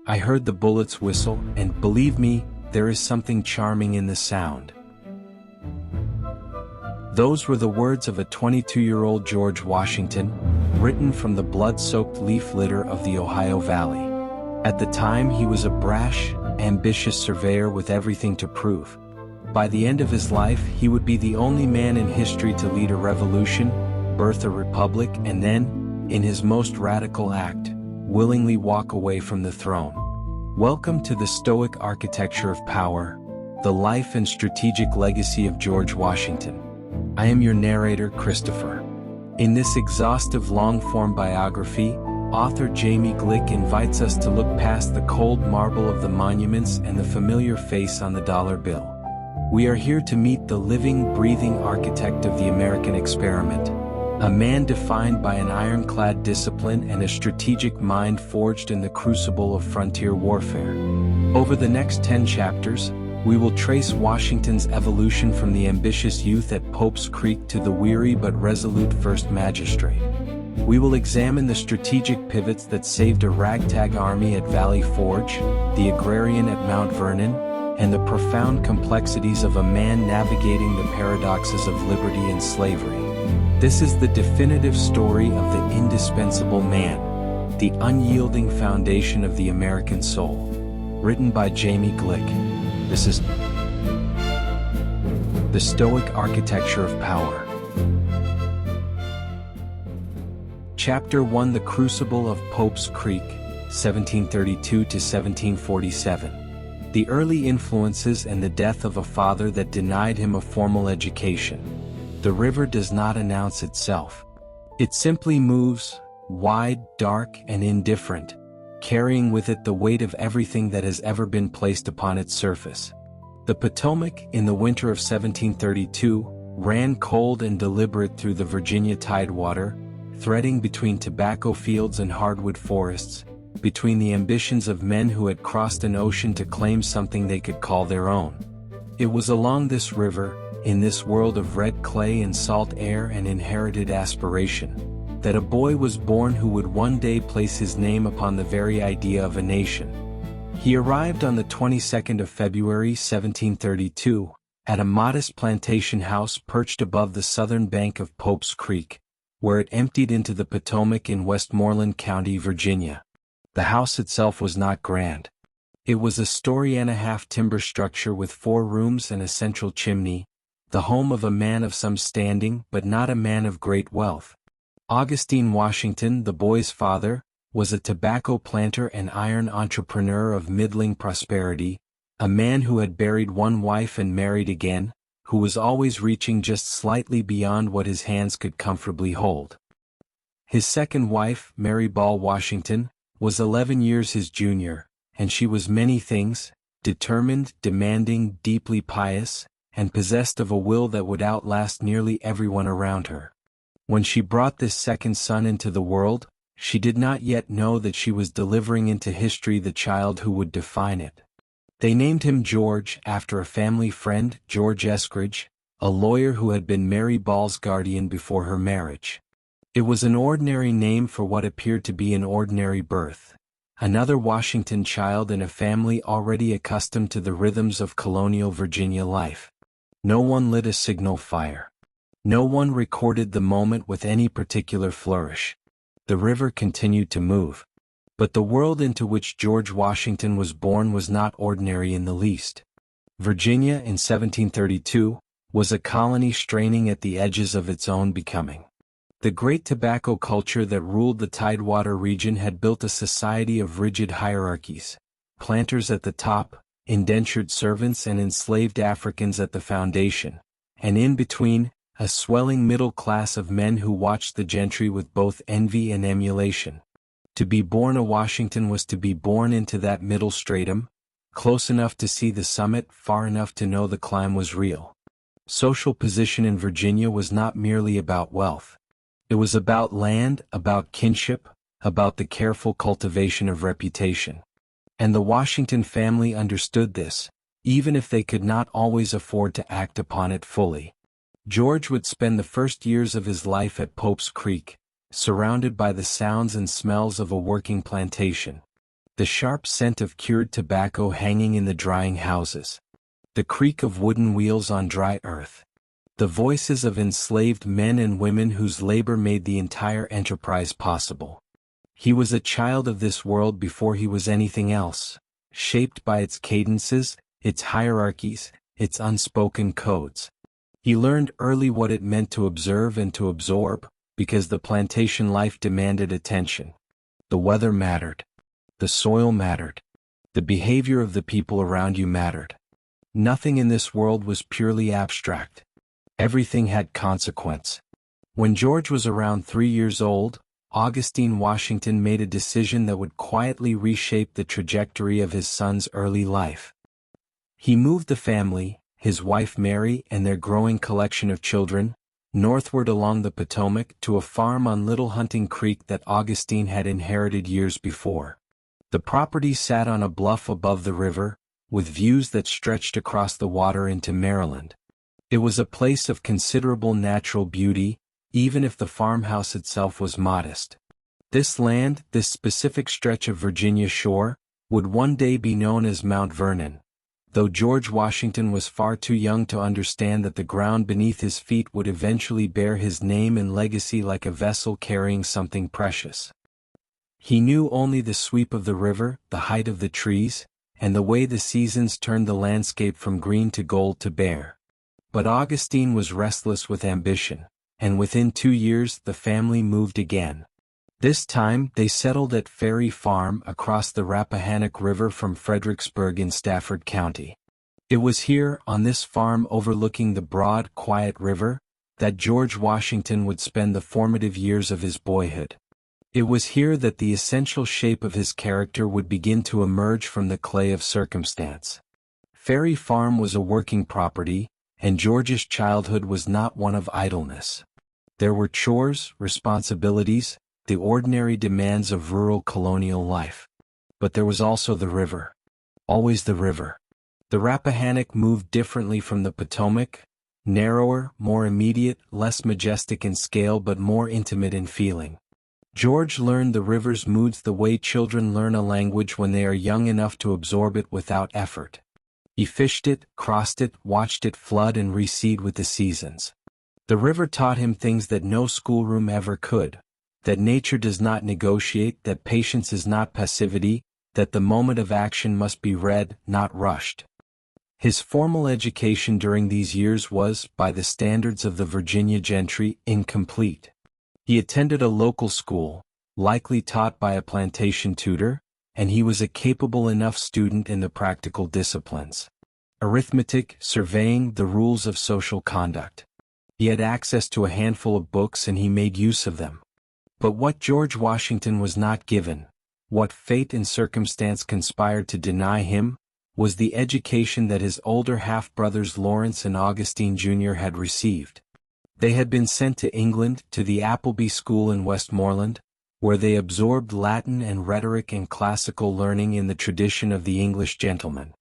I heard the bullets whistle, and believe me, there is something charming in the sound. Those were the words of a 22-year-old George Washington, written from the blood-soaked leaf litter of the Ohio Valley. At the time he was a brash, ambitious surveyor with everything to prove. By the end of his life he would be the only man in history to lead a revolution, birth a republic, and then, in his most radical act, willingly walk away from the throne. Welcome to the Stoic architecture of power, the life and strategic legacy of George Washington. I am your narrator, Christopher. In this exhaustive long-form biography, author Jamie Glick invites us to look past the cold marble of the monuments and the familiar face on the dollar bill. We are here to meet the living, breathing architect of the American experiment, a man defined by an ironclad discipline and a strategic mind forged in the crucible of frontier warfare. Over the next 10 chapters, we will trace Washington's evolution from the ambitious youth at Pope's Creek to the weary but resolute first magistrate. We will examine the strategic pivots that saved a ragtag army at Valley Forge, the agrarian at Mount Vernon, and the profound complexities of a man navigating the paradoxes of liberty and slavery. This is the definitive story of the indispensable man, the unyielding foundation of the American soul. Written by Jamie Glick. This is the Stoic architecture of power. Chapter 1: The Crucible of Pope's Creek, 1732 to 1747. The early influences and the death of a father that denied him a formal education. The river does not announce itself. It simply moves, wide, dark, and indifferent, carrying with it the weight of everything that has ever been placed upon its surface. The Potomac, in the winter of 1732, ran cold and deliberate through the Virginia tidewater, threading between tobacco fields and hardwood forests, between the ambitions of men who had crossed an ocean to claim something they could call their own. It was along this river, in this world of red clay and salt air and inherited aspiration, that a boy was born who would one day place his name upon the very idea of a nation. He arrived on the 22nd of February 1732, at a modest plantation house perched above the southern bank of Pope's Creek, where it emptied into the Potomac in Westmoreland County, Virginia. The house itself was not grand. It was a story-and-a-half timber structure with 4 rooms and a central chimney, the home of a man of some standing but not a man of great wealth. Augustine Washington, the boy's father, was a tobacco planter and iron entrepreneur of middling prosperity, a man who had buried one wife and married again, who was always reaching just slightly beyond what his hands could comfortably hold. His second wife, Mary Ball Washington, was 11 years his junior, and she was many things, determined, demanding, deeply pious, and possessed of a will that would outlast nearly everyone around her. When she brought this second son into the world, she did not yet know that she was delivering into history the child who would define it. They named him George after a family friend, George Eskridge, a lawyer who had been Mary Ball's guardian before her marriage. It was an ordinary name for what appeared to be an ordinary birth. Another Washington child in a family already accustomed to the rhythms of colonial Virginia life. No one lit a signal fire. No one recorded the moment with any particular flourish. The river continued to move. But the world into which George Washington was born was not ordinary in the least. Virginia, in 1732, was a colony straining at the edges of its own becoming. The great tobacco culture that ruled the Tidewater region had built a society of rigid hierarchies, planters at the top, indentured servants and enslaved Africans at the foundation, and in between, a swelling middle class of men who watched the gentry with both envy and emulation. To be born a Washington was to be born into that middle stratum, close enough to see the summit, far enough to know the climb was real. Social position in Virginia was not merely about wealth. It was about land, about kinship, about the careful cultivation of reputation. And the Washington family understood this, even if they could not always afford to act upon it fully. George would spend the first years of his life at Pope's Creek, surrounded by the sounds and smells of a working plantation. the sharp scent of cured tobacco hanging in the drying houses, the creak of wooden wheels on dry earth, the voices of enslaved men and women whose labor made the entire enterprise possible. He was a child of this world before he was anything else, shaped by its cadences, its hierarchies, its unspoken codes. He learned early what it meant to observe and to absorb, because the plantation life demanded attention. The weather mattered. The soil mattered. The behavior of the people around you mattered. Nothing in this world was purely abstract. Everything had consequence. When George was around 3 years old, Augustine Washington made a decision that would quietly reshape the trajectory of his son's early life. He moved the family, his wife Mary and their growing collection of children, northward along the Potomac to a farm on Little Hunting Creek that Augustine had inherited years before. The property sat on a bluff above the river, with views that stretched across the water into Maryland. It was a place of considerable natural beauty, even if the farmhouse itself was modest. This land, this specific stretch of Virginia shore, would one day be known as Mount Vernon, though George Washington was far too young to understand that the ground beneath his feet would eventually bear his name and legacy like a vessel carrying something precious. He knew only the sweep of the river, the height of the trees, and the way the seasons turned the landscape from green to gold to bare. But Augustine was restless with ambition, and within 2 years the family moved again. This time they settled at Ferry Farm across the Rappahannock River from Fredericksburg in Stafford County. It was here, on this farm overlooking the broad, quiet river, that George Washington would spend the formative years of his boyhood. It was here that the essential shape of his character would begin to emerge from the clay of circumstance. Ferry Farm was a working property, and George's childhood was not one of idleness. There were chores, responsibilities, the ordinary demands of rural colonial life. But there was also the river. Always the river. The Rappahannock moved differently from the Potomac, narrower, more immediate, less majestic in scale but more intimate in feeling. George learned the river's moods the way children learn a language when they are young enough to absorb it without effort. He fished it, crossed it, watched it flood and recede with the seasons. The river taught him things that no schoolroom ever could, that nature does not negotiate, that patience is not passivity, that the moment of action must be read, not rushed. His formal education during these years was, by the standards of the Virginia gentry, incomplete. He attended a local school, likely taught by a plantation tutor, and he was a capable enough student in the practical disciplines: arithmetic, surveying, the rules of social conduct. He had access to a handful of books and he made use of them. But what George Washington was not given, what fate and circumstance conspired to deny him, was the education that his older half-brothers Lawrence and Augustine Jr. had received. They had been sent to England, to the Appleby School in Westmoreland, where they absorbed Latin and rhetoric and classical learning in the tradition of the English gentleman.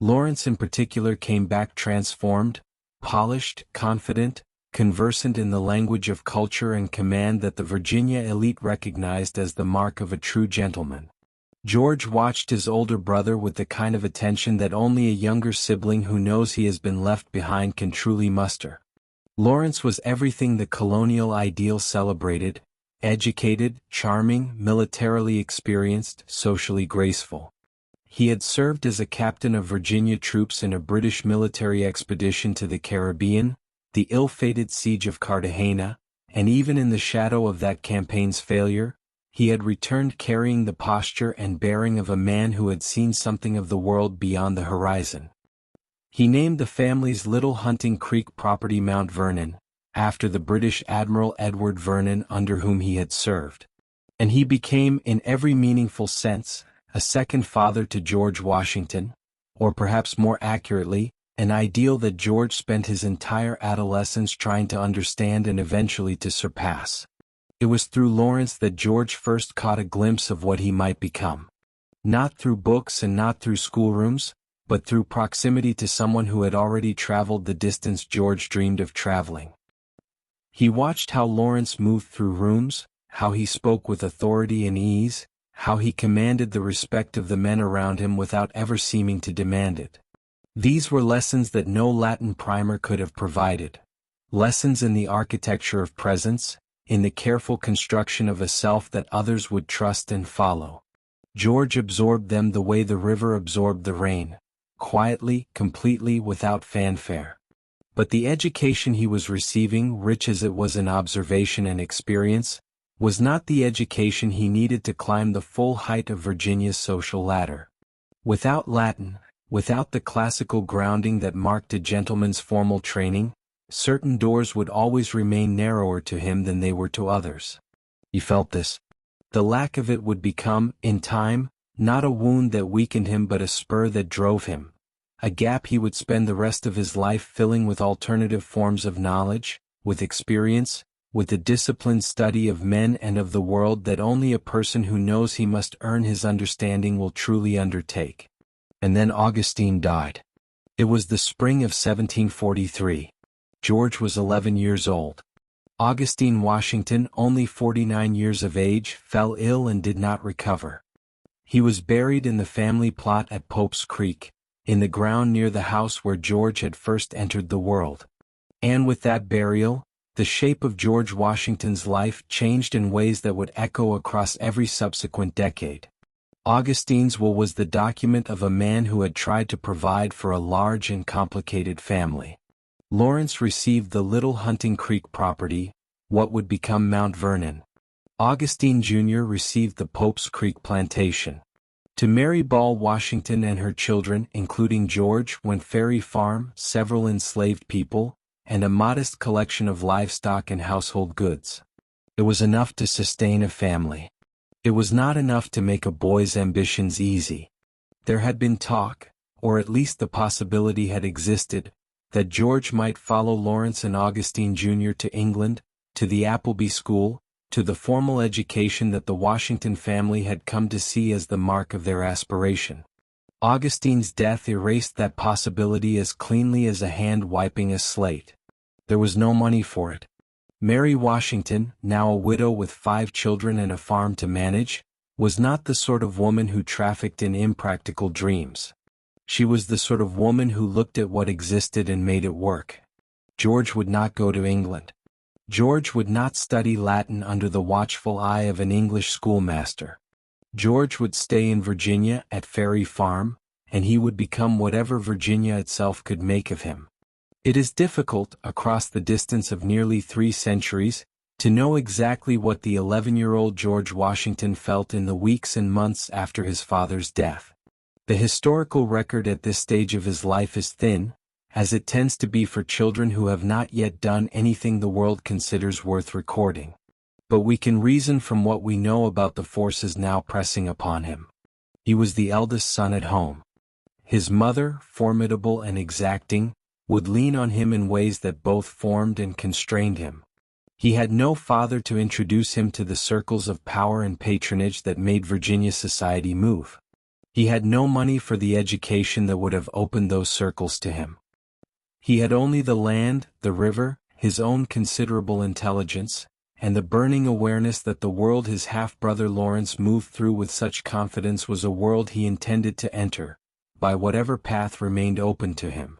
Lawrence in particular came back transformed, polished, confident, conversant in the language of culture and command that the Virginia elite recognized as the mark of a true gentleman. George watched his older brother with the kind of attention that only a younger sibling who knows he has been left behind can truly muster. Lawrence was everything the colonial ideal celebrated: educated, charming, militarily experienced, socially graceful. He had served as a captain of Virginia troops in a British military expedition to the Caribbean, the ill-fated siege of Cartagena, and even in the shadow of that campaign's failure, he had returned carrying the posture and bearing of a man who had seen something of the world beyond the horizon. He named the family's Little Hunting Creek property Mount Vernon, after the British Admiral Edward Vernon under whom he had served. And he became, in every meaningful sense, a second father to George Washington, or perhaps more accurately, an ideal that George spent his entire adolescence trying to understand and eventually to surpass. It was through Lawrence that George first caught a glimpse of what he might become. Not through books and not through schoolrooms, but through proximity to someone who had already traveled the distance George dreamed of traveling. He watched how Lawrence moved through rooms, how he spoke with authority and ease, how he commanded the respect of the men around him without ever seeming to demand it. These were lessons that no Latin primer could have provided. Lessons in the architecture of presence, in the careful construction of a self that others would trust and follow. George absorbed them the way the river absorbed the rain, quietly, completely, without fanfare. But the education he was receiving, rich as it was in observation and experience, was not the education he needed to climb the full height of Virginia's social ladder. Without Latin, without the classical grounding that marked a gentleman's formal training, certain doors would always remain narrower to him than they were to others. He felt this. The lack of it would become, in time, not a wound that weakened him but a spur that drove him, a gap he would spend the rest of his life filling with alternative forms of knowledge, with experience, with the disciplined study of men and of the world that only a person who knows he must earn his understanding will truly undertake. And then Augustine died. It was the spring of 1743. George was 11 years old. Augustine Washington, only 49 years of age, fell ill and did not recover. He was buried in the family plot at Pope's Creek, in the ground near the house where George had first entered the world. And with that burial, the shape of George Washington's life changed in ways that would echo across every subsequent decade. Augustine's will was the document of a man who had tried to provide for a large and complicated family. Lawrence received the little Hunting Creek property, what would become Mount Vernon. Augustine Jr. received the Pope's Creek plantation. To Mary Ball Washington and her children, including George, went Ferry Farm, several enslaved people, and a modest collection of livestock and household goods. It was enough to sustain a family. It was not enough to make a boy's ambitions easy. There had been talk, or at least the possibility had existed, that George might follow Lawrence and Augustine Jr. to England, to the Appleby School, to the formal education that the Washington family had come to see as the mark of their aspiration. Augustine's death erased that possibility as cleanly as a hand wiping a slate. There was no money for it. Mary Washington, now a widow with 5 children and a farm to manage, was not the sort of woman who trafficked in impractical dreams. She was the sort of woman who looked at what existed and made it work. George would not go to England. George would not study Latin under the watchful eye of an English schoolmaster. George would stay in Virginia at Ferry Farm, and he would become whatever Virginia itself could make of him. It is difficult, across the distance of nearly 3 centuries, to know exactly what the 11-year-old George Washington felt in the weeks and months after his father's death. The historical record at this stage of his life is thin, as it tends to be for children who have not yet done anything the world considers worth recording. But we can reason from what we know about the forces now pressing upon him. He was the eldest son at home. His mother, formidable and exacting, would lean on him in ways that both formed and constrained him. He had no father to introduce him to the circles of power and patronage that made Virginia society move. He had no money for the education that would have opened those circles to him. He had only the land, the river, his own considerable intelligence, and the burning awareness that the world his half-brother Lawrence moved through with such confidence was a world he intended to enter, by whatever path remained open to him.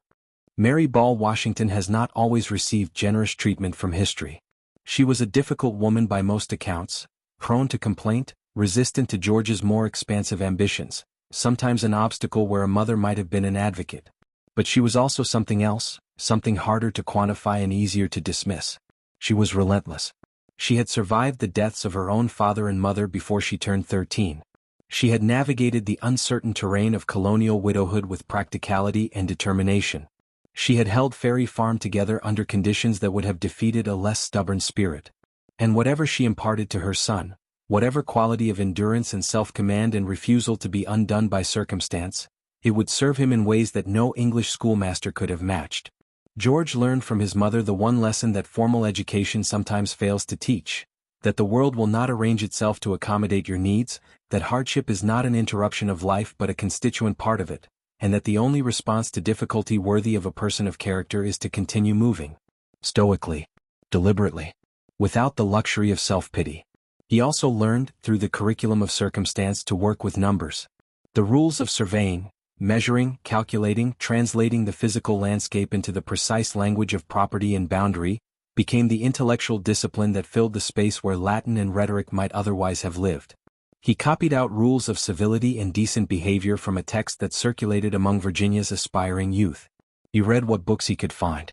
Mary Ball Washington has not always received generous treatment from history. She was a difficult woman by most accounts, prone to complaint, resistant to George's more expansive ambitions, sometimes an obstacle where a mother might have been an advocate. But she was also something else, something harder to quantify and easier to dismiss. She was relentless. She had survived the deaths of her own father and mother before she turned 13. She had navigated the uncertain terrain of colonial widowhood with practicality and determination. She had held Ferry Farm together under conditions that would have defeated a less stubborn spirit. And whatever she imparted to her son, whatever quality of endurance and self-command and refusal to be undone by circumstance, it would serve him in ways that no English schoolmaster could have matched. George learned from his mother the one lesson that formal education sometimes fails to teach, that the world will not arrange itself to accommodate your needs, that hardship is not an interruption of life but a constituent part of it, and that the only response to difficulty worthy of a person of character is to continue moving, stoically, deliberately, without the luxury of self-pity. He also learned, through the curriculum of circumstance, to work with numbers. The rules of surveying, measuring, calculating, translating the physical landscape into the precise language of property and boundary, became the intellectual discipline that filled the space where Latin and rhetoric might otherwise have lived. He copied out rules of civility and decent behavior from a text that circulated among Virginia's aspiring youth. He read what books he could find.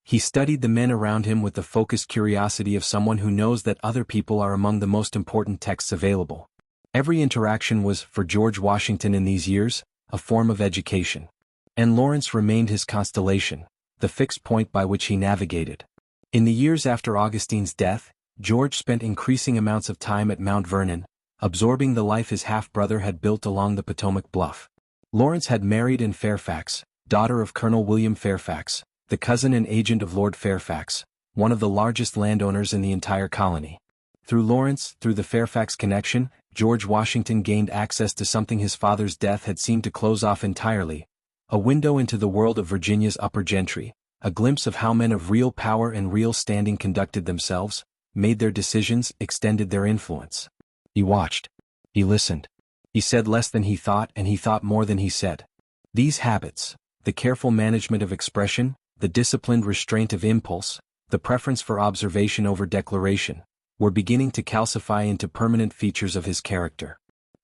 He studied the men around him with the focused curiosity of someone who knows that other people are among the most important texts available. Every interaction was, for George Washington in these years, a form of education. And Lawrence remained his constellation, the fixed point by which he navigated. In the years after Augustine's death, George spent increasing amounts of time at Mount Vernon, absorbing the life his half-brother had built along the Potomac bluff. Lawrence had married in Fairfax, daughter of Colonel William Fairfax, the cousin and agent of Lord Fairfax, one of the largest landowners in the entire colony. Through Lawrence, through the Fairfax connection, George Washington gained access to something his father's death had seemed to close off entirely, a window into the world of Virginia's upper gentry, a glimpse of how men of real power and real standing conducted themselves, made their decisions, extended their influence. He watched. He listened. He said less than he thought, and he thought more than he said. These habits, the careful management of expression, the disciplined restraint of impulse, the preference for observation over declaration, were beginning to calcify into permanent features of his character.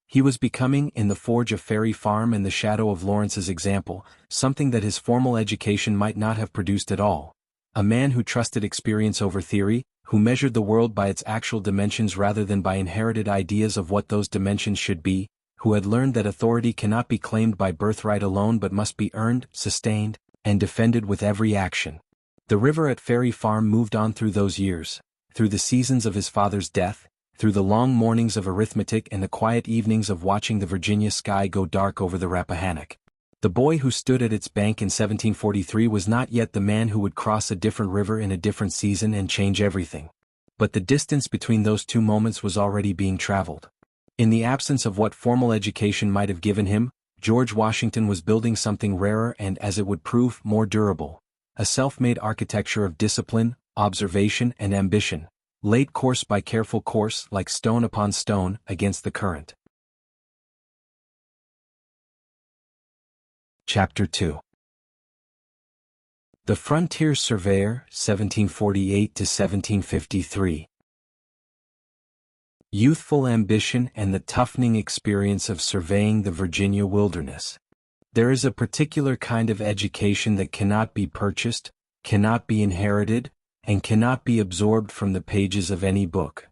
He was becoming, in the forge of Ferry Farm and the shadow of Lawrence's example, something that his formal education might not have produced at all. A man who trusted experience over theory, who measured the world by its actual dimensions rather than by inherited ideas of what those dimensions should be, who had learned that authority cannot be claimed by birthright alone but must be earned, sustained, and defended with every action. The river at Ferry Farm moved on through those years, through the seasons of his father's death, through the long mornings of arithmetic and the quiet evenings of watching the Virginia sky go dark over the Rappahannock. The boy who stood at its bank in 1743 was not yet the man who would cross a different river in a different season and change everything. But the distance between those two moments was already being traveled. In the absence of what formal education might have given him, George Washington was building something rarer and, as it would prove, more durable, a self-made architecture of discipline, observation, and ambition, laid course by careful course, like stone upon stone, against the current. Chapter 2. The Frontier Surveyor, 1748 to 1753. Youthful ambition and the toughening experience of surveying the Virginia wilderness. There is a particular kind of education that cannot be purchased, cannot be inherited, and cannot be absorbed from the pages of any book.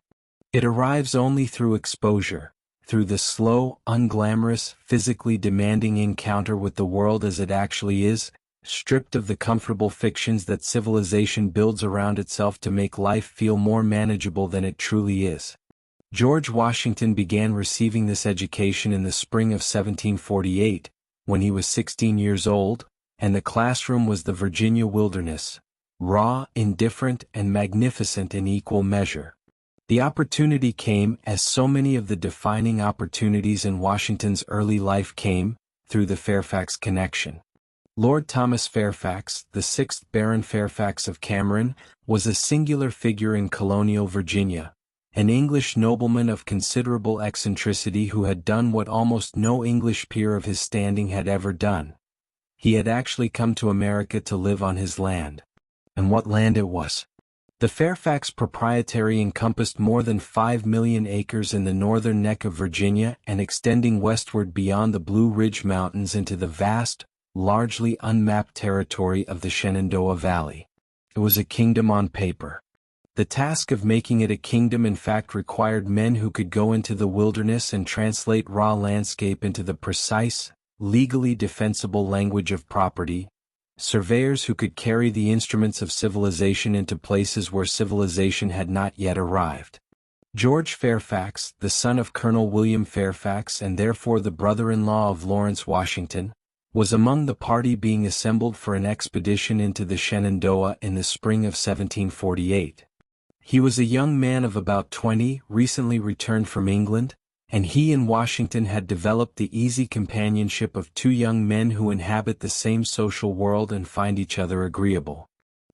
It arrives only through exposure, through the slow, unglamorous, physically demanding encounter with the world as it actually is, stripped of the comfortable fictions that civilization builds around itself to make life feel more manageable than it truly is. George Washington began receiving this education in the spring of 1748, when he was 16 years old, and the classroom was the Virginia wilderness, raw, indifferent, and magnificent in equal measure. The opportunity came, as so many of the defining opportunities in Washington's early life came, through the Fairfax connection. Lord Thomas Fairfax, the 6th Baron Fairfax of Cameron, was a singular figure in colonial Virginia, an English nobleman of considerable eccentricity who had done what almost no English peer of his standing had ever done. He had actually come to America to live on his land. And what land it was! The Fairfax proprietary encompassed more than 5 million acres in the northern neck of Virginia and extending westward beyond the Blue Ridge Mountains into the vast, largely unmapped territory of the Shenandoah Valley. It was a kingdom on paper. The task of making it a kingdom in fact required men who could go into the wilderness and translate raw landscape into the precise, legally defensible language of property, surveyors who could carry the instruments of civilization into places where civilization had not yet arrived. George Fairfax, the son of Colonel William Fairfax and therefore the brother-in-law of Lawrence Washington, was among the party being assembled for an expedition into the Shenandoah in the spring of 1748. He was a young man of about 20, recently returned from England, and he and Washington had developed the easy companionship of two young men who inhabit the same social world and find each other agreeable.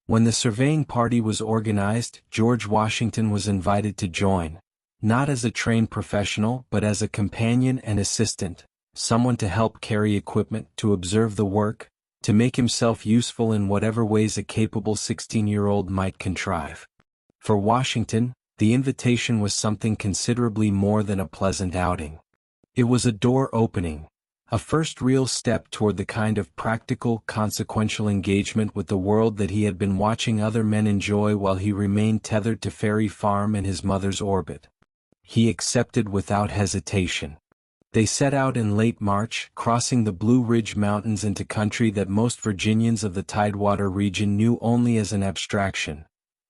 When the surveying party was organized, George Washington was invited to join, not as a trained professional but as a companion and assistant, someone to help carry equipment, to observe the work, to make himself useful in whatever ways a capable 16-year-old might contrive. For Washington, the invitation was something considerably more than a pleasant outing. It was a door opening, a first real step toward the kind of practical, consequential engagement with the world that he had been watching other men enjoy while he remained tethered to Ferry Farm and his mother's orbit. He accepted without hesitation. They set out in late March, crossing the Blue Ridge Mountains into country that most Virginians of the Tidewater region knew only as an abstraction,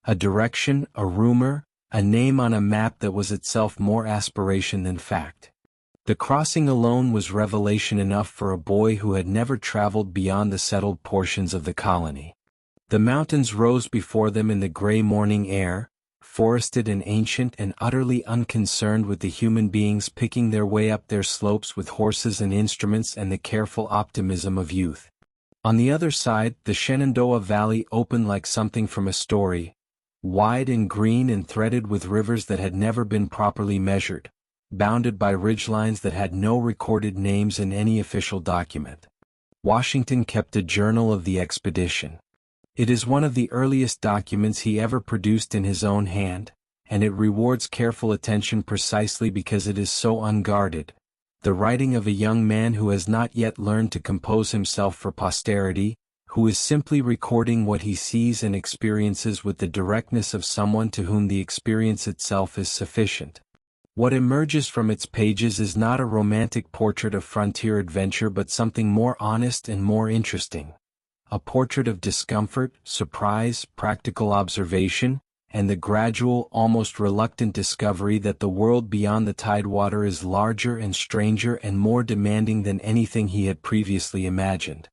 a direction, a rumor, a name on a map that was itself more aspiration than fact. The crossing alone was revelation enough for a boy who had never traveled beyond the settled portions of the colony. The mountains rose before them in the gray morning air, forested and ancient and utterly unconcerned with the human beings picking their way up their slopes with horses and instruments and the careful optimism of youth. On the other side, the Shenandoah Valley opened like something from a story, wide and green and threaded with rivers that had never been properly measured, bounded by ridgelines that had no recorded names in any official document. Washington kept a journal of the expedition. It is one of the earliest documents he ever produced in his own hand, and it rewards careful attention precisely because it is so unguarded, the writing of a young man who has not yet learned to compose himself for posterity, who is simply recording what he sees and experiences with the directness of someone to whom the experience itself is sufficient. What emerges from its pages is not a romantic portrait of frontier adventure but something more honest and more interesting. A portrait of discomfort, surprise, practical observation, and the gradual, almost reluctant discovery that the world beyond the Tidewater is larger and stranger and more demanding than anything he had previously imagined.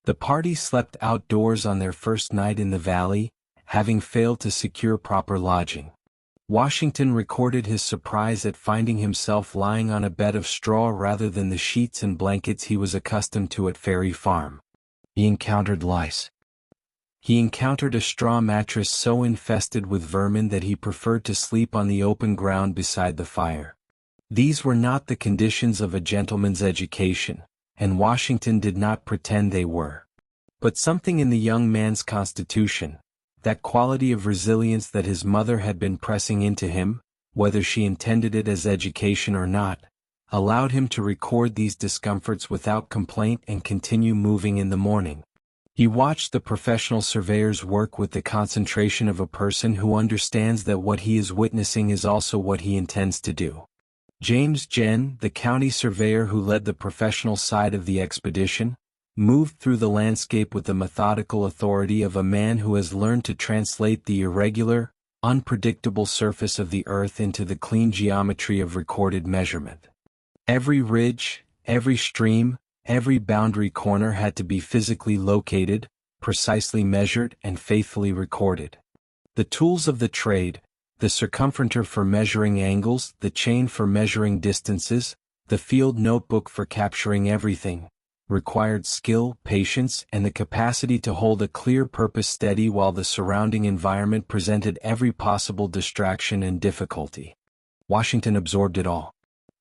The party slept outdoors on their first night in the valley, having failed to secure proper lodging. Washington recorded his surprise at finding himself lying on a bed of straw rather than the sheets and blankets he was accustomed to at Ferry Farm. He encountered lice. He encountered a straw mattress so infested with vermin that he preferred to sleep on the open ground beside the fire. These were not the conditions of a gentleman's education, and Washington did not pretend they were. But something in the young man's constitution, that quality of resilience that his mother had been pressing into him, whether she intended it as education or not, allowed him to record these discomforts without complaint and continue moving in the morning. He watched the professional surveyor's work with the concentration of a person who understands that what he is witnessing is also what he intends to do. James Jenn, the county surveyor who led the professional side of the expedition, moved through the landscape with the methodical authority of a man who has learned to translate the irregular, unpredictable surface of the earth into the clean geometry of recorded measurement. Every ridge, every stream, every boundary corner had to be physically located, precisely measured and faithfully recorded. The tools of the trade, the circumferentor for measuring angles, the chain for measuring distances, the field notebook for capturing everything, required skill, patience, and the capacity to hold a clear purpose steady while the surrounding environment presented every possible distraction and difficulty. Washington absorbed it all.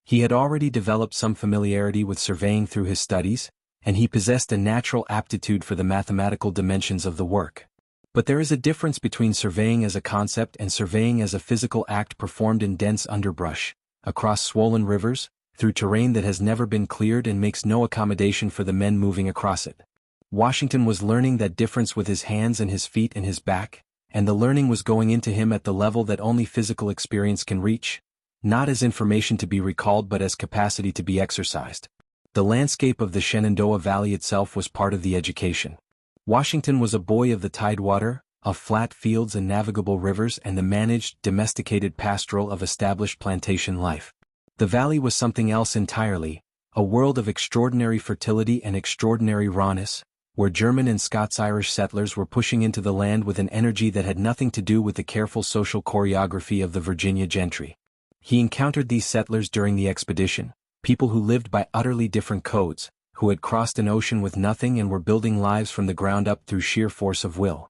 He had already developed some familiarity with surveying through his studies, and he possessed a natural aptitude for the mathematical dimensions of the work. But there is a difference between surveying as a concept and surveying as a physical act performed in dense underbrush, across swollen rivers, through terrain that has never been cleared and makes no accommodation for the men moving across it. Washington was learning that difference with his hands and his feet and his back, and the learning was going into him at the level that only physical experience can reach, not as information to be recalled but as capacity to be exercised. The landscape of the Shenandoah Valley itself was part of the education. Washington was a boy of the Tidewater, of flat fields and navigable rivers and the managed, domesticated pastoral of established plantation life. The valley was something else entirely, a world of extraordinary fertility and extraordinary rawness, where German and Scots-Irish settlers were pushing into the land with an energy that had nothing to do with the careful social choreography of the Virginia gentry. He encountered these settlers during the expedition, people who lived by utterly different codes, who had crossed an ocean with nothing and were building lives from the ground up through sheer force of will.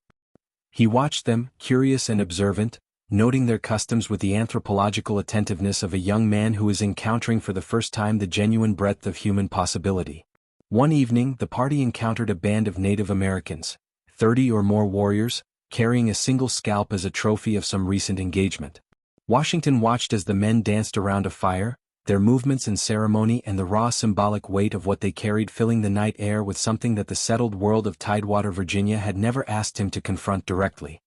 He watched them, curious and observant, noting their customs with the anthropological attentiveness of a young man who is encountering for the first time the genuine breadth of human possibility. One evening, the party encountered a band of Native Americans, 30 or more warriors, carrying a single scalp as a trophy of some recent engagement. Washington watched as the men danced around a fire, their movements and ceremony and the raw symbolic weight of what they carried filling the night air with something that the settled world of Tidewater, Virginia had never asked him to confront directly.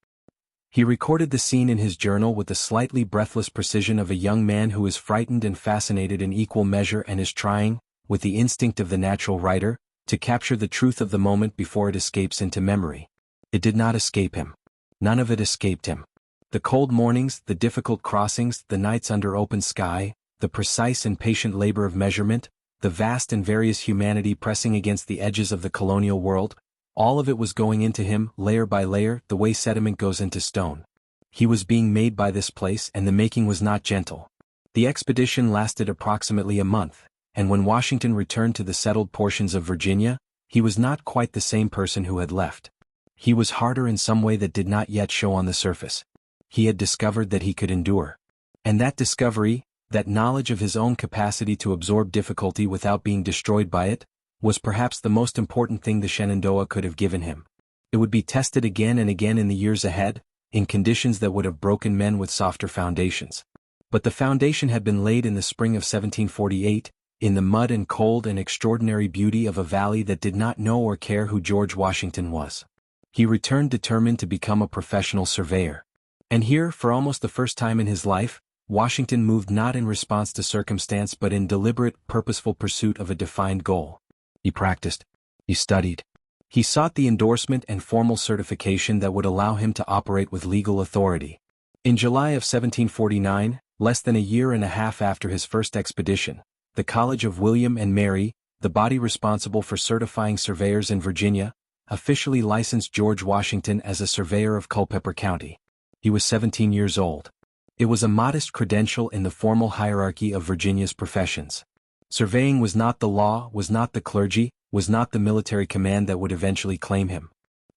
He recorded the scene in his journal with the slightly breathless precision of a young man who is frightened and fascinated in equal measure and is trying, with the instinct of the natural writer, to capture the truth of the moment before it escapes into memory. It did not escape him. None of it escaped him. The cold mornings, the difficult crossings, the nights under open sky, the precise and patient labor of measurement, the vast and various humanity pressing against the edges of the colonial world, all of it was going into him, layer by layer, the way sediment goes into stone. He was being made by this place, and the making was not gentle. The expedition lasted approximately a month, and when Washington returned to the settled portions of Virginia, he was not quite the same person who had left. He was harder in some way that did not yet show on the surface. He had discovered that he could endure. And that discovery, that knowledge of his own capacity to absorb difficulty without being destroyed by it, was perhaps the most important thing the Shenandoah could have given him. It would be tested again and again in the years ahead, in conditions that would have broken men with softer foundations. But the foundation had been laid in the spring of 1748, in the mud and cold and extraordinary beauty of a valley that did not know or care who George Washington was. He returned determined to become a professional surveyor. And here, for almost the first time in his life, Washington moved not in response to circumstance but in deliberate, purposeful pursuit of a defined goal. He practiced. He studied. He sought the endorsement and formal certification that would allow him to operate with legal authority. In July of 1749, less than a year and a half after his first expedition, the College of William and Mary, the body responsible for certifying surveyors in Virginia, officially licensed George Washington as a surveyor of Culpeper County. He was 17 years old. It was a modest credential in the formal hierarchy of Virginia's professions. Surveying was not the law, was not the clergy, was not the military command that would eventually claim him.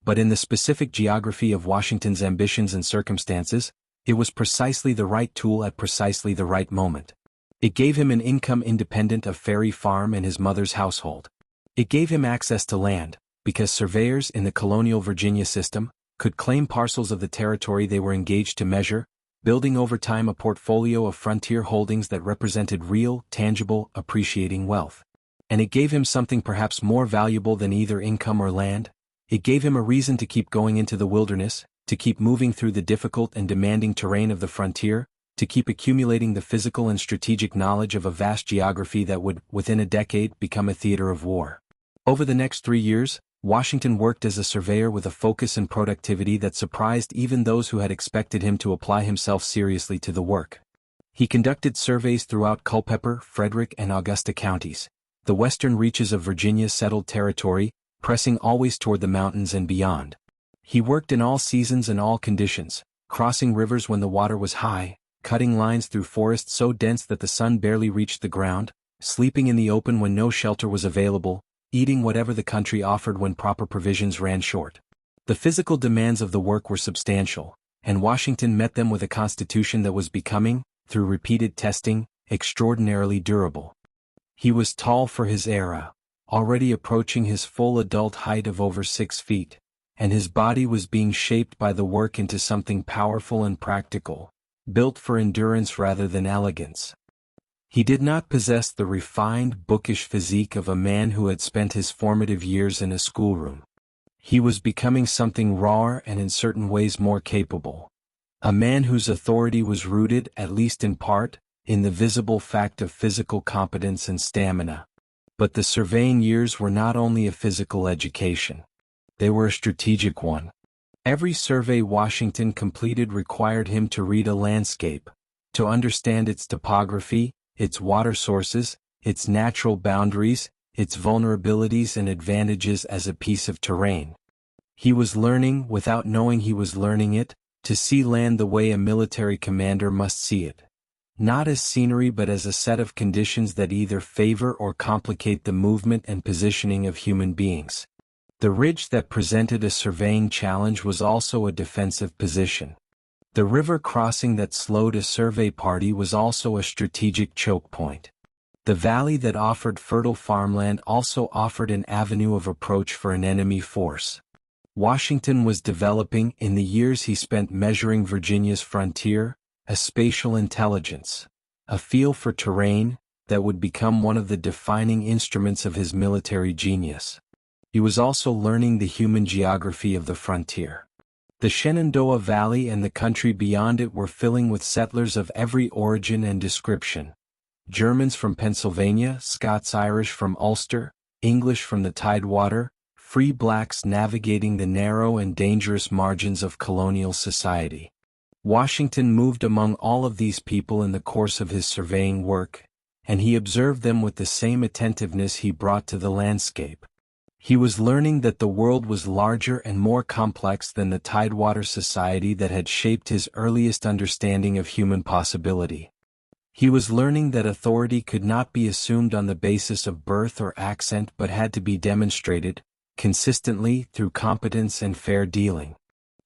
But in the specific geography of Washington's ambitions and circumstances, it was precisely the right tool at precisely the right moment. It gave him an income independent of Ferry Farm and his mother's household. It gave him access to land, because surveyors in the colonial Virginia system could claim parcels of the territory they were engaged to measure, building over time a portfolio of frontier holdings that represented real, tangible, appreciating wealth. And it gave him something perhaps more valuable than either income or land. It gave him a reason to keep going into the wilderness, to keep moving through the difficult and demanding terrain of the frontier, to keep accumulating the physical and strategic knowledge of a vast geography that would, within a decade, become a theater of war. Over the next 3 years, Washington worked as a surveyor with a focus and productivity that surprised even those who had expected him to apply himself seriously to the work. He conducted surveys throughout Culpeper, Frederick, and Augusta counties, the western reaches of Virginia's settled territory, pressing always toward the mountains and beyond. He worked in all seasons and all conditions, crossing rivers when the water was high, cutting lines through forests so dense that the sun barely reached the ground, sleeping in the open when no shelter was available, eating whatever the country offered when proper provisions ran short. The physical demands of the work were substantial, and Washington met them with a constitution that was becoming, through repeated testing, extraordinarily durable. He was tall for his era, already approaching his full adult height of over 6 feet, and his body was being shaped by the work into something powerful and practical, built for endurance rather than elegance. He did not possess the refined, bookish physique of a man who had spent his formative years in a schoolroom. He was becoming something rawer and in certain ways more capable. A man whose authority was rooted, at least in part, in the visible fact of physical competence and stamina. But the surveying years were not only a physical education. They were a strategic one. Every survey Washington completed required him to read a landscape, to understand its topography, its water sources, its natural boundaries, its vulnerabilities and advantages as a piece of terrain. He was learning, without knowing he was learning it, to see land the way a military commander must see it. Not as scenery but as a set of conditions that either favor or complicate the movement and positioning of human beings. The ridge that presented a surveying challenge was also a defensive position. The river crossing that slowed a survey party was also a strategic choke point. The valley that offered fertile farmland also offered an avenue of approach for an enemy force. Washington was developing, in the years he spent measuring Virginia's frontier, a spatial intelligence, a feel for terrain, that would become one of the defining instruments of his military genius. He was also learning the human geography of the frontier. The Shenandoah Valley and the country beyond it were filling with settlers of every origin and description. Germans from Pennsylvania, Scots-Irish from Ulster, English from the Tidewater, free blacks navigating the narrow and dangerous margins of colonial society. Washington moved among all of these people in the course of his surveying work, and he observed them with the same attentiveness he brought to the landscape. He was learning that the world was larger and more complex than the Tidewater society that had shaped his earliest understanding of human possibility. He was learning that authority could not be assumed on the basis of birth or accent but had to be demonstrated, consistently, through competence and fair dealing.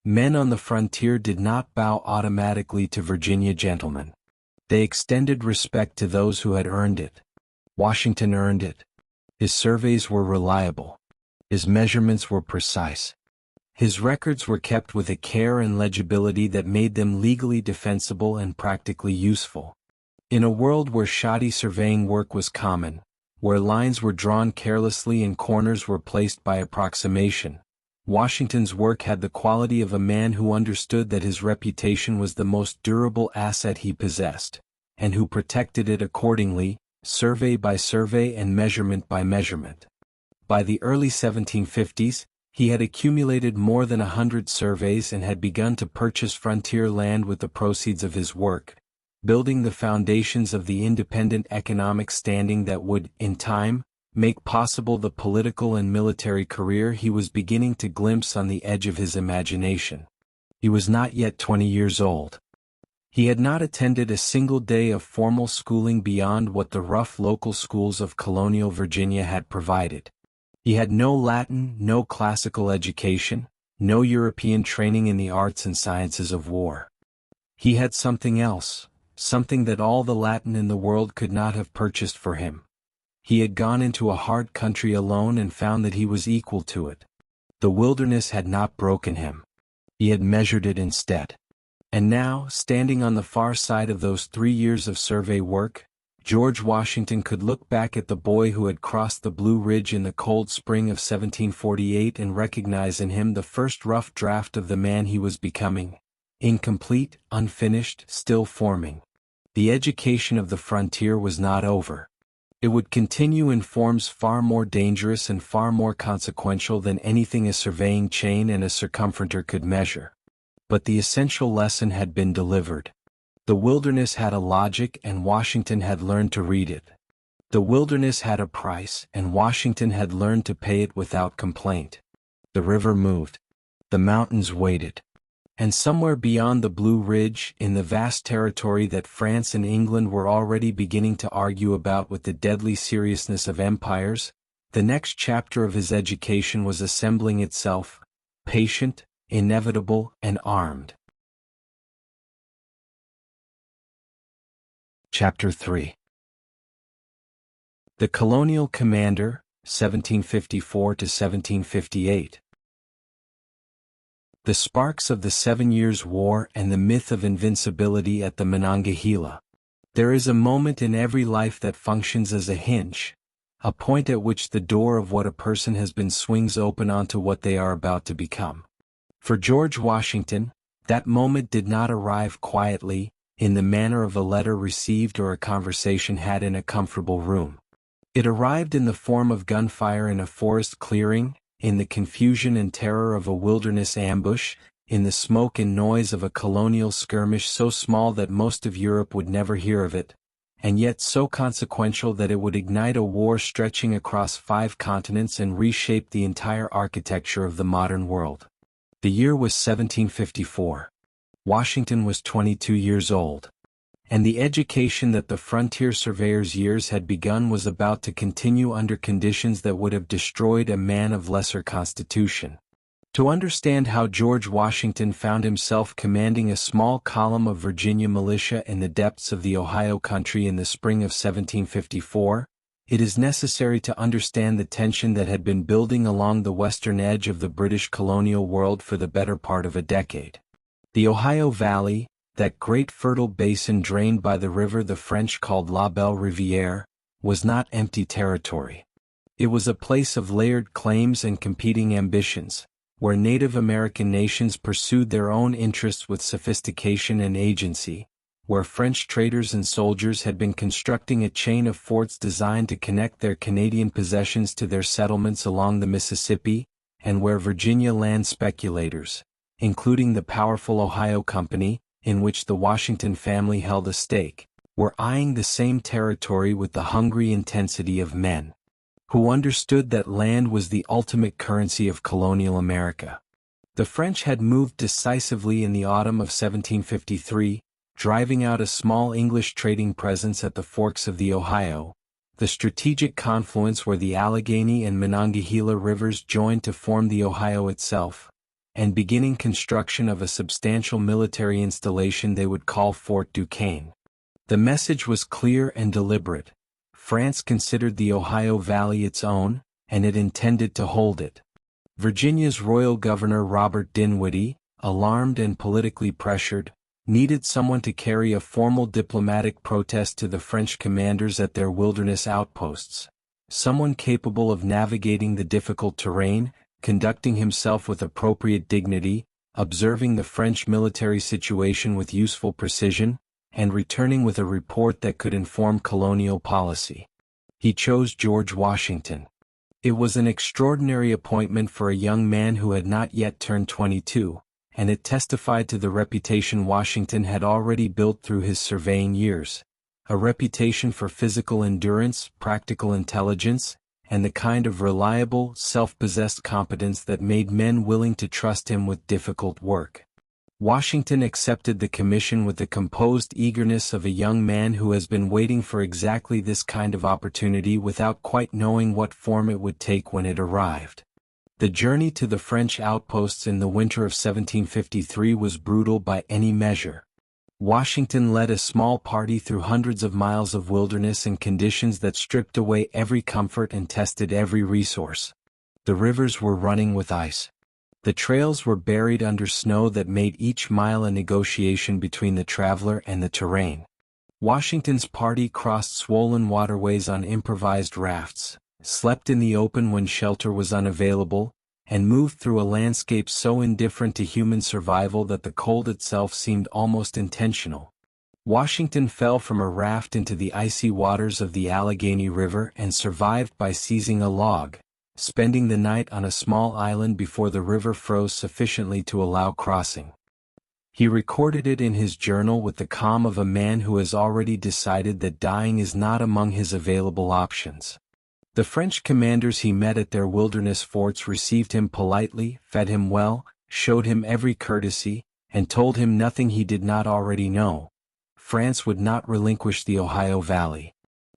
Men on the frontier did not bow automatically to Virginia gentlemen. They extended respect to those who had earned it. Washington earned it. His surveys were reliable. His measurements were precise. His records were kept with a care and legibility that made them legally defensible and practically useful. In a world where shoddy surveying work was common, where lines were drawn carelessly and corners were placed by approximation, Washington's work had the quality of a man who understood that his reputation was the most durable asset he possessed, and who protected it accordingly, survey by survey and measurement by measurement. By the early 1750s, he had accumulated more than 100 surveys and had begun to purchase frontier land with the proceeds of his work, building the foundations of the independent economic standing that would, in time, make possible the political and military career he was beginning to glimpse on the edge of his imagination. He was not yet 20 years old. He had not attended a single day of formal schooling beyond what the rough local schools of colonial Virginia had provided. He had no Latin, no classical education, no European training in the arts and sciences of war. He had something else, something that all the Latin in the world could not have purchased for him. He had gone into a hard country alone and found that he was equal to it. The wilderness had not broken him. He had measured it instead. And now, standing on the far side of those 3 years of survey work, George Washington could look back at the boy who had crossed the Blue Ridge in the cold spring of 1748 and recognize in him the first rough draft of the man he was becoming. Incomplete, unfinished, still forming. The education of the frontier was not over. It would continue in forms far more dangerous and far more consequential than anything a surveying chain and a circumferentor could measure. But the essential lesson had been delivered. The wilderness had a logic and Washington had learned to read it. The wilderness had a price and Washington had learned to pay it without complaint. The river moved. The mountains waited. And somewhere beyond the Blue Ridge, in the vast territory that France and England were already beginning to argue about with the deadly seriousness of empires, the next chapter of his education was assembling itself, patient, inevitable, and armed. Chapter 3. The Colonial Commander, 1754 to 1758. The sparks of the 7 Years' War and the myth of invincibility at the Monongahela. There is a moment in every life that functions as a hinge, a point at which the door of what a person has been swings open onto what they are about to become. For George Washington, that moment did not arrive quietly, in the manner of a letter received or a conversation had in a comfortable room. It arrived in the form of gunfire in a forest clearing, in the confusion and terror of a wilderness ambush, in the smoke and noise of a colonial skirmish so small that most of Europe would never hear of it, and yet so consequential that it would ignite a war stretching across 5 continents and reshape the entire architecture of the modern world. The year was 1754. Washington was 22 years old. And the education that the frontier surveyor's years had begun was about to continue under conditions that would have destroyed a man of lesser constitution. To understand how George Washington found himself commanding a small column of Virginia militia in the depths of the Ohio country in the spring of 1754, it is necessary to understand the tension that had been building along the western edge of the British colonial world for the better part of a decade. The Ohio Valley, that great fertile basin drained by the river the French called La Belle Rivière, was not empty territory. It was a place of layered claims and competing ambitions, where Native American nations pursued their own interests with sophistication and agency, where French traders and soldiers had been constructing a chain of forts designed to connect their Canadian possessions to their settlements along the Mississippi, and where Virginia land speculators, including the powerful Ohio Company, in which the Washington family held a stake, were eyeing the same territory with the hungry intensity of men who understood that land was the ultimate currency of colonial America. The French had moved decisively in the autumn of 1753, driving out a small English trading presence at the forks of the Ohio, the strategic confluence where the Allegheny and Monongahela rivers joined to form the Ohio itself, and beginning construction of a substantial military installation they would call Fort Duquesne. The message was clear and deliberate. France considered the Ohio Valley its own, and it intended to hold it. Virginia's royal governor Robert Dinwiddie, alarmed and politically pressured, needed someone to carry a formal diplomatic protest to the French commanders at their wilderness outposts, someone capable of navigating the difficult terrain, conducting himself with appropriate dignity, observing the French military situation with useful precision, and returning with a report that could inform colonial policy. He chose George Washington. It was an extraordinary appointment for a young man who had not yet turned 22, and it testified to the reputation Washington had already built through his surveying years, a reputation for physical endurance, practical intelligence, and the kind of reliable, self-possessed competence that made men willing to trust him with difficult work. Washington accepted the commission with the composed eagerness of a young man who has been waiting for exactly this kind of opportunity without quite knowing what form it would take when it arrived. The journey to the French outposts in the winter of 1753 was brutal by any measure. Washington led a small party through hundreds of miles of wilderness in conditions that stripped away every comfort and tested every resource. The rivers were running with ice. The trails were buried under snow that made each mile a negotiation between the traveler and the terrain. Washington's party crossed swollen waterways on improvised rafts, slept in the open when shelter was unavailable, and moved through a landscape so indifferent to human survival that the cold itself seemed almost intentional. Washington fell from a raft into the icy waters of the Allegheny River and survived by seizing a log, spending the night on a small island before the river froze sufficiently to allow crossing. He recorded it in his journal with the calm of a man who has already decided that dying is not among his available options. The French commanders he met at their wilderness forts received him politely, fed him well, showed him every courtesy, and told him nothing he did not already know. France would not relinquish the Ohio Valley.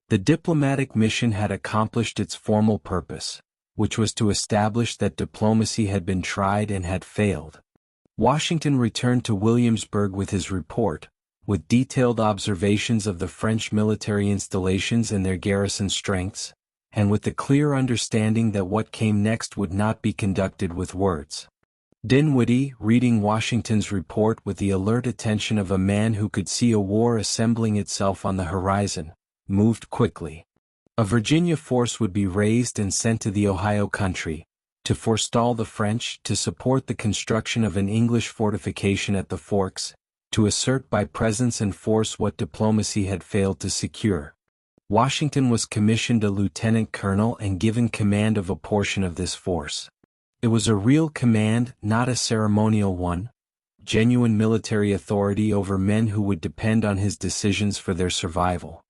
The diplomatic mission had accomplished its formal purpose, which was to establish that diplomacy had been tried and had failed. Washington returned to Williamsburg with his report, with detailed observations of the French military installations and their garrison strengths, and with the clear understanding that what came next would not be conducted with words. Dinwiddie, reading Washington's report with the alert attention of a man who could see a war assembling itself on the horizon, moved quickly. A Virginia force would be raised and sent to the Ohio country, to forestall the French, to support the construction of an English fortification at the Forks, to assert by presence and force what diplomacy had failed to secure. Washington was commissioned a lieutenant colonel and given command of a portion of this force. It was a real command, not a ceremonial one, genuine military authority over men who would depend on his decisions for their survival.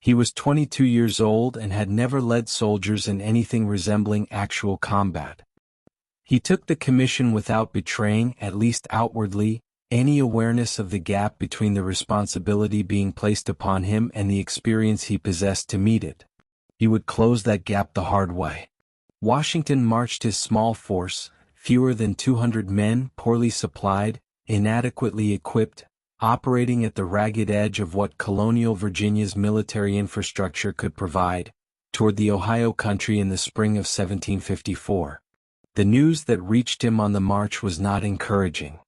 He was 22 years old and had never led soldiers in anything resembling actual combat. He took the commission without betraying, at least outwardly, any awareness of the gap between the responsibility being placed upon him and the experience he possessed to meet it. He would close that gap the hard way. Washington marched his small force, fewer than 200 men, poorly supplied, inadequately equipped, operating at the ragged edge of what colonial Virginia's military infrastructure could provide, toward the Ohio country in the spring of 1754. The news that reached him on the march was not encouraging.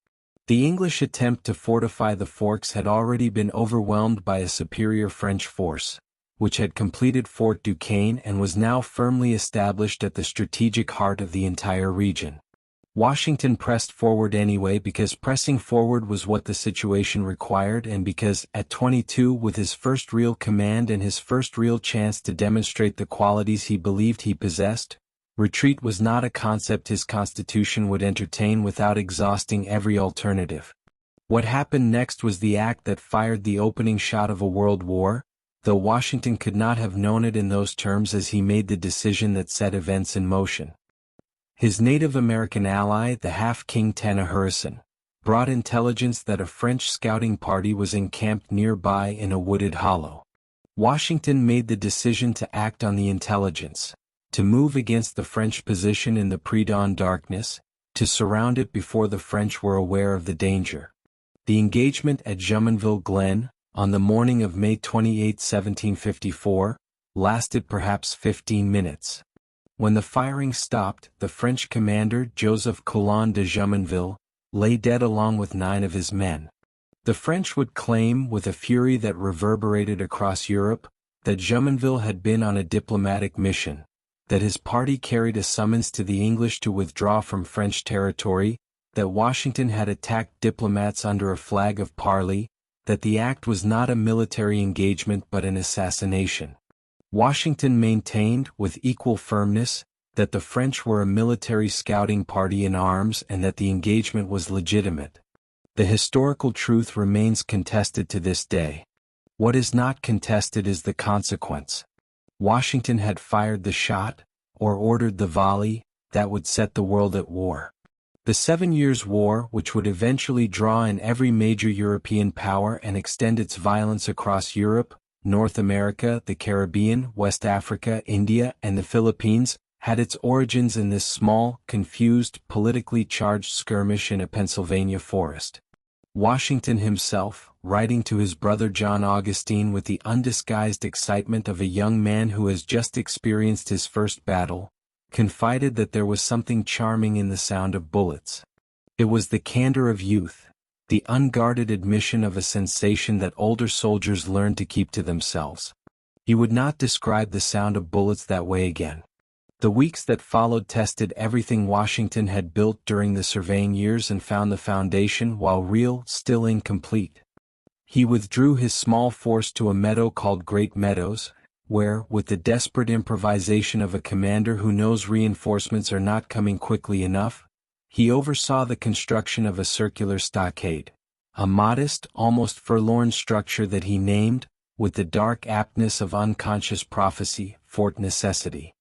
The English attempt to fortify the forks had already been overwhelmed by a superior French force, which had completed Fort Duquesne and was now firmly established at the strategic heart of the entire region. Washington pressed forward anyway because pressing forward was what the situation required, and because, at 22, with his first real command and his first real chance to demonstrate the qualities he believed he possessed, retreat was not a concept his constitution would entertain without exhausting every alternative. What happened next was the act that fired the opening shot of a world war, though Washington could not have known it in those terms as he made the decision that set events in motion. His Native American ally, the half-king Tanahurison, brought intelligence that a French scouting party was encamped nearby in a wooded hollow. Washington made the decision to act on the intelligence, to move against the French position in the pre-dawn darkness, to surround it before the French were aware of the danger. The engagement at Jumonville Glen, on the morning of May 28, 1754, lasted perhaps 15 minutes. When the firing stopped, the French commander, Joseph Coulon de Jumonville, lay dead along with 9 of his men. The French would claim, with a fury that reverberated across Europe, that Jumonville had been on a diplomatic mission, that his party carried a summons to the English to withdraw from French territory, that Washington had attacked diplomats under a flag of parley, that the act was not a military engagement but an assassination. Washington maintained, with equal firmness, that the French were a military scouting party in arms and that the engagement was legitimate. The historical truth remains contested to this day. What is not contested is the consequence. Washington had fired the shot, or ordered the volley, that would set the world at war. The 7 Years' War, which would eventually draw in every major European power and extend its violence across Europe, North America, the Caribbean, West Africa, India, and the Philippines, had its origins in this small, confused, politically charged skirmish in a Pennsylvania forest. Washington himself, writing to his brother John Augustine with the undisguised excitement of a young man who has just experienced his first battle, confided that there was something charming in the sound of bullets. It was the candor of youth, the unguarded admission of a sensation that older soldiers learned to keep to themselves. He would not describe the sound of bullets that way again. The weeks that followed tested everything Washington had built during the surveying years and found the foundation, while real, still incomplete. He withdrew his small force to a meadow called Great Meadows, where, with the desperate improvisation of a commander who knows reinforcements are not coming quickly enough, he oversaw the construction of a circular stockade, a modest, almost forlorn structure that he named, with the dark aptness of unconscious prophecy, Fort Necessity.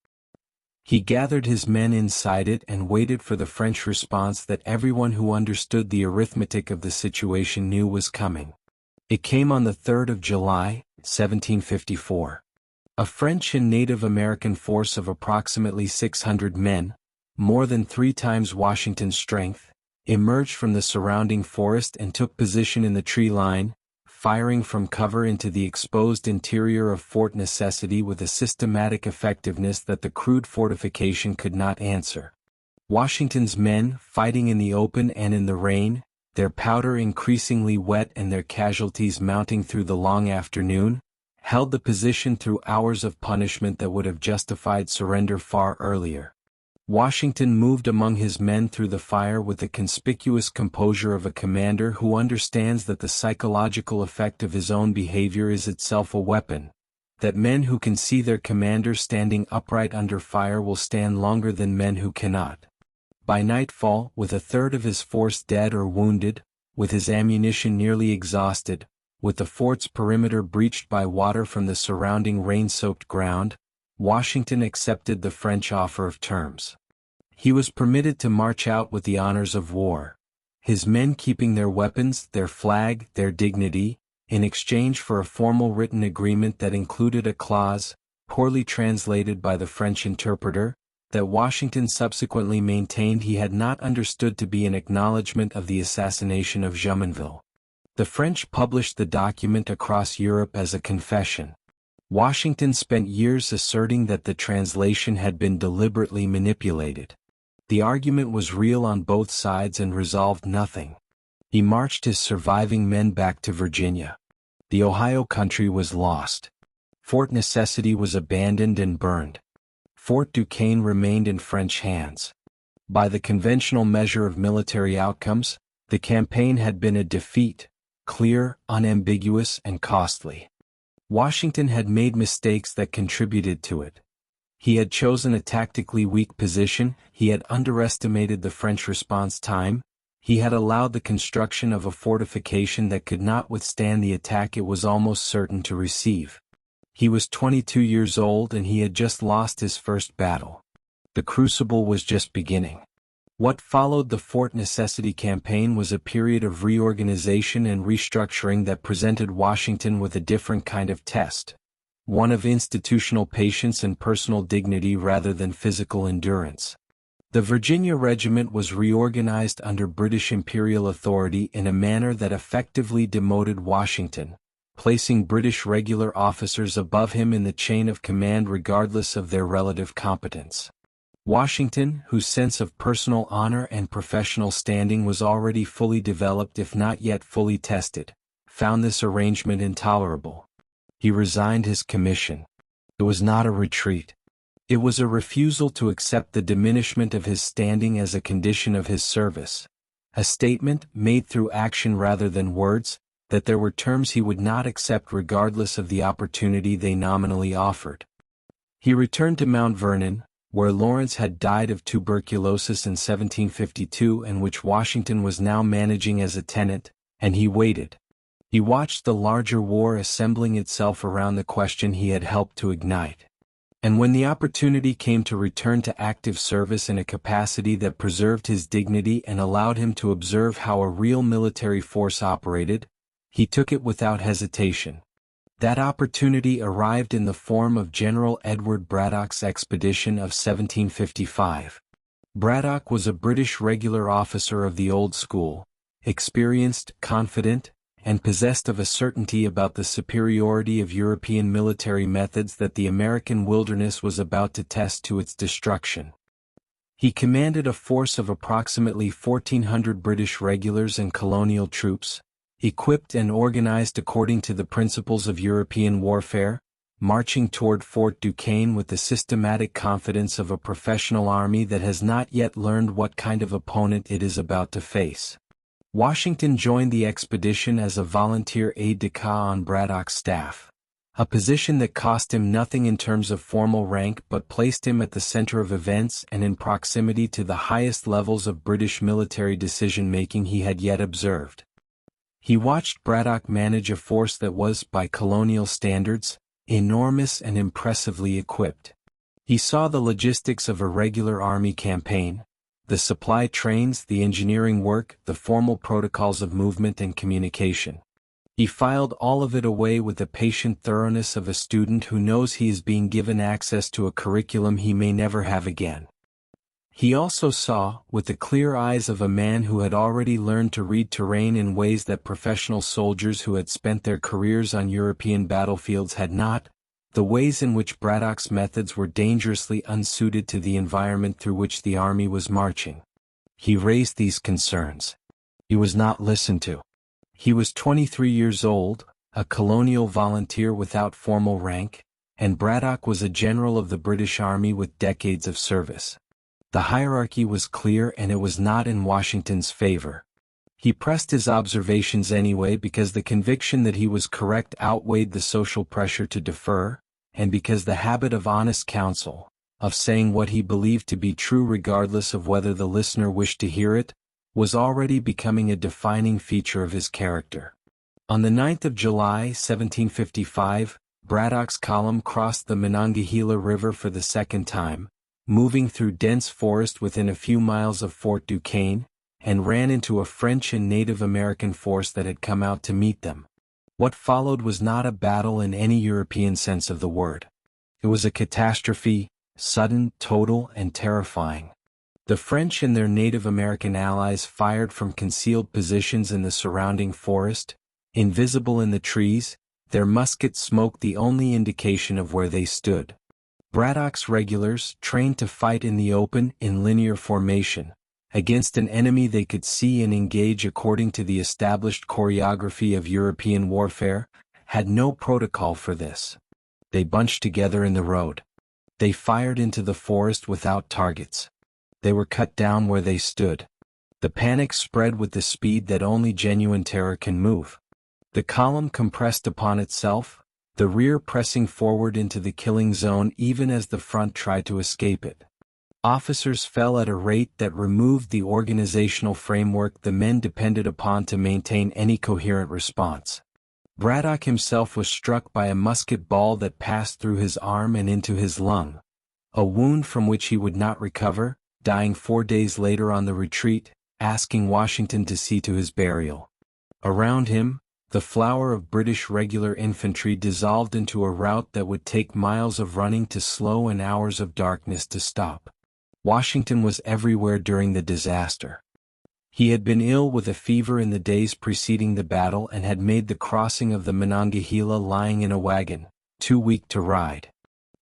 He gathered his men inside it and waited for the French response that everyone who understood the arithmetic of the situation knew was coming. It came on the 3rd of July, 1754. A French and Native American force of approximately 600 men, more than 3 times Washington's strength, emerged from the surrounding forest and took position in the tree line, firing from cover into the exposed interior of Fort Necessity with a systematic effectiveness that the crude fortification could not answer. Washington's men, fighting in the open and in the rain, their powder increasingly wet and their casualties mounting through the long afternoon, held the position through hours of punishment that would have justified surrender far earlier. Washington moved among his men through the fire with the conspicuous composure of a commander who understands that the psychological effect of his own behavior is itself a weapon, that men who can see their commander standing upright under fire will stand longer than men who cannot. By nightfall, with 1/3 of his force dead or wounded, with his ammunition nearly exhausted, with the fort's perimeter breached by water from the surrounding rain-soaked ground, Washington accepted the French offer of terms. He was permitted to march out with the honors of war, his men keeping their weapons, their flag, their dignity, in exchange for a formal written agreement that included a clause, poorly translated by the French interpreter, that Washington subsequently maintained he had not understood to be an acknowledgement of the assassination of Jumonville. The French published the document across Europe as a confession. Washington spent years asserting that the translation had been deliberately manipulated. The argument was real on both sides and resolved nothing. He marched his surviving men back to Virginia. The Ohio country was lost. Fort Necessity was abandoned and burned. Fort Duquesne remained in French hands. By the conventional measure of military outcomes, the campaign had been a defeat, clear, unambiguous, and costly. Washington had made mistakes that contributed to it. He had chosen a tactically weak position, he had underestimated the French response time, he had allowed the construction of a fortification that could not withstand the attack it was almost certain to receive. He was 22 years old and he had just lost his first battle. The crucible was just beginning. What followed the Fort Necessity campaign was a period of reorganization and restructuring that presented Washington with a different kind of test. One of institutional patience and personal dignity rather than physical endurance. The Virginia Regiment was reorganized under British imperial authority in a manner that effectively demoted Washington, placing British regular officers above him in the chain of command regardless of their relative competence. Washington, whose sense of personal honor and professional standing was already fully developed if not yet fully tested, found this arrangement intolerable. He resigned his commission. It was not a retreat. It was a refusal to accept the diminishment of his standing as a condition of his service. A statement, made through action rather than words, that there were terms he would not accept regardless of the opportunity they nominally offered. He returned to Mount Vernon, where Lawrence had died of tuberculosis in 1752 and which Washington was now managing as a tenant, and he waited. He watched the larger war assembling itself around the question he had helped to ignite. And when the opportunity came to return to active service in a capacity that preserved his dignity and allowed him to observe how a real military force operated, he took it without hesitation. That opportunity arrived in the form of General Edward Braddock's expedition of 1755. Braddock was a British regular officer of the old school, experienced, confident, and possessed of a certainty about the superiority of European military methods that the American wilderness was about to test to its destruction. He commanded a force of approximately 1,400 British regulars and colonial troops, equipped and organized according to the principles of European warfare, marching toward Fort Duquesne with the systematic confidence of a professional army that has not yet learned what kind of opponent it is about to face. Washington joined the expedition as a volunteer aide-de-camp on Braddock's staff, a position that cost him nothing in terms of formal rank but placed him at the center of events and in proximity to the highest levels of British military decision-making he had yet observed. He watched Braddock manage a force that was, by colonial standards, enormous and impressively equipped. He saw the logistics of a regular army campaign, the supply trains, the engineering work, the formal protocols of movement and communication. He filed all of it away with the patient thoroughness of a student who knows he is being given access to a curriculum he may never have again. He also saw, with the clear eyes of a man who had already learned to read terrain in ways that professional soldiers who had spent their careers on European battlefields had not, the ways in which Braddock's methods were dangerously unsuited to the environment through which the army was marching. He raised these concerns. He was not listened to. He was 23 years old, a colonial volunteer without formal rank, and Braddock was a general of the British Army with decades of service. The hierarchy was clear and it was not in Washington's favor. He pressed his observations anyway because the conviction that he was correct outweighed the social pressure to defer, and because the habit of honest counsel, of saying what he believed to be true regardless of whether the listener wished to hear it, was already becoming a defining feature of his character. On the 9th of July, 1755, Braddock's column crossed the Monongahela River for the second time, moving through dense forest within a few miles of Fort Duquesne, and ran into a French and Native American force that had come out to meet them. What followed was not a battle in any European sense of the word. It was a catastrophe, sudden, total, and terrifying. The French and their Native American allies fired from concealed positions in the surrounding forest, invisible in the trees, their musket smoke the only indication of where they stood. Braddock's regulars, trained to fight in the open, in linear formation, against an enemy they could see and engage according to the established choreography of European warfare, had no protocol for this. They bunched together in the road. They fired into the forest without targets. They were cut down where they stood. The panic spread with the speed that only genuine terror can move. The column compressed upon itself, the rear pressing forward into the killing zone even as the front tried to escape it. Officers fell at a rate that removed the organizational framework the men depended upon to maintain any coherent response. Braddock himself was struck by a musket ball that passed through his arm and into his lung, a wound from which he would not recover, dying 4 days later on the retreat, asking Washington to see to his burial. Around him, the flower of British regular infantry dissolved into a rout that would take miles of running to slow and hours of darkness to stop. Washington was everywhere during the disaster. He had been ill with a fever in the days preceding the battle and had made the crossing of the Monongahela lying in a wagon, too weak to ride.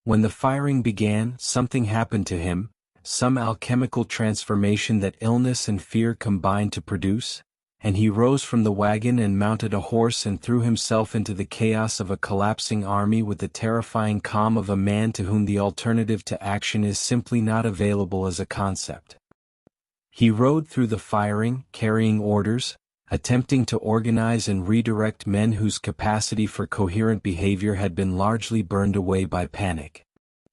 When the firing began, something happened to him, some alchemical transformation that illness and fear combined to produce, and he rose from the wagon and mounted a horse and threw himself into the chaos of a collapsing army with the terrifying calm of a man to whom the alternative to action is simply not available as a concept. He rode through the firing, carrying orders, attempting to organize and redirect men whose capacity for coherent behavior had been largely burned away by panic.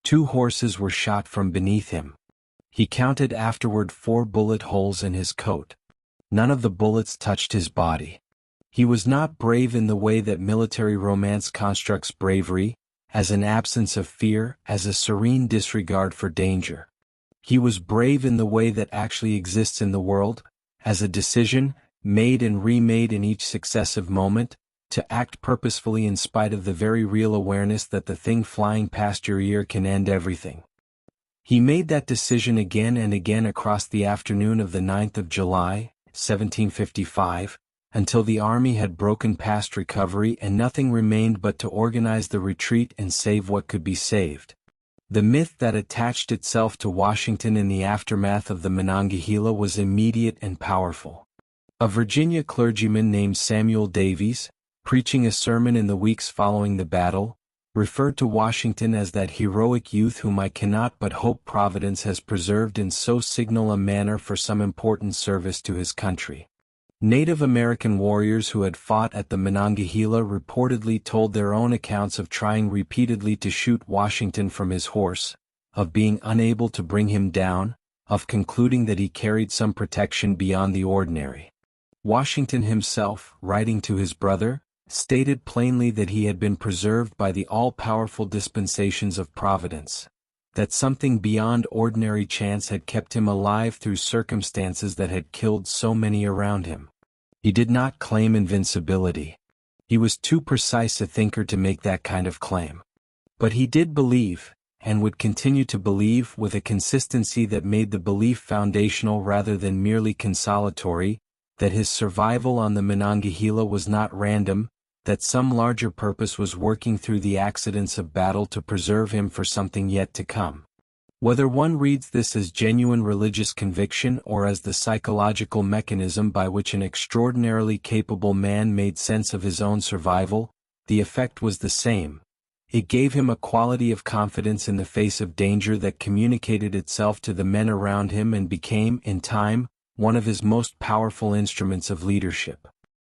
2 horses were shot from beneath him. He counted afterward 4 bullet holes in his coat. None of the bullets touched his body. He was not brave in the way that military romance constructs bravery, as an absence of fear, as a serene disregard for danger. He was brave in the way that actually exists in the world, as a decision, made and remade in each successive moment, to act purposefully in spite of the very real awareness that the thing flying past your ear can end everything. He made that decision again and again across the afternoon of the 9th of July, 1755, until the army had broken past recovery and nothing remained but to organize the retreat and save what could be saved. The myth that attached itself to Washington in the aftermath of the Monongahela was immediate and powerful. A Virginia clergyman named Samuel Davies, preaching a sermon in the weeks following the battle, referred to Washington as that heroic youth whom I cannot but hope Providence has preserved in so signal a manner for some important service to his country. Native American warriors who had fought at the Monongahela reportedly told their own accounts of trying repeatedly to shoot Washington from his horse, of being unable to bring him down, of concluding that he carried some protection beyond the ordinary. Washington himself, writing to his brother, stated plainly that he had been preserved by the all-powerful dispensations of Providence, that something beyond ordinary chance had kept him alive through circumstances that had killed so many around him. He did not claim invincibility. He was too precise a thinker to make that kind of claim. But he did believe, and would continue to believe with a consistency that made the belief foundational rather than merely consolatory, that his survival on the Monongahela was not random, that some larger purpose was working through the accidents of battle to preserve him for something yet to come. Whether one reads this as genuine religious conviction or as the psychological mechanism by which an extraordinarily capable man made sense of his own survival, the effect was the same. It gave him a quality of confidence in the face of danger that communicated itself to the men around him and became, in time, one of his most powerful instruments of leadership.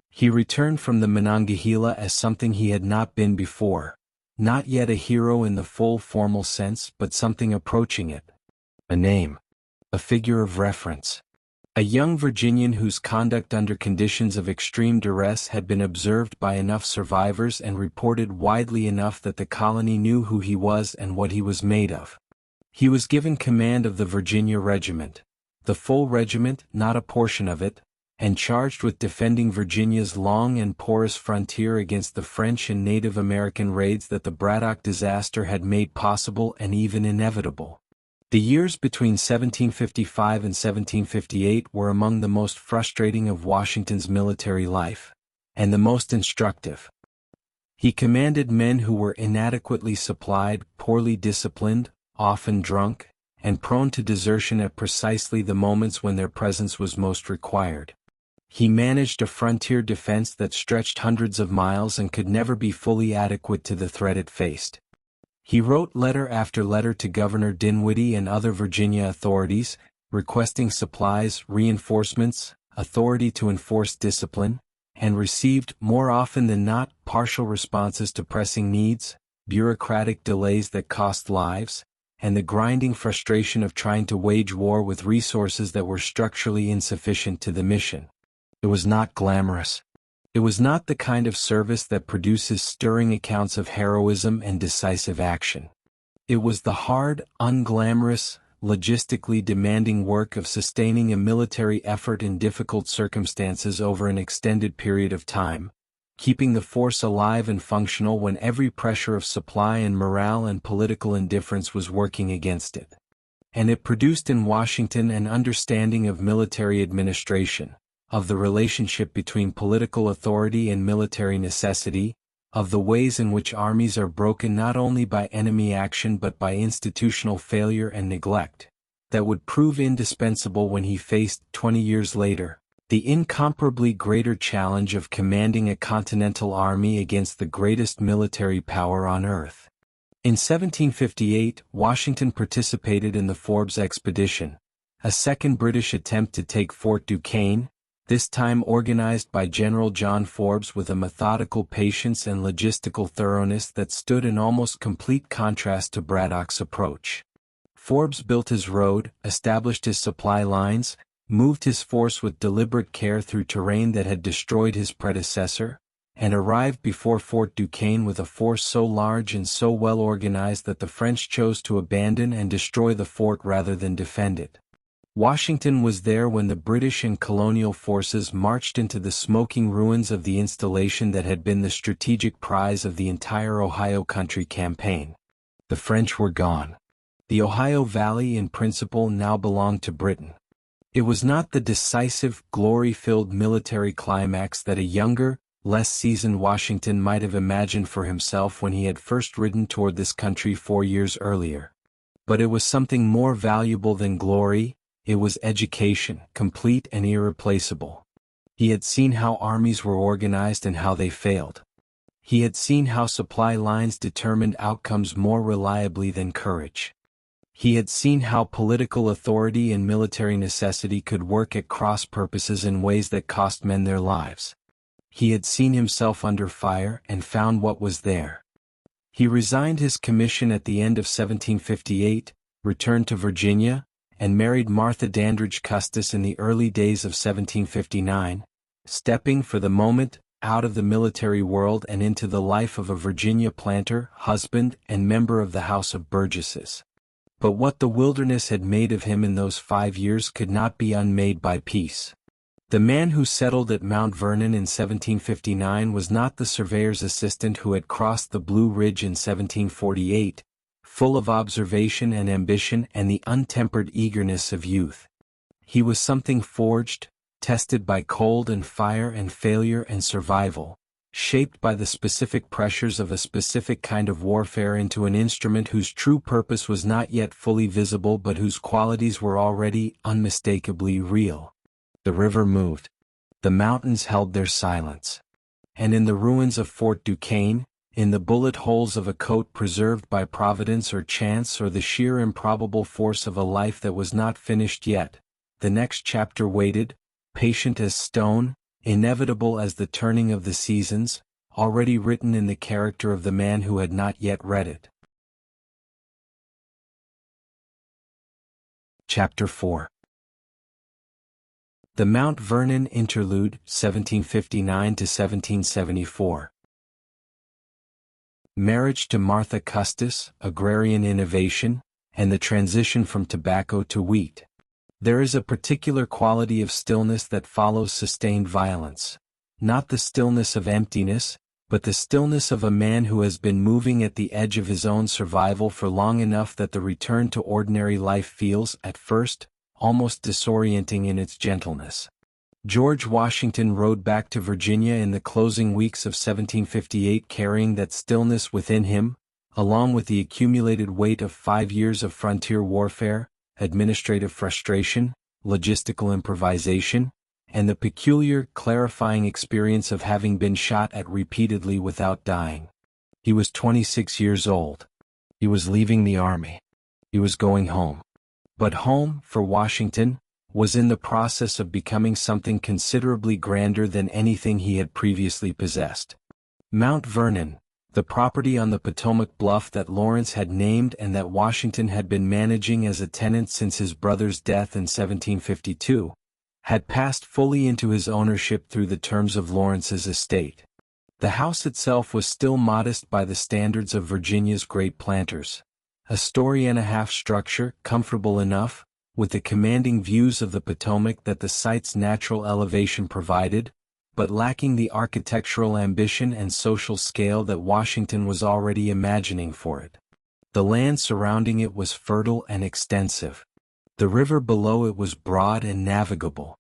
He returned from the Monongahela as something he had not been before, not yet a hero in the full formal sense but something approaching it. A name. A figure of reference. A young Virginian whose conduct under conditions of extreme duress had been observed by enough survivors and reported widely enough that the colony knew who he was and what he was made of. He was given command of the Virginia regiment. The full regiment, not a portion of it, and charged with defending Virginia's long and porous frontier against the French and Native American raids that the Braddock disaster had made possible and even inevitable. The years between 1755 and 1758 were among the most frustrating of Washington's military life, and the most instructive. He commanded men who were inadequately supplied, poorly disciplined, often drunk, and prone to desertion at precisely the moments when their presence was most required. He managed a frontier defense that stretched hundreds of miles and could never be fully adequate to the threat it faced. He wrote letter after letter to Governor Dinwiddie and other Virginia authorities, requesting supplies, reinforcements, authority to enforce discipline, and received, more often than not, partial responses to pressing needs, bureaucratic delays that cost lives, and the grinding frustration of trying to wage war with resources that were structurally insufficient to the mission. It was not glamorous. It was not the kind of service that produces stirring accounts of heroism and decisive action. It was the hard, unglamorous, logistically demanding work of sustaining a military effort in difficult circumstances over an extended period of time, keeping the force alive and functional when every pressure of supply and morale and political indifference was working against it. And it produced in Washington an understanding of military administration, of the relationship between political authority and military necessity, of the ways in which armies are broken not only by enemy action but by institutional failure and neglect, that would prove indispensable when he faced, 20 years later, the incomparably greater challenge of commanding a continental army against the greatest military power on earth. In 1758, Washington participated in the Forbes expedition, a second British attempt to take Fort Duquesne, this time organized by General John Forbes with a methodical patience and logistical thoroughness that stood in almost complete contrast to Braddock's approach. Forbes built his road, established his supply lines, moved his force with deliberate care through terrain that had destroyed his predecessor, and arrived before Fort Duquesne with a force so large and so well organized that the French chose to abandon and destroy the fort rather than defend it. Washington was there when the British and colonial forces marched into the smoking ruins of the installation that had been the strategic prize of the entire Ohio Country campaign. The French were gone. The Ohio Valley in principle now belonged to Britain. It was not the decisive, glory-filled military climax that a younger, less seasoned Washington might have imagined for himself when he had first ridden toward this country 4 years earlier. But it was something more valuable than glory. It was education, complete and irreplaceable. He had seen how armies were organized and how they failed. He had seen how supply lines determined outcomes more reliably than courage. He had seen how political authority and military necessity could work at cross purposes in ways that cost men their lives. He had seen himself under fire and found what was there. He resigned his commission at the end of 1758, returned to Virginia, and married Martha Dandridge Custis in the early days of 1759, stepping for the moment out of the military world and into the life of a Virginia planter, husband, and member of the House of Burgesses. But what the wilderness had made of him in those 5 years could not be unmade by peace. The man who settled at Mount Vernon in 1759 was not the surveyor's assistant who had crossed the Blue Ridge in 1748, full of observation and ambition and the untempered eagerness of youth. He was something forged, tested by cold and fire and failure and survival, shaped by the specific pressures of a specific kind of warfare into an instrument whose true purpose was not yet fully visible but whose qualities were already unmistakably real. The river moved. The mountains held their silence. And in the ruins of Fort Duquesne, in the bullet holes of a coat preserved by providence or chance or the sheer improbable force of a life that was not finished yet, the next chapter waited, patient as stone, inevitable as the turning of the seasons, already written in the character of the man who had not yet read it. Chapter 4. The Mount Vernon Interlude, 1759 to 1774. Marriage to Martha Custis, agrarian innovation, and the transition from tobacco to wheat. There is a particular quality of stillness that follows sustained violence. Not the stillness of emptiness, but the stillness of a man who has been moving at the edge of his own survival for long enough that the return to ordinary life feels, at first, almost disorienting in its gentleness. George Washington rode back to Virginia in the closing weeks of 1758 carrying that stillness within him, along with the accumulated weight of 5 years of frontier warfare, administrative frustration, logistical improvisation, and the peculiar, clarifying experience of having been shot at repeatedly without dying. He was 26 years old. He was leaving the army. He was going home. But home, for Washington, was in the process of becoming something considerably grander than anything he had previously possessed. Mount Vernon, the property on the Potomac bluff that Lawrence had named and that Washington had been managing as a tenant since his brother's death in 1752, had passed fully into his ownership through the terms of Lawrence's estate. The house itself was still modest by the standards of Virginia's great planters. A story-and-a-half structure, comfortable enough, with the commanding views of the Potomac that the site's natural elevation provided, but lacking the architectural ambition and social scale that Washington was already imagining for it. The land surrounding it was fertile and extensive. The river below it was broad and navigable.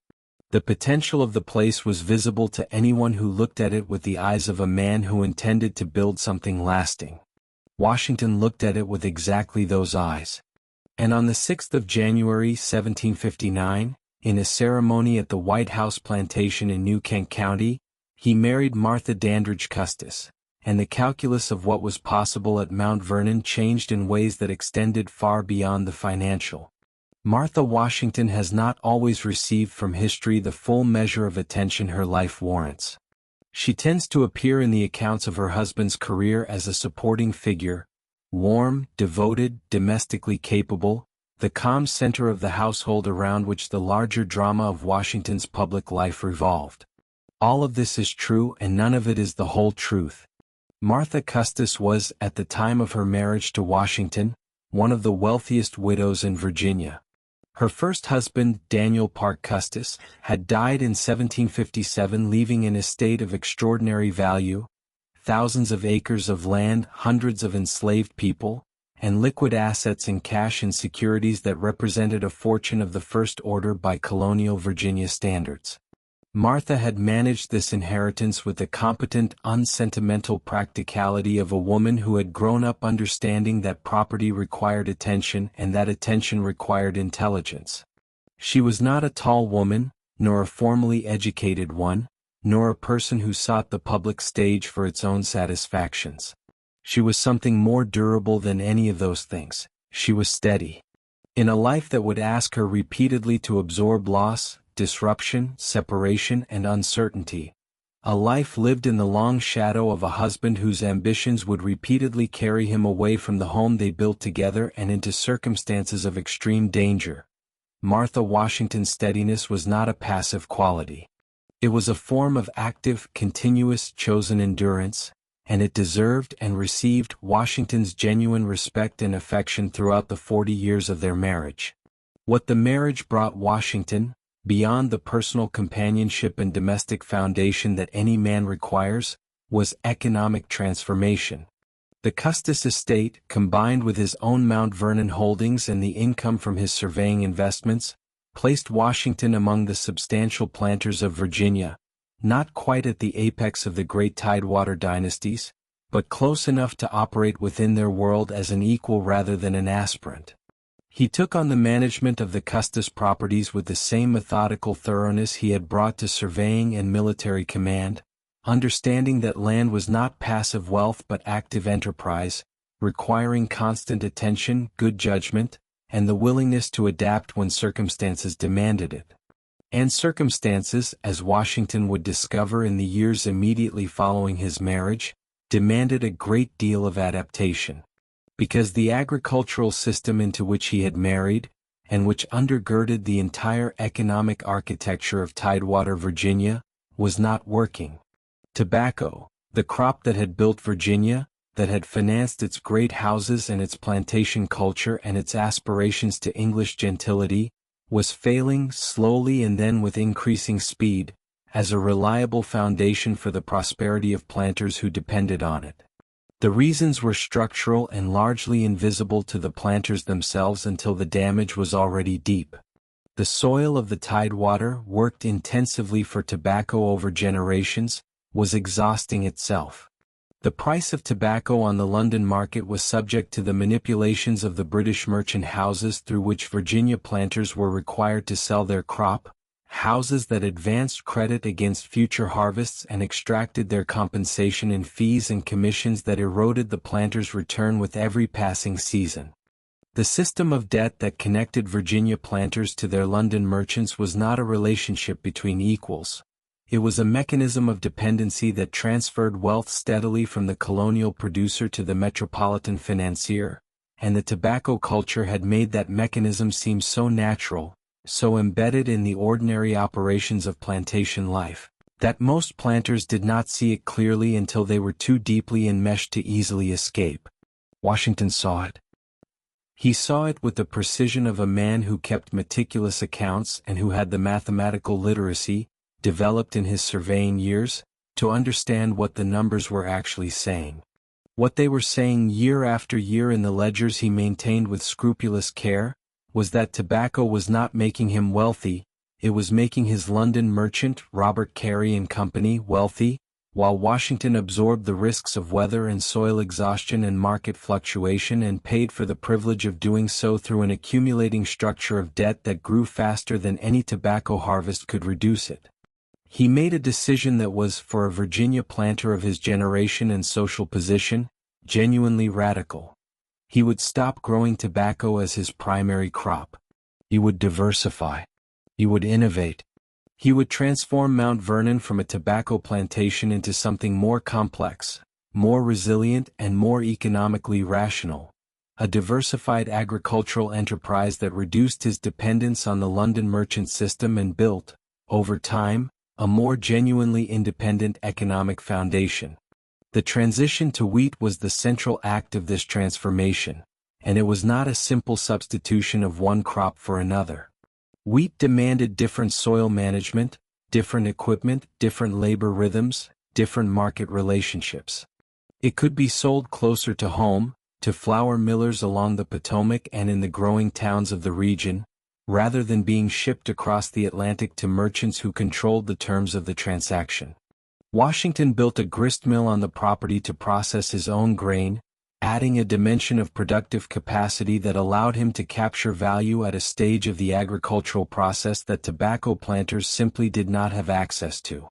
The potential of the place was visible to anyone who looked at it with the eyes of a man who intended to build something lasting. Washington looked at it with exactly those eyes. And on the 6th of January 1759, in a ceremony at the White House plantation in New Kent County, he married Martha Dandridge Custis, and the calculus of what was possible at Mount Vernon changed in ways that extended far beyond the financial. Martha Washington has not always received from history the full measure of attention her life warrants. She tends to appear in the accounts of her husband's career as a supporting figure, warm, devoted, domestically capable, the calm center of the household around which the larger drama of Washington's public life revolved. All of this is true and none of it is the whole truth. Martha Custis was, at the time of her marriage to Washington, one of the wealthiest widows in Virginia. Her first husband, Daniel Parke Custis, had died in 1757, leaving an estate of extraordinary value, thousands of acres of land, hundreds of enslaved people, and liquid assets in cash and securities that represented a fortune of the first order by colonial Virginia standards. Martha had managed this inheritance with the competent, unsentimental practicality of a woman who had grown up understanding that property required attention and that attention required intelligence. She was not a tall woman, nor a formally educated one, nor a person who sought the public stage for its own satisfactions. She was something more durable than any of those things. She was steady. In a life that would ask her repeatedly to absorb loss, disruption, separation, and uncertainty. A life lived in the long shadow of a husband whose ambitions would repeatedly carry him away from the home they built together and into circumstances of extreme danger. Martha Washington's steadiness was not a passive quality. It was a form of active, continuous, chosen endurance, and it deserved and received Washington's genuine respect and affection throughout the 40 years of their marriage. What the marriage brought Washington, beyond the personal companionship and domestic foundation that any man requires, was economic transformation. The Custis estate, combined with his own Mount Vernon holdings and the income from his surveying investments, placed Washington among the substantial planters of Virginia, not quite at the apex of the great Tidewater dynasties, but close enough to operate within their world as an equal rather than an aspirant. He took on the management of the Custis properties with the same methodical thoroughness he had brought to surveying and military command, understanding that land was not passive wealth but active enterprise, requiring constant attention, good judgment, and the willingness to adapt when circumstances demanded it. And circumstances, as Washington would discover in the years immediately following his marriage, demanded a great deal of adaptation. Because the agricultural system into which he had married, and which undergirded the entire economic architecture of Tidewater, Virginia, was not working. Tobacco, the crop that had built Virginia, that had financed its great houses and its plantation culture and its aspirations to English gentility, was failing slowly and then with increasing speed, as a reliable foundation for the prosperity of planters who depended on it. The reasons were structural and largely invisible to the planters themselves until the damage was already deep. The soil of the tidewater, worked intensively for tobacco over generations, was exhausting itself. The price of tobacco on the London market was subject to the manipulations of the British merchant houses through which Virginia planters were required to sell their crop, houses that advanced credit against future harvests and extracted their compensation in fees and commissions that eroded the planters' return with every passing season. The system of debt that connected Virginia planters to their London merchants was not a relationship between equals. It was a mechanism of dependency that transferred wealth steadily from the colonial producer to the metropolitan financier, and the tobacco culture had made that mechanism seem so natural, so embedded in the ordinary operations of plantation life, that most planters did not see it clearly until they were too deeply enmeshed to easily escape. Washington saw it. He saw it with the precision of a man who kept meticulous accounts and who had the mathematical literacy, developed in his surveying years, to understand what the numbers were actually saying. What they were saying year after year in the ledgers he maintained with scrupulous care, was that tobacco was not making him wealthy, it was making his London merchant, Robert Carey and Company, wealthy, while Washington absorbed the risks of weather and soil exhaustion and market fluctuation and paid for the privilege of doing so through an accumulating structure of debt that grew faster than any tobacco harvest could reduce it. He made a decision that was, for a Virginia planter of his generation and social position, genuinely radical. He would stop growing tobacco as his primary crop. He would diversify. He would innovate. He would transform Mount Vernon from a tobacco plantation into something more complex, more resilient and more economically rational. A diversified agricultural enterprise that reduced his dependence on the London merchant system and built, over time, a more genuinely independent economic foundation. The transition to wheat was the central act of this transformation, and it was not a simple substitution of one crop for another. Wheat demanded different soil management, different equipment, different labor rhythms, different market relationships. It could be sold closer to home, to flour millers along the Potomac and in the growing towns of the region, rather than being shipped across the Atlantic to merchants who controlled the terms of the transaction. Washington built a gristmill on the property to process his own grain, adding a dimension of productive capacity that allowed him to capture value at a stage of the agricultural process that tobacco planters simply did not have access to.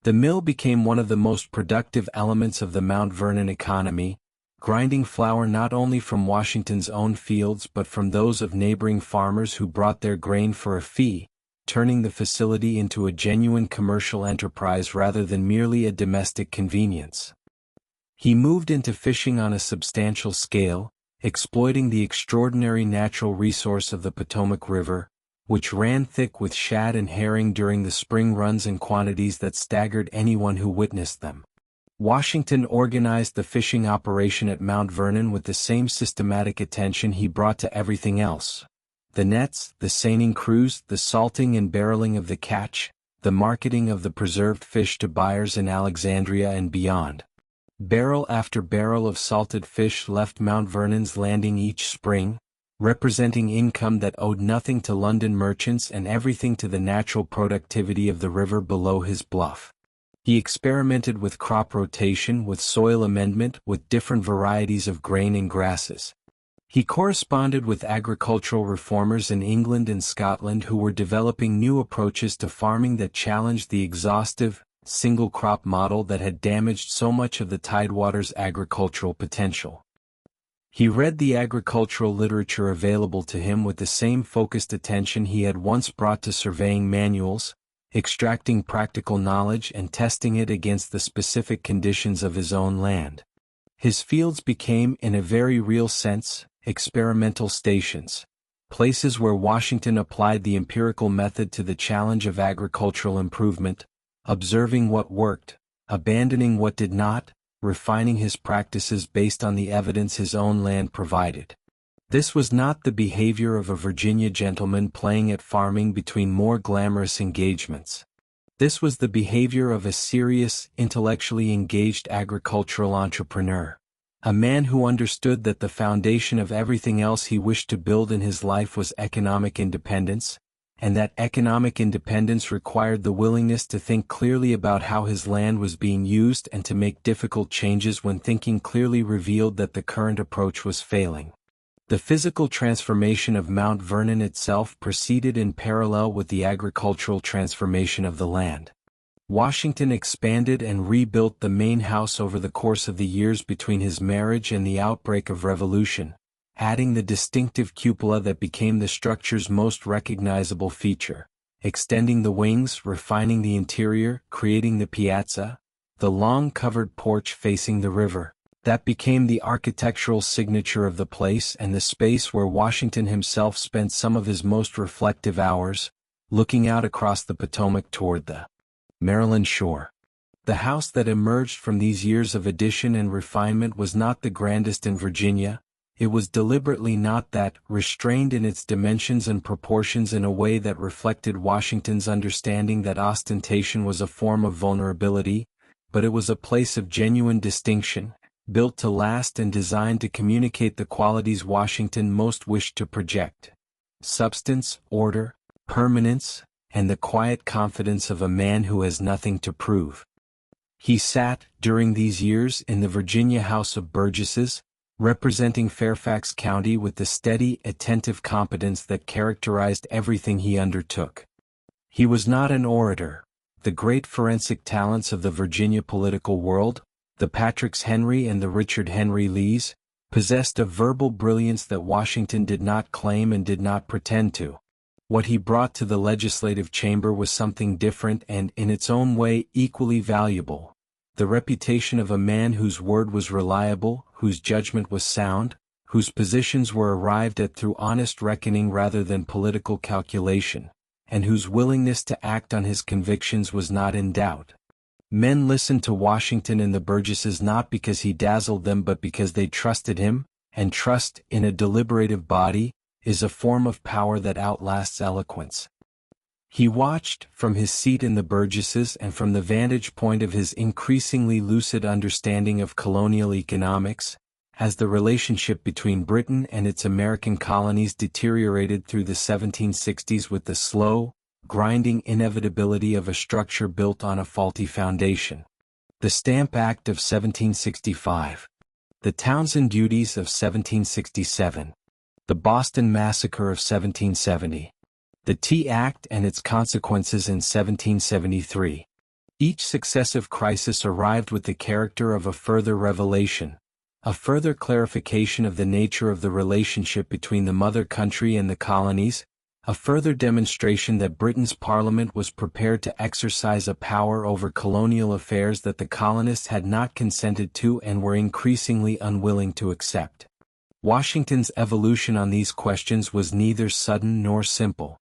The mill became one of the most productive elements of the Mount Vernon economy, grinding flour not only from Washington's own fields but from those of neighboring farmers who brought their grain for a fee, turning the facility into a genuine commercial enterprise rather than merely a domestic convenience. He moved into fishing on a substantial scale, exploiting the extraordinary natural resource of the Potomac River, which ran thick with shad and herring during the spring runs in quantities that staggered anyone who witnessed them. Washington organized the fishing operation at Mount Vernon with the same systematic attention he brought to everything else. The nets, the seining crews, the salting and barreling of the catch, the marketing of the preserved fish to buyers in Alexandria and beyond. Barrel after barrel of salted fish left Mount Vernon's landing each spring, representing income that owed nothing to London merchants and everything to the natural productivity of the river below his bluff. He experimented with crop rotation, with soil amendment, with different varieties of grain and grasses. He corresponded with agricultural reformers in England and Scotland who were developing new approaches to farming that challenged the exhaustive, single-crop model that had damaged so much of the Tidewater's agricultural potential. He read the agricultural literature available to him with the same focused attention he had once brought to surveying manuals, extracting practical knowledge and testing it against the specific conditions of his own land. His fields became, in a very real sense, experimental stations, places where Washington applied the empirical method to the challenge of agricultural improvement, observing what worked, abandoning what did not, refining his practices based on the evidence his own land provided. This was not the behavior of a Virginia gentleman playing at farming between more glamorous engagements. This was the behavior of a serious, intellectually engaged agricultural entrepreneur. A man who understood that the foundation of everything else he wished to build in his life was economic independence, and that economic independence required the willingness to think clearly about how his land was being used and to make difficult changes when thinking clearly revealed that the current approach was failing. The physical transformation of Mount Vernon itself proceeded in parallel with the agricultural transformation of the land. Washington expanded and rebuilt the main house over the course of the years between his marriage and the outbreak of Revolution, adding the distinctive cupola that became the structure's most recognizable feature, extending the wings, refining the interior, creating the piazza, the long covered porch facing the river. That became the architectural signature of the place and the space where Washington himself spent some of his most reflective hours, looking out across the Potomac toward the Maryland shore. The house that emerged from these years of addition and refinement was not the grandest in Virginia. It was deliberately not that, restrained in its dimensions and proportions in a way that reflected Washington's understanding that ostentation was a form of vulnerability, but it was a place of genuine distinction, built to last and designed to communicate the qualities Washington most wished to project: substance, order, permanence, and the quiet confidence of a man who has nothing to prove. He sat, during these years, in the Virginia House of Burgesses, representing Fairfax County with the steady, attentive competence that characterized everything he undertook. He was not an orator. The great forensic talents of the Virginia political world, the Patrick Henry and the Richard Henry Lees, possessed a verbal brilliance that Washington did not claim and did not pretend to. What he brought to the legislative chamber was something different and, in its own way, equally valuable: the reputation of a man whose word was reliable, whose judgment was sound, whose positions were arrived at through honest reckoning rather than political calculation, and whose willingness to act on his convictions was not in doubt. Men listened to Washington and the Burgesses not because he dazzled them but because they trusted him, and trust, in a deliberative body, is a form of power that outlasts eloquence. He watched, from his seat in the Burgesses and from the vantage point of his increasingly lucid understanding of colonial economics, as the relationship between Britain and its American colonies deteriorated through the 1760s with the slow, grinding inevitability of a structure built on a faulty foundation. The Stamp Act of 1765. The Townshend Duties of 1767. The Boston Massacre of 1770. The Tea Act and its consequences in 1773. Each successive crisis arrived with the character of a further revelation, a further clarification of the nature of the relationship between the mother country and the colonies, a further demonstration that Britain's Parliament was prepared to exercise a power over colonial affairs that the colonists had not consented to and were increasingly unwilling to accept. Washington's evolution on these questions was neither sudden nor simple.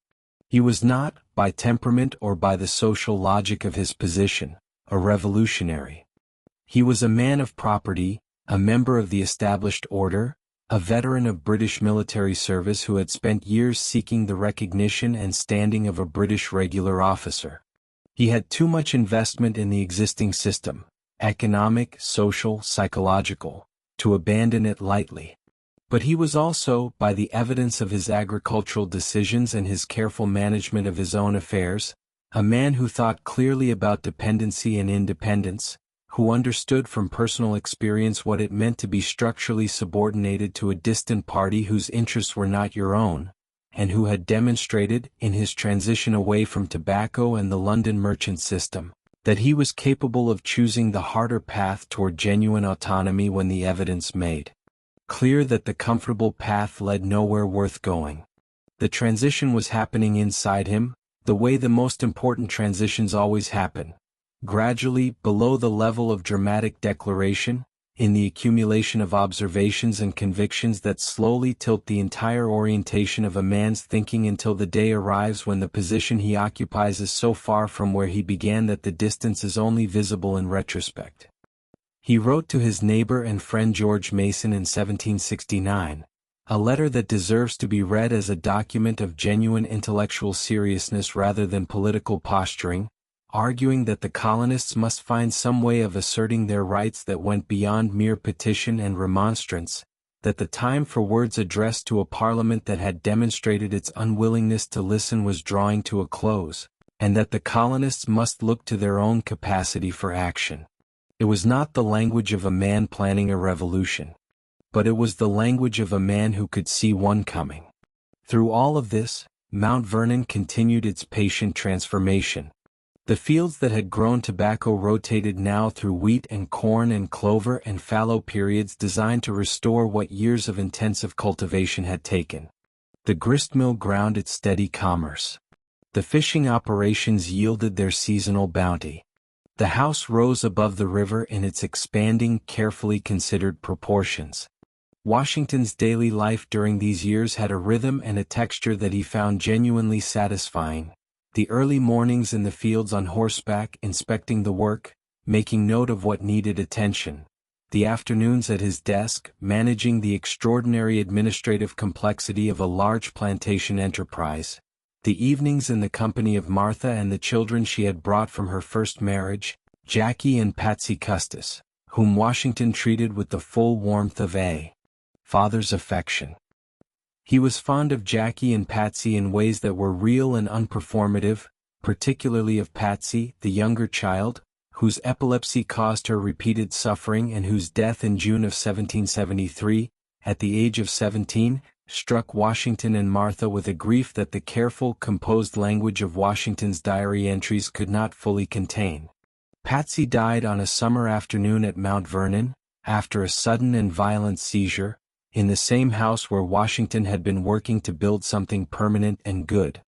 He was not, by temperament or by the social logic of his position, a revolutionary. He was a man of property, a member of the established order, a veteran of British military service who had spent years seeking the recognition and standing of a British regular officer. He had too much investment in the existing system, economic, social, psychological, to abandon it lightly. But he was also, by the evidence of his agricultural decisions and his careful management of his own affairs, a man who thought clearly about dependency and independence, who understood from personal experience what it meant to be structurally subordinated to a distant party whose interests were not your own, and who had demonstrated, in his transition away from tobacco and the London merchant system, that he was capable of choosing the harder path toward genuine autonomy when the evidence made clear that the comfortable path led nowhere worth going. The transition was happening inside him, the way the most important transitions always happen, gradually, below the level of dramatic declaration, in the accumulation of observations and convictions that slowly tilt the entire orientation of a man's thinking until the day arrives when the position he occupies is so far from where he began that the distance is only visible in retrospect. He wrote to his neighbor and friend George Mason in 1769, A letter that deserves to be read as a document of genuine intellectual seriousness rather than political posturing, arguing that the colonists must find some way of asserting their rights that went beyond mere petition and remonstrance, that the time for words addressed to a parliament that had demonstrated its unwillingness to listen was drawing to a close, and that the colonists must look to their own capacity for action. It was not the language of a man planning a revolution, but it was the language of a man who could see one coming. Through all of this, Mount Vernon continued its patient transformation. The fields that had grown tobacco rotated now through wheat and corn and clover and fallow periods designed to restore what years of intensive cultivation had taken. The gristmill ground its steady commerce. The fishing operations yielded their seasonal bounty. The house rose above the river in its expanding, carefully considered proportions. Washington's daily life during these years had a rhythm and a texture that he found genuinely satisfying. The early mornings in the fields on horseback inspecting the work, making note of what needed attention. The afternoons at his desk, managing the extraordinary administrative complexity of a large plantation enterprise. The evenings in the company of Martha and the children she had brought from her first marriage, Jackie and Patsy Custis, whom Washington treated with the full warmth of a father's affection. He was fond of Jackie and Patsy in ways that were real and unperformative, particularly of Patsy, the younger child, whose epilepsy caused her repeated suffering and whose death in June of 1773, at the age of 17, struck Washington and Martha with a grief that the careful, composed language of Washington's diary entries could not fully contain. Patsy died on a summer afternoon at Mount Vernon, after a sudden and violent seizure, in the same house where Washington had been working to build something permanent and good.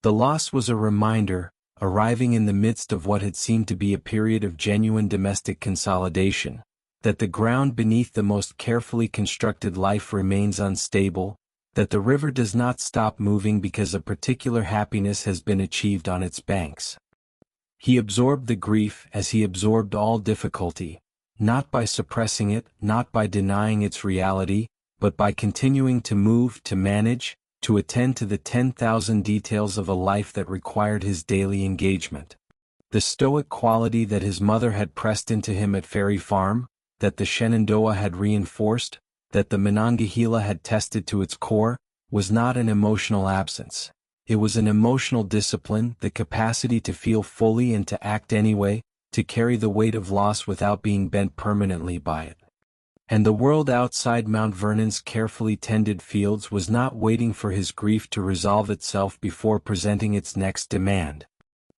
The loss was a reminder, arriving in the midst of what had seemed to be a period of genuine domestic consolidation, that the ground beneath the most carefully constructed life remains unstable, that the river does not stop moving because a particular happiness has been achieved on its banks. He absorbed the grief as he absorbed all difficulty, not by suppressing it, not by denying its reality, but by continuing to move, to manage, to attend to the 10,000 details of a life that required his daily engagement. The stoic quality that his mother had pressed into him at Ferry Farm, that the Shenandoah had reinforced, that the Monongahela had tested to its core, was not an emotional absence. It was an emotional discipline, the capacity to feel fully and to act anyway, to carry the weight of loss without being bent permanently by it. And the world outside Mount Vernon's carefully tended fields was not waiting for his grief to resolve itself before presenting its next demand.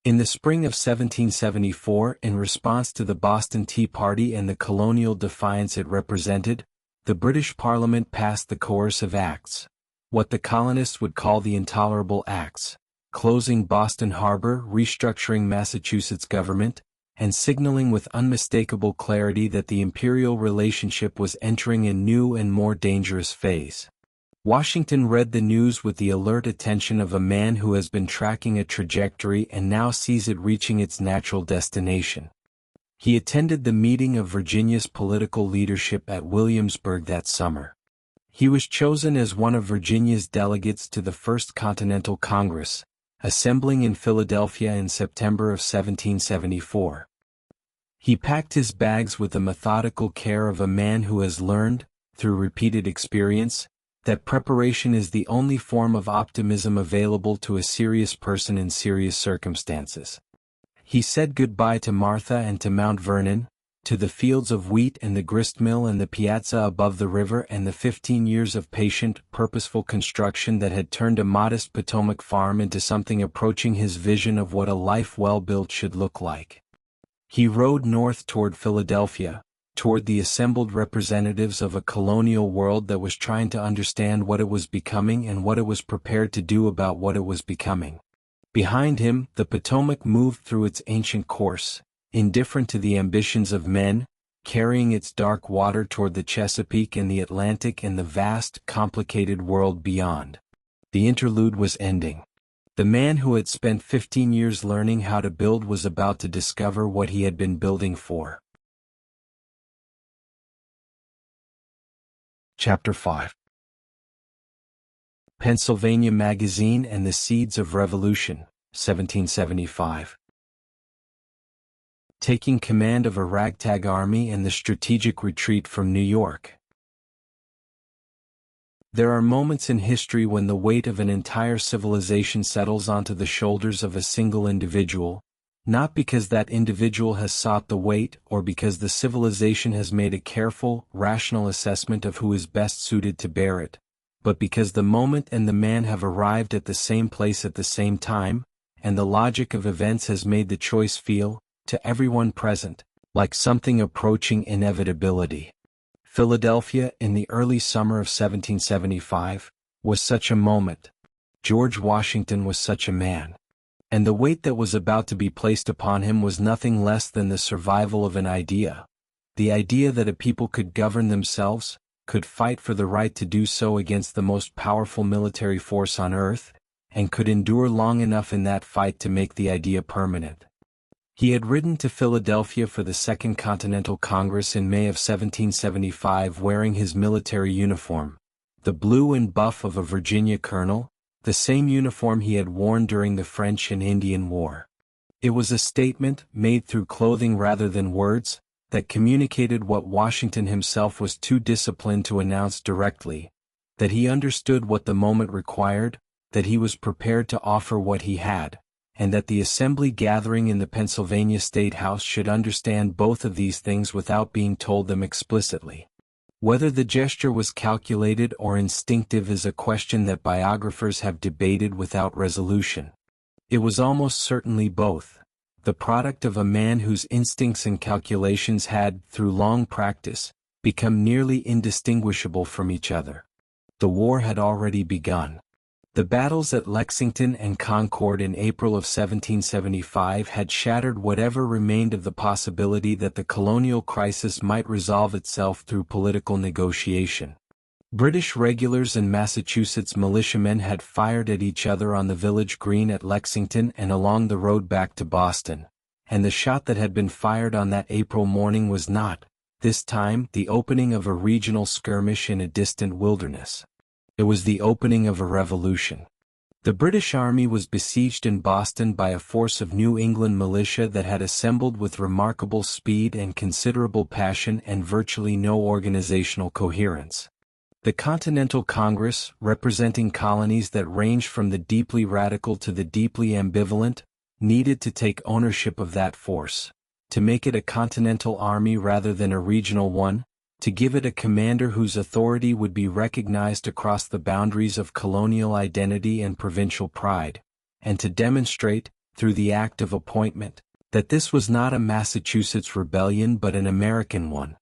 In the spring of 1774, in response to the Boston Tea Party and the colonial defiance it represented, the British Parliament passed the coercive acts, what the colonists would call the intolerable acts, closing Boston Harbor, restructuring Massachusetts government, and signaling with unmistakable clarity that the imperial relationship was entering a new and more dangerous phase. Washington read the news with the alert attention of a man who has been tracking a trajectory and now sees it reaching its natural destination. He attended the meeting of Virginia's political leadership at Williamsburg that summer. He was chosen as one of Virginia's delegates to the First Continental Congress, assembling in Philadelphia in September of 1774. He packed his bags with the methodical care of a man who has learned, through repeated experience, that preparation is the only form of optimism available to a serious person in serious circumstances. He said goodbye to Martha and to Mount Vernon, to the fields of wheat and the gristmill and the piazza above the river and the 15 years of patient, purposeful construction that had turned a modest Potomac farm into something approaching his vision of what a life well built should look like. He rode north toward Philadelphia, toward the assembled representatives of a colonial world that was trying to understand what it was becoming and what it was prepared to do about what it was becoming. Behind him, the Potomac moved through its ancient course, indifferent to the ambitions of men, carrying its dark water toward the Chesapeake and the Atlantic and the vast, complicated world beyond. The interlude was ending. The man who had spent 15 years learning how to build was about to discover what he had been building for. Chapter 5 Pennsylvania Magazine and the Seeds of Revolution, 1775. Taking command of a ragtag army and the strategic retreat from New York. There are moments in history when the weight of an entire civilization settles onto the shoulders of a single individual, not because that individual has sought the weight or because the civilization has made a careful, rational assessment of who is best suited to bear it, but because the moment and the man have arrived at the same place at the same time, and the logic of events has made the choice feel, to everyone present, like something approaching inevitability. Philadelphia in the early summer of 1775 was such a moment. George Washington was such a man. And the weight that was about to be placed upon him was nothing less than the survival of an idea. The idea that a people could govern themselves, could fight for the right to do so against the most powerful military force on earth, and could endure long enough in that fight to make the idea permanent. He had ridden to Philadelphia for the Second Continental Congress in May of 1775 wearing his military uniform, the blue and buff of a Virginia colonel, the same uniform he had worn during the French and Indian War. It was a statement, made through clothing rather than words, that communicated what Washington himself was too disciplined to announce directly, that he understood what the moment required, that he was prepared to offer what he had, and that the assembly gathering in the Pennsylvania State House should understand both of these things without being told them explicitly. Whether the gesture was calculated or instinctive is a question that biographers have debated without resolution. It was almost certainly both, the product of a man whose instincts and calculations had, through long practice, become nearly indistinguishable from each other. The war had already begun. The battles at Lexington and Concord in April of 1775 had shattered whatever remained of the possibility that the colonial crisis might resolve itself through political negotiation. British regulars and Massachusetts militiamen had fired at each other on the village green at Lexington and along the road back to Boston, and the shot that had been fired on that April morning was not, this time, the opening of a regional skirmish in a distant wilderness. It was the opening of a revolution. The British Army was besieged in Boston by a force of New England militia that had assembled with remarkable speed and considerable passion and virtually no organizational coherence. The Continental Congress, representing colonies that ranged from the deeply radical to the deeply ambivalent, needed to take ownership of that force, to make it a continental army rather than a regional one, to give it a commander whose authority would be recognized across the boundaries of colonial identity and provincial pride, and to demonstrate, through the act of appointment, that this was not a Massachusetts rebellion but an American one.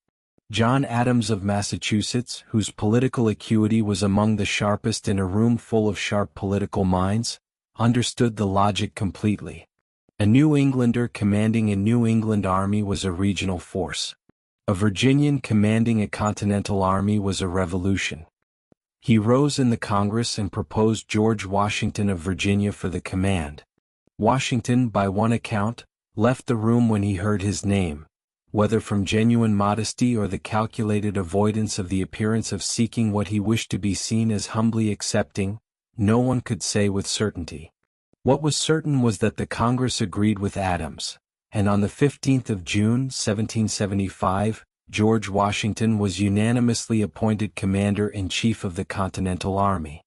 John Adams of Massachusetts, whose political acuity was among the sharpest in a room full of sharp political minds, understood the logic completely. A New Englander commanding a New England army was a regional force. A Virginian commanding a continental army was a revolution. He rose in the Congress and proposed George Washington of Virginia for the command. Washington, by one account, left the room when he heard his name, whether from genuine modesty or the calculated avoidance of the appearance of seeking what he wished to be seen as humbly accepting, no one could say with certainty. What was certain was that the Congress agreed with Adams, and on the 15th of June, 1775, George Washington was unanimously appointed Commander-in-Chief of the Continental Army.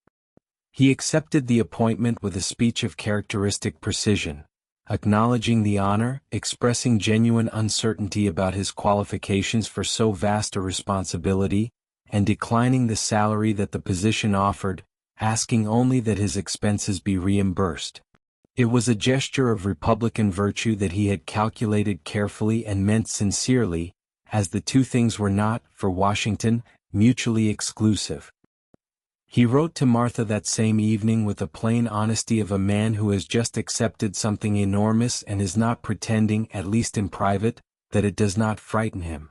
He accepted the appointment with a speech of characteristic precision, acknowledging the honor, expressing genuine uncertainty about his qualifications for so vast a responsibility, and declining the salary that the position offered, asking only that his expenses be reimbursed. It was a gesture of republican virtue that he had calculated carefully and meant sincerely, as the two things were not, for Washington, mutually exclusive. He wrote to Martha that same evening with the plain honesty of a man who has just accepted something enormous and is not pretending, at least in private, that it does not frighten him.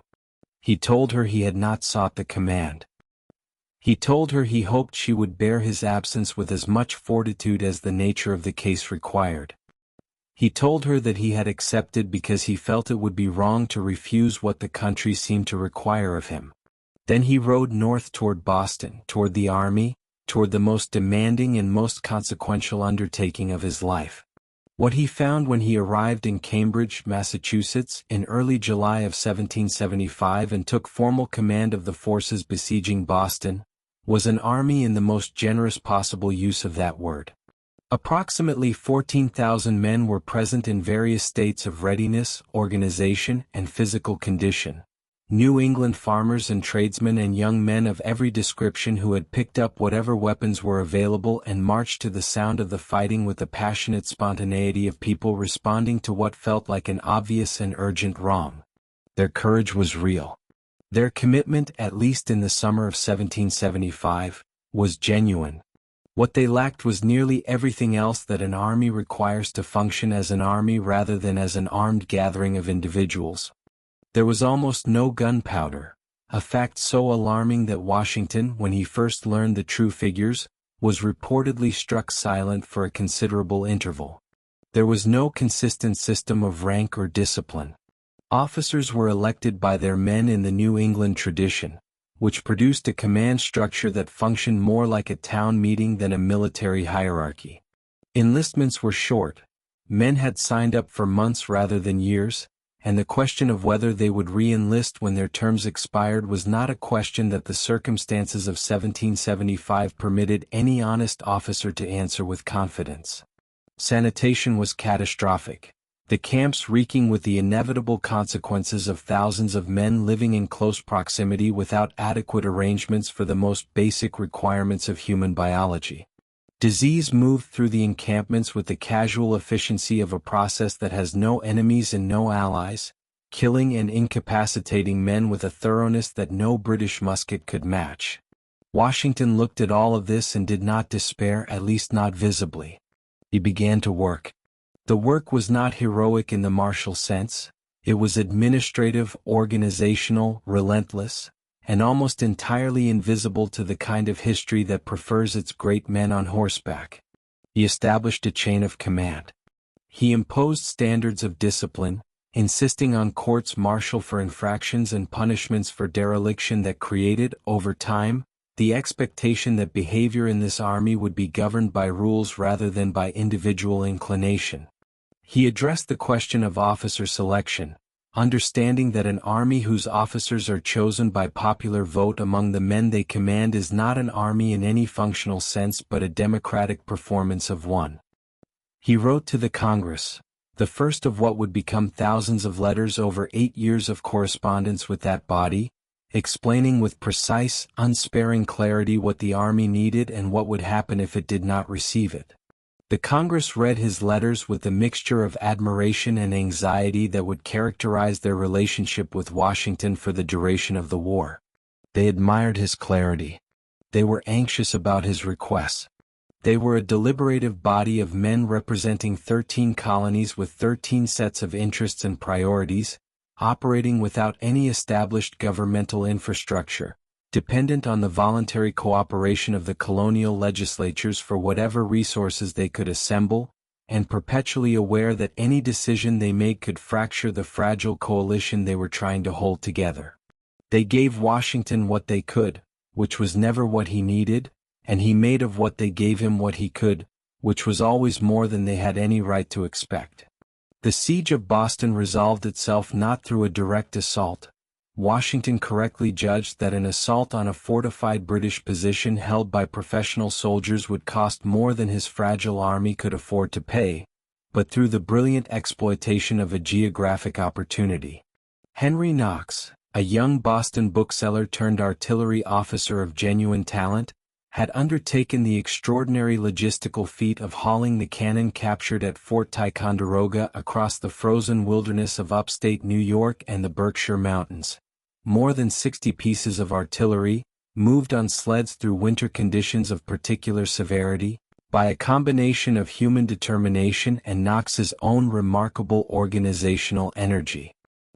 He told her he had not sought the command. He told her he hoped she would bear his absence with as much fortitude as the nature of the case required. He told her that he had accepted because he felt it would be wrong to refuse what the country seemed to require of him. Then he rode north toward Boston, toward the army, toward the most demanding and most consequential undertaking of his life. What he found when he arrived in Cambridge, Massachusetts, in early July of 1775 and took formal command of the forces besieging Boston, was an army in the most generous possible use of that word. Approximately 14,000 men were present in various states of readiness, organization, and physical condition. New England farmers and tradesmen and young men of every description who had picked up whatever weapons were available and marched to the sound of the fighting with the passionate spontaneity of people responding to what felt like an obvious and urgent wrong. Their courage was real. Their commitment, at least in the summer of 1775, was genuine. What they lacked was nearly everything else that an army requires to function as an army rather than as an armed gathering of individuals. There was almost no gunpowder, a fact so alarming that Washington, when he first learned the true figures, was reportedly struck silent for a considerable interval. There was no consistent system of rank or discipline. Officers were elected by their men in the New England tradition, which produced a command structure that functioned more like a town meeting than a military hierarchy. Enlistments were short. Men had signed up for months rather than years, and the question of whether they would re-enlist when their terms expired was not a question that the circumstances of 1775 permitted any honest officer to answer with confidence. Sanitation was catastrophic. The camps reeking with the inevitable consequences of thousands of men living in close proximity without adequate arrangements for the most basic requirements of human biology. Disease moved through the encampments with the casual efficiency of a process that has no enemies and no allies, killing and incapacitating men with a thoroughness that no British musket could match. Washington looked at all of this and did not despair, at least not visibly. He began to work. The work was not heroic in the martial sense. It was administrative, organizational, relentless, and almost entirely invisible to the kind of history that prefers its great men on horseback. He established a chain of command. He imposed standards of discipline, insisting on courts martial for infractions and punishments for dereliction that created, over time, the expectation that behavior in this army would be governed by rules rather than by individual inclination. He addressed the question of officer selection, understanding that an army whose officers are chosen by popular vote among the men they command is not an army in any functional sense but a democratic performance of one. He wrote to the Congress, the first of what would become thousands of letters over 8 years of correspondence with that body, explaining with precise, unsparing clarity what the army needed and what would happen if it did not receive it. The Congress read his letters with the mixture of admiration and anxiety that would characterize their relationship with Washington for the duration of the war. They admired his clarity. They were anxious about his requests. They were a deliberative body of men representing 13 colonies with 13 sets of interests and priorities, operating without any established governmental infrastructure, dependent on the voluntary cooperation of the colonial legislatures for whatever resources they could assemble, and perpetually aware that any decision they made could fracture the fragile coalition they were trying to hold together. They gave Washington what they could, which was never what he needed, and he made of what they gave him what he could, which was always more than they had any right to expect. The siege of Boston resolved itself not through a direct assault. Washington correctly judged that an assault on a fortified British position held by professional soldiers would cost more than his fragile army could afford to pay, but through the brilliant exploitation of a geographic opportunity. Henry Knox, a young Boston bookseller turned artillery officer of genuine talent, had undertaken the extraordinary logistical feat of hauling the cannon captured at Fort Ticonderoga across the frozen wilderness of upstate New York and the Berkshire Mountains. More than 60 pieces of artillery, moved on sleds through winter conditions of particular severity, by a combination of human determination and Knox's own remarkable organizational energy.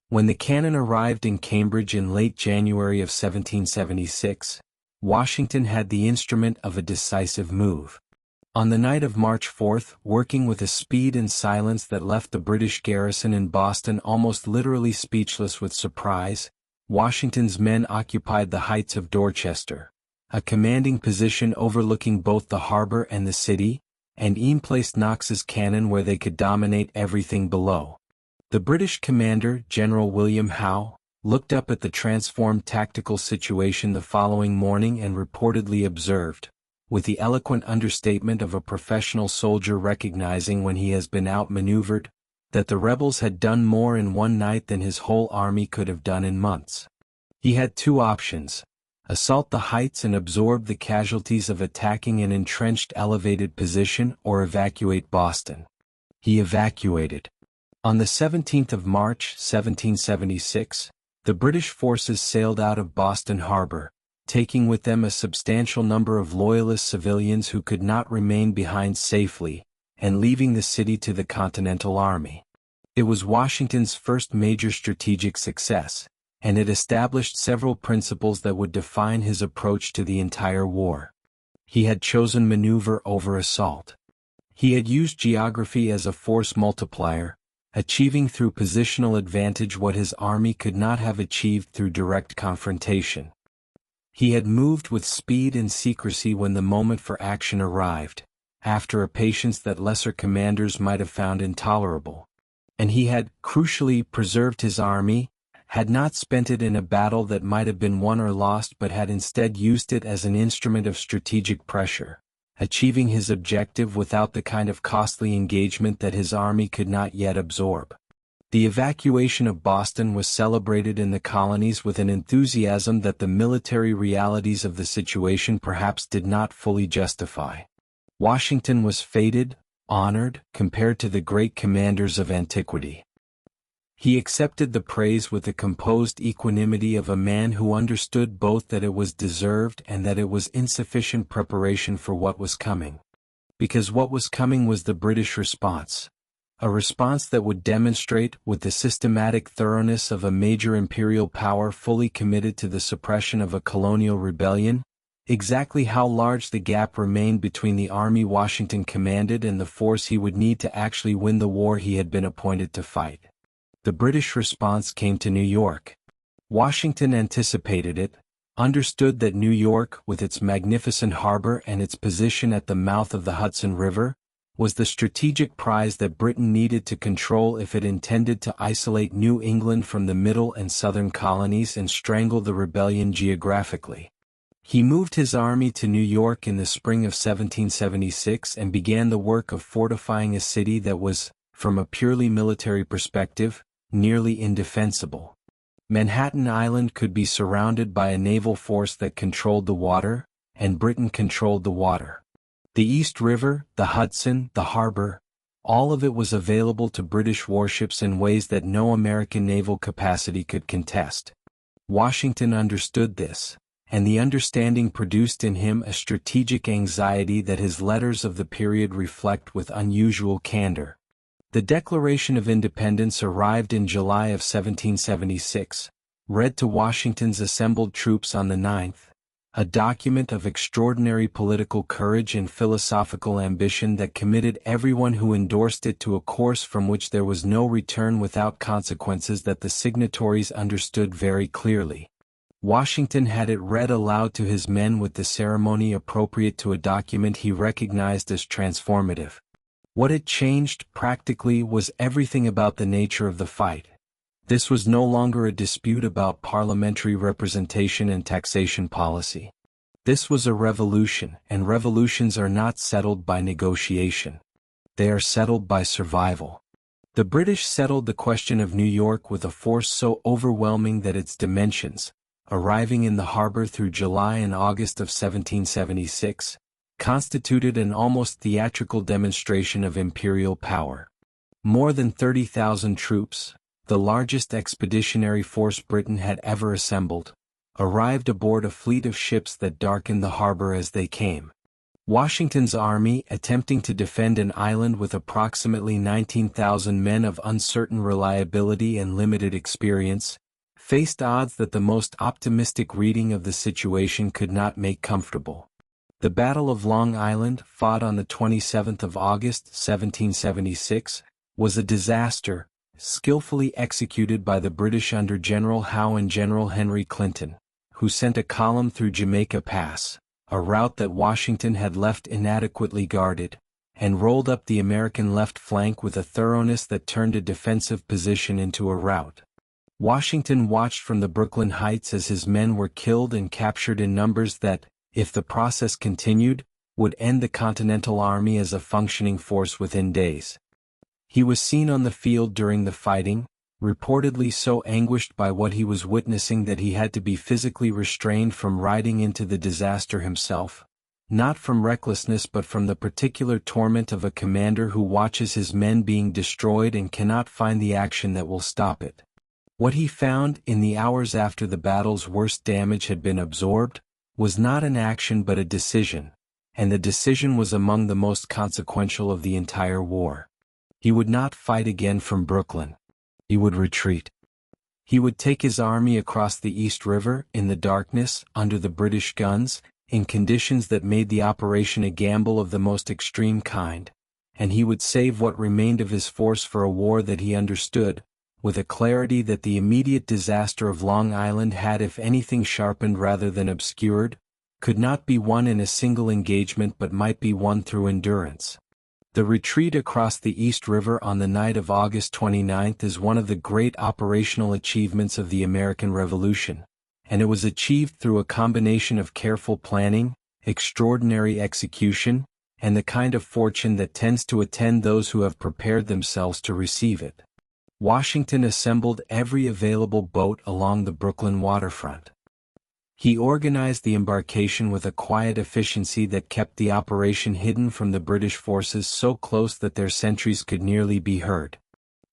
When the cannon arrived in Cambridge in late January of 1776, Washington had the instrument of a decisive move. On the night of March 4, working with a speed and silence that left the British garrison in Boston almost literally speechless with surprise, Washington's men occupied the heights of Dorchester, a commanding position overlooking both the harbor and the city, and Eames placed Knox's cannon where they could dominate everything below. The British commander, General William Howe, looked up at the transformed tactical situation the following morning and reportedly observed, with the eloquent understatement of a professional soldier recognizing when he has been outmaneuvered, that the rebels had done more in one night than his whole army could have done in months. He had two options: assault the heights and absorb the casualties of attacking an entrenched elevated position, or evacuate Boston. He evacuated. On the 17th of March, 1776, the British forces sailed out of Boston Harbor, taking with them a substantial number of Loyalist civilians who could not remain behind safely, and leaving the city to the Continental Army. It was Washington's first major strategic success, and it established several principles that would define his approach to the entire war. He had chosen maneuver over assault. He had used geography as a force multiplier, achieving through positional advantage what his army could not have achieved through direct confrontation. He had moved with speed and secrecy when the moment for action arrived, after a patience that lesser commanders might have found intolerable. And he had, crucially, preserved his army, had not spent it in a battle that might have been won or lost, but had instead used it as an instrument of strategic pressure, achieving his objective without the kind of costly engagement that his army could not yet absorb. The evacuation of Boston was celebrated in the colonies with an enthusiasm that the military realities of the situation perhaps did not fully justify. Washington was feted, honored, compared to the great commanders of antiquity. He accepted the praise with the composed equanimity of a man who understood both that it was deserved and that it was insufficient preparation for what was coming. Because what was coming was the British response. A response that would demonstrate, with the systematic thoroughness of a major imperial power fully committed to the suppression of a colonial rebellion, exactly how large the gap remained between the army Washington commanded and the force he would need to actually win the war he had been appointed to fight. The British response came to New York. Washington anticipated it, understood that New York, with its magnificent harbor and its position at the mouth of the Hudson River, was the strategic prize that Britain needed to control if it intended to isolate New England from the middle and southern colonies and strangle the rebellion geographically. He moved his army to New York in the spring of 1776 and began the work of fortifying a city that was, from a purely military perspective, nearly indefensible. Manhattan Island could be surrounded by a naval force that controlled the water, and Britain controlled the water. The East River, the Hudson, the harbor, all of it was available to British warships in ways that no American naval capacity could contest. Washington understood this, and the understanding produced in him a strategic anxiety that his letters of the period reflect with unusual candor. The Declaration of Independence arrived in July of 1776, read to Washington's assembled troops on the 9th, a document of extraordinary political courage and philosophical ambition that committed everyone who endorsed it to a course from which there was no return without consequences that the signatories understood very clearly. Washington had it read aloud to his men with the ceremony appropriate to a document he recognized as transformative. What it changed, practically, was everything about the nature of the fight. This was no longer a dispute about parliamentary representation and taxation policy. This was a revolution, and revolutions are not settled by negotiation. They are settled by survival. The British settled the question of New York with a force so overwhelming that its dimensions, arriving in the harbor through July and August of 1776, constituted an almost theatrical demonstration of imperial power. More than 30,000 troops, the largest expeditionary force Britain had ever assembled, arrived aboard a fleet of ships that darkened the harbor as they came. Washington's army, attempting to defend an island with approximately 19,000 men of uncertain reliability and limited experience, faced odds that the most optimistic reading of the situation could not make comfortable. The Battle of Long Island, fought on the 27th of August, 1776, was a disaster, skillfully executed by the British under General Howe and General Henry Clinton, who sent a column through Jamaica Pass, a route that Washington had left inadequately guarded, and rolled up the American left flank with a thoroughness that turned a defensive position into a rout. Washington watched from the Brooklyn Heights as his men were killed and captured in numbers that, if the process continued, would end the Continental Army as a functioning force within days. He was seen on the field during the fighting, reportedly so anguished by what he was witnessing that he had to be physically restrained from riding into the disaster himself, not from recklessness but from the particular torment of a commander who watches his men being destroyed and cannot find the action that will stop it. What he found, in the hours after the battle's worst damage had been absorbed, was not an action but a decision, and the decision was among the most consequential of the entire war. He would not fight again from Brooklyn. He would retreat. He would take his army across the East River, in the darkness, under the British guns, in conditions that made the operation a gamble of the most extreme kind, and he would save what remained of his force for a war that he understood, with a clarity that the immediate disaster of Long Island had if anything sharpened rather than obscured, could not be won in a single engagement but might be won through endurance. The retreat across the East River on the night of August 29 is one of the great operational achievements of the American Revolution, and it was achieved through a combination of careful planning, extraordinary execution, and the kind of fortune that tends to attend those who have prepared themselves to receive it. Washington assembled every available boat along the Brooklyn waterfront. He organized the embarkation with a quiet efficiency that kept the operation hidden from the British forces so close that their sentries could nearly be heard.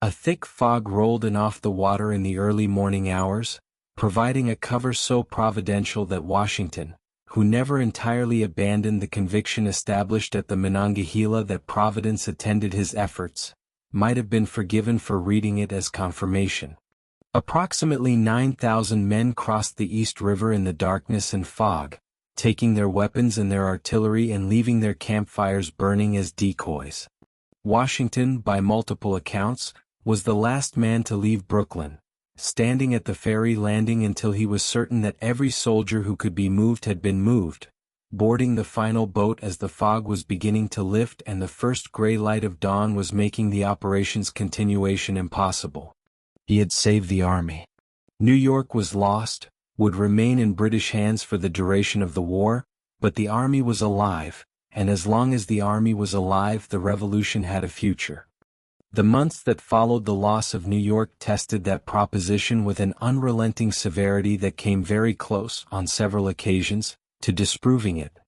A thick fog rolled in off the water in the early morning hours, providing a cover so providential that Washington, who never entirely abandoned the conviction established at the Monongahela that Providence attended his efforts, might have been forgiven for reading it as confirmation. Approximately 9,000 men crossed the East River in the darkness and fog, taking their weapons and their artillery and leaving their campfires burning as decoys. Washington, by multiple accounts, was the last man to leave Brooklyn, standing at the ferry landing until he was certain that every soldier who could be moved had been moved, boarding the final boat as the fog was beginning to lift and the first gray light of dawn was making the operation's continuation impossible. He had saved the army. New York was lost, would remain in British hands for the duration of the war, but the army was alive, and as long as the army was alive the revolution had a future. The months that followed the loss of New York tested that proposition with an unrelenting severity that came very close, on several occasions, to disproving it.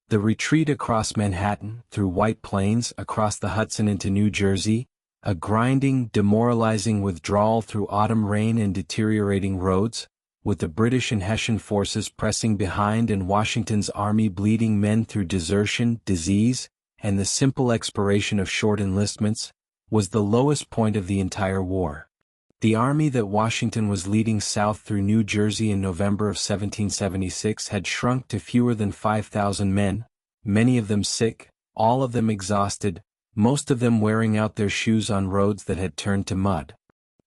The retreat across Manhattan, through White Plains, across the Hudson into New Jersey, a grinding, demoralizing withdrawal through autumn rain and deteriorating roads, with the British and Hessian forces pressing behind and Washington's army bleeding men through desertion, disease, and the simple expiration of short enlistments, was the lowest point of the entire war. The army that Washington was leading south through New Jersey in November of 1776 had shrunk to fewer than 5,000 men, many of them sick, all of them exhausted, most of them wearing out their shoes on roads that had turned to mud.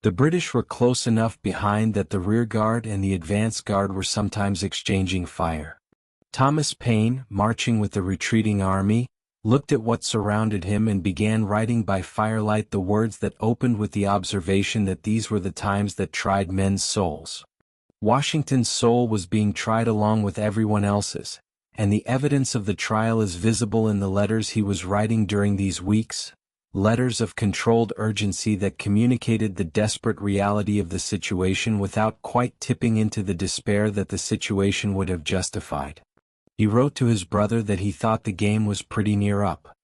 The British were close enough behind that the rear guard and the advance guard were sometimes exchanging fire. Thomas Paine, marching with the retreating army, looked at what surrounded him and began writing by firelight the words that opened with the observation that these were the times that tried men's souls. Washington's soul was being tried along with everyone else's, and the evidence of the trial is visible in the letters he was writing during these weeks, letters of controlled urgency that communicated the desperate reality of the situation without quite tipping into the despair that the situation would have justified. He wrote to his brother that he thought the game was pretty near up.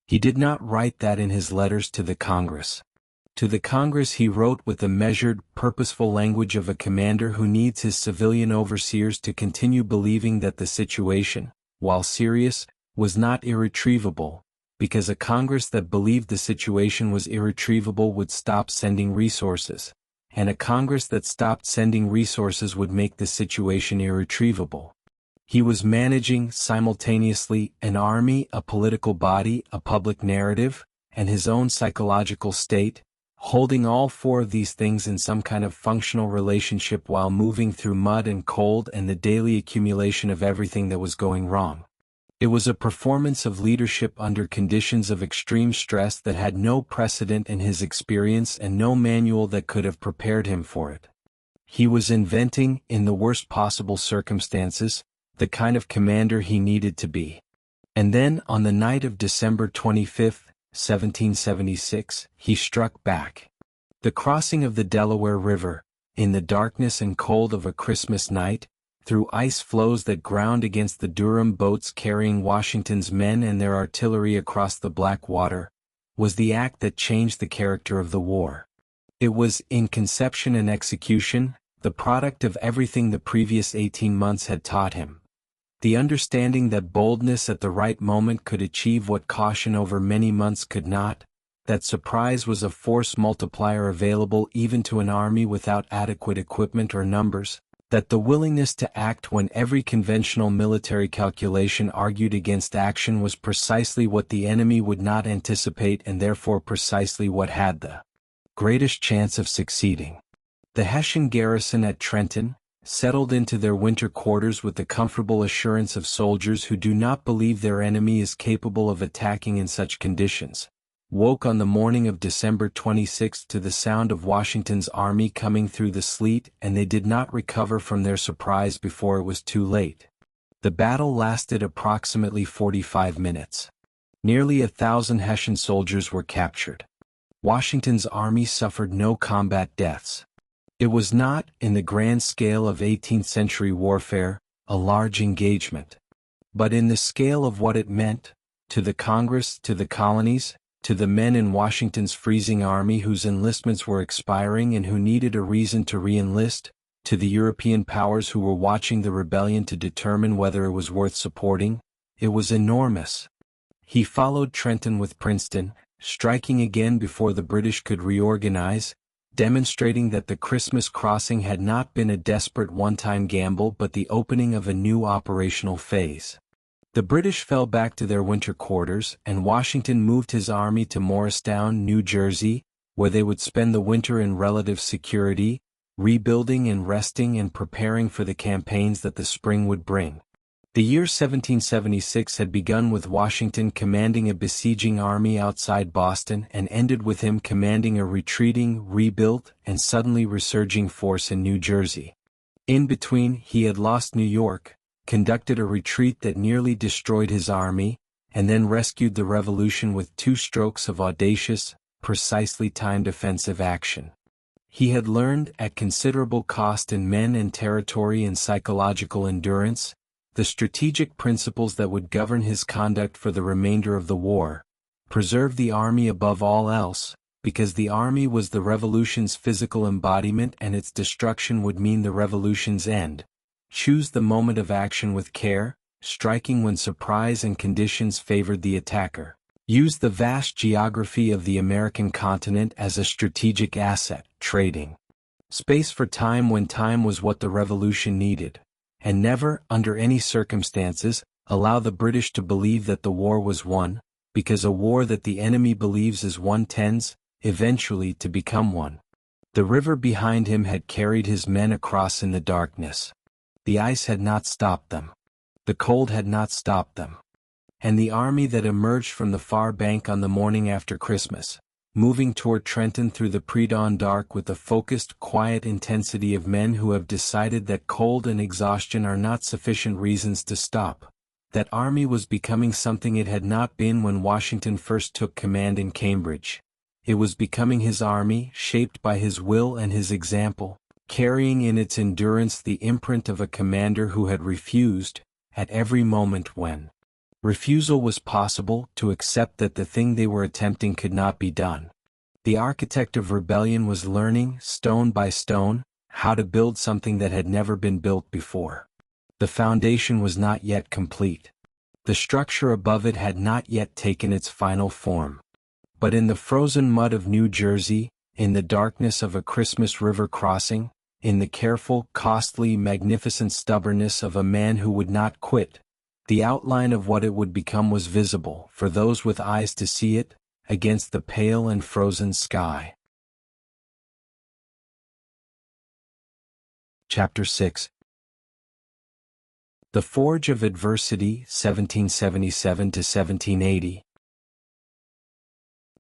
He did not write that in his letters to the Congress. To the Congress he wrote with the measured, purposeful language of a commander who needs his civilian overseers to continue believing that the situation, while serious, was not irretrievable, because a Congress that believed the situation was irretrievable would stop sending resources, and a Congress that stopped sending resources would make the situation irretrievable. He was managing, simultaneously, an army, a political body, a public narrative, and his own psychological state, holding all four of these things in some kind of functional relationship while moving through mud and cold and the daily accumulation of everything that was going wrong. It was a performance of leadership under conditions of extreme stress that had no precedent in his experience and no manual that could have prepared him for it. He was inventing, in the worst possible circumstances, the kind of commander he needed to be. And then, on the night of December 25, 1776, he struck back. The crossing of the Delaware River, in the darkness and cold of a Christmas night, through ice floes that ground against the Durham boats carrying Washington's men and their artillery across the Black Water, was the act that changed the character of the war. It was, in conception and execution, the product of everything the previous 18 months had taught him. The understanding that boldness at the right moment could achieve what caution over many months could not, that surprise was a force multiplier available even to an army without adequate equipment or numbers, that the willingness to act when every conventional military calculation argued against action was precisely what the enemy would not anticipate and therefore precisely what had the greatest chance of succeeding. The Hessian garrison at Trenton, settled into their winter quarters with the comfortable assurance of soldiers who do not believe their enemy is capable of attacking in such conditions, woke on the morning of December 26 to the sound of Washington's army coming through the sleet, and they did not recover from their surprise before it was too late. The battle lasted approximately 45 minutes. Nearly 1,000 Hessian soldiers were captured. Washington's army suffered no combat deaths. It was not, in the grand scale of 18th-century warfare, a large engagement. But in the scale of what it meant, to the Congress, to the colonies, to the men in Washington's freezing army whose enlistments were expiring and who needed a reason to re-enlist, to the European powers who were watching the rebellion to determine whether it was worth supporting, it was enormous. He followed Trenton with Princeton, striking again before the British could reorganize, demonstrating that the Christmas crossing had not been a desperate one-time gamble but the opening of a new operational phase. The British fell back to their winter quarters, and Washington moved his army to Morristown, New Jersey, where they would spend the winter in relative security, rebuilding and resting and preparing for the campaigns that the spring would bring. The year 1776 had begun with Washington commanding a besieging army outside Boston and ended with him commanding a retreating, rebuilt, and suddenly resurging force in New Jersey. In between, he had lost New York, conducted a retreat that nearly destroyed his army, and then rescued the Revolution with 2 strokes of audacious, precisely timed offensive action. He had learned, at considerable cost in men and territory and psychological endurance, the strategic principles that would govern his conduct for the remainder of the war. Preserve the army above all else, because the army was the Revolution's physical embodiment and its destruction would mean the Revolution's end. Choose the moment of action with care, striking when surprise and conditions favored the attacker. Use the vast geography of the American continent as a strategic asset, trading space for time when time was what the Revolution needed. And never, under any circumstances, allow the British to believe that the war was won, because a war that the enemy believes is won tends, eventually, to become one. The river behind him had carried his men across in the darkness. The ice had not stopped them. The cold had not stopped them. And the army that emerged from the far bank on the morning after Christmas, moving toward Trenton through the pre-dawn dark with the focused, quiet intensity of men who have decided that cold and exhaustion are not sufficient reasons to stop, that army was becoming something it had not been when Washington first took command in Cambridge. It was becoming his army, shaped by his will and his example, carrying in its endurance the imprint of a commander who had refused, at every moment when refusal was possible, to accept that the thing they were attempting could not be done. The architect of rebellion was learning, stone by stone, how to build something that had never been built before. The foundation was not yet complete. The structure above it had not yet taken its final form. But in the frozen mud of New Jersey, in the darkness of a Christmas river crossing, in the careful, costly, magnificent stubbornness of a man who would not quit, the outline of what it would become was visible, for those with eyes to see it, against the pale and frozen sky. Chapter 6. The Forge of Adversity, 1777 to 1780.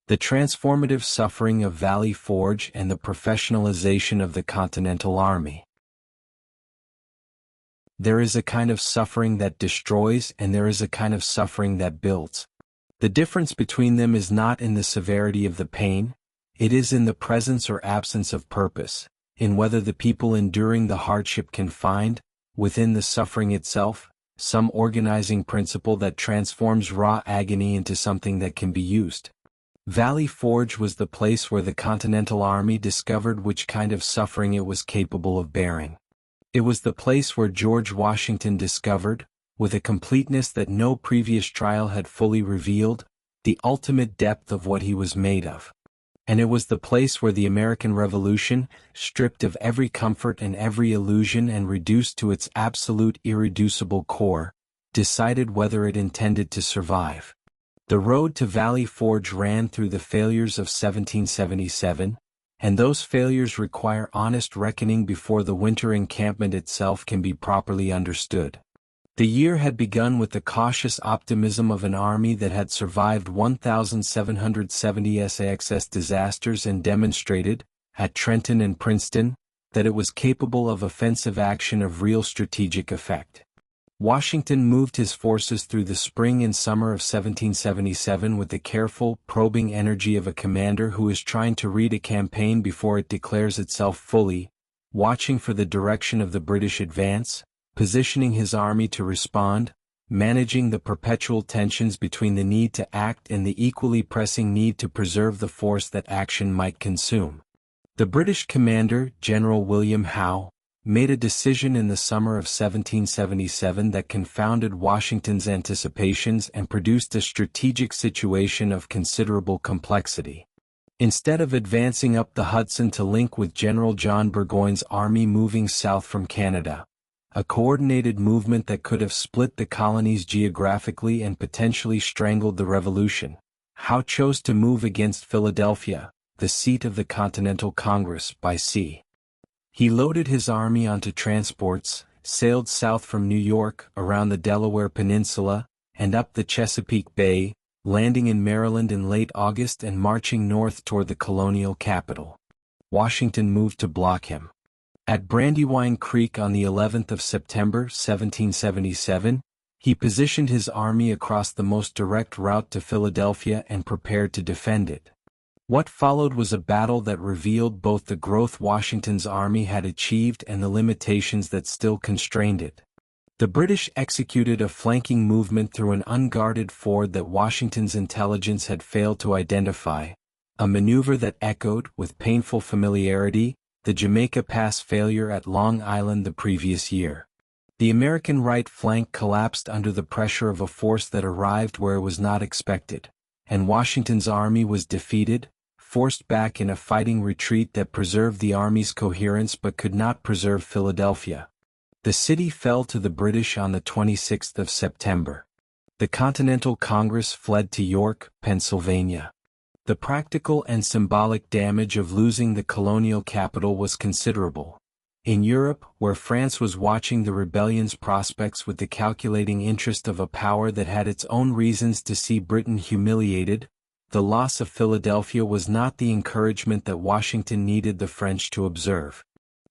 The transformative suffering of Valley Forge and the professionalization of the Continental Army. There is a kind of suffering that destroys and there is a kind of suffering that builds. The difference between them is not in the severity of the pain, it is in the presence or absence of purpose, in whether the people enduring the hardship can find, within the suffering itself, some organizing principle that transforms raw agony into something that can be used. Valley Forge was the place where the Continental Army discovered which kind of suffering it was capable of bearing. It was the place where George Washington discovered, with a completeness that no previous trial had fully revealed, the ultimate depth of what he was made of. And it was the place where the American Revolution, stripped of every comfort and every illusion and reduced to its absolute irreducible core, decided whether it intended to survive. The road to Valley Forge ran through the failures of 1777, and those failures require honest reckoning before the winter encampment itself can be properly understood. The year had begun with the cautious optimism of an army that had survived 1,770 SAXS disasters and demonstrated, at Trenton and Princeton, that it was capable of offensive action of real strategic effect. Washington moved his forces through the spring and summer of 1777 with the careful, probing energy of a commander who is trying to read a campaign before it declares itself fully, watching for the direction of the British advance, positioning his army to respond, managing the perpetual tensions between the need to act and the equally pressing need to preserve the force that action might consume. The British commander, General William Howe, made a decision in the summer of 1777 that confounded Washington's anticipations and produced a strategic situation of considerable complexity. Instead of advancing up the Hudson to link with General John Burgoyne's army moving south from Canada, a coordinated movement that could have split the colonies geographically and potentially strangled the Revolution, Howe chose to move against Philadelphia, the seat of the Continental Congress, by sea. He loaded his army onto transports, sailed south from New York, around the Delaware Peninsula, and up the Chesapeake Bay, landing in Maryland in late August and marching north toward the colonial capital. Washington moved to block him. At Brandywine Creek on the 11th of September, 1777, he positioned his army across the most direct route to Philadelphia and prepared to defend it. What followed was a battle that revealed both the growth Washington's army had achieved and the limitations that still constrained it. The British executed a flanking movement through an unguarded ford that Washington's intelligence had failed to identify, a maneuver that echoed, with painful familiarity, the Jamaica Pass failure at Long Island the previous year. The American right flank collapsed under the pressure of a force that arrived where it was not expected, and Washington's army was defeated, forced back in a fighting retreat that preserved the army's coherence but could not preserve Philadelphia. The city fell to the British on the 26th of September. The Continental Congress fled to York, Pennsylvania. The practical and symbolic damage of losing the colonial capital was considerable. In Europe, where France was watching the rebellion's prospects with the calculating interest of a power that had its own reasons to see Britain humiliated, the loss of Philadelphia was not the encouragement that Washington needed the French to observe.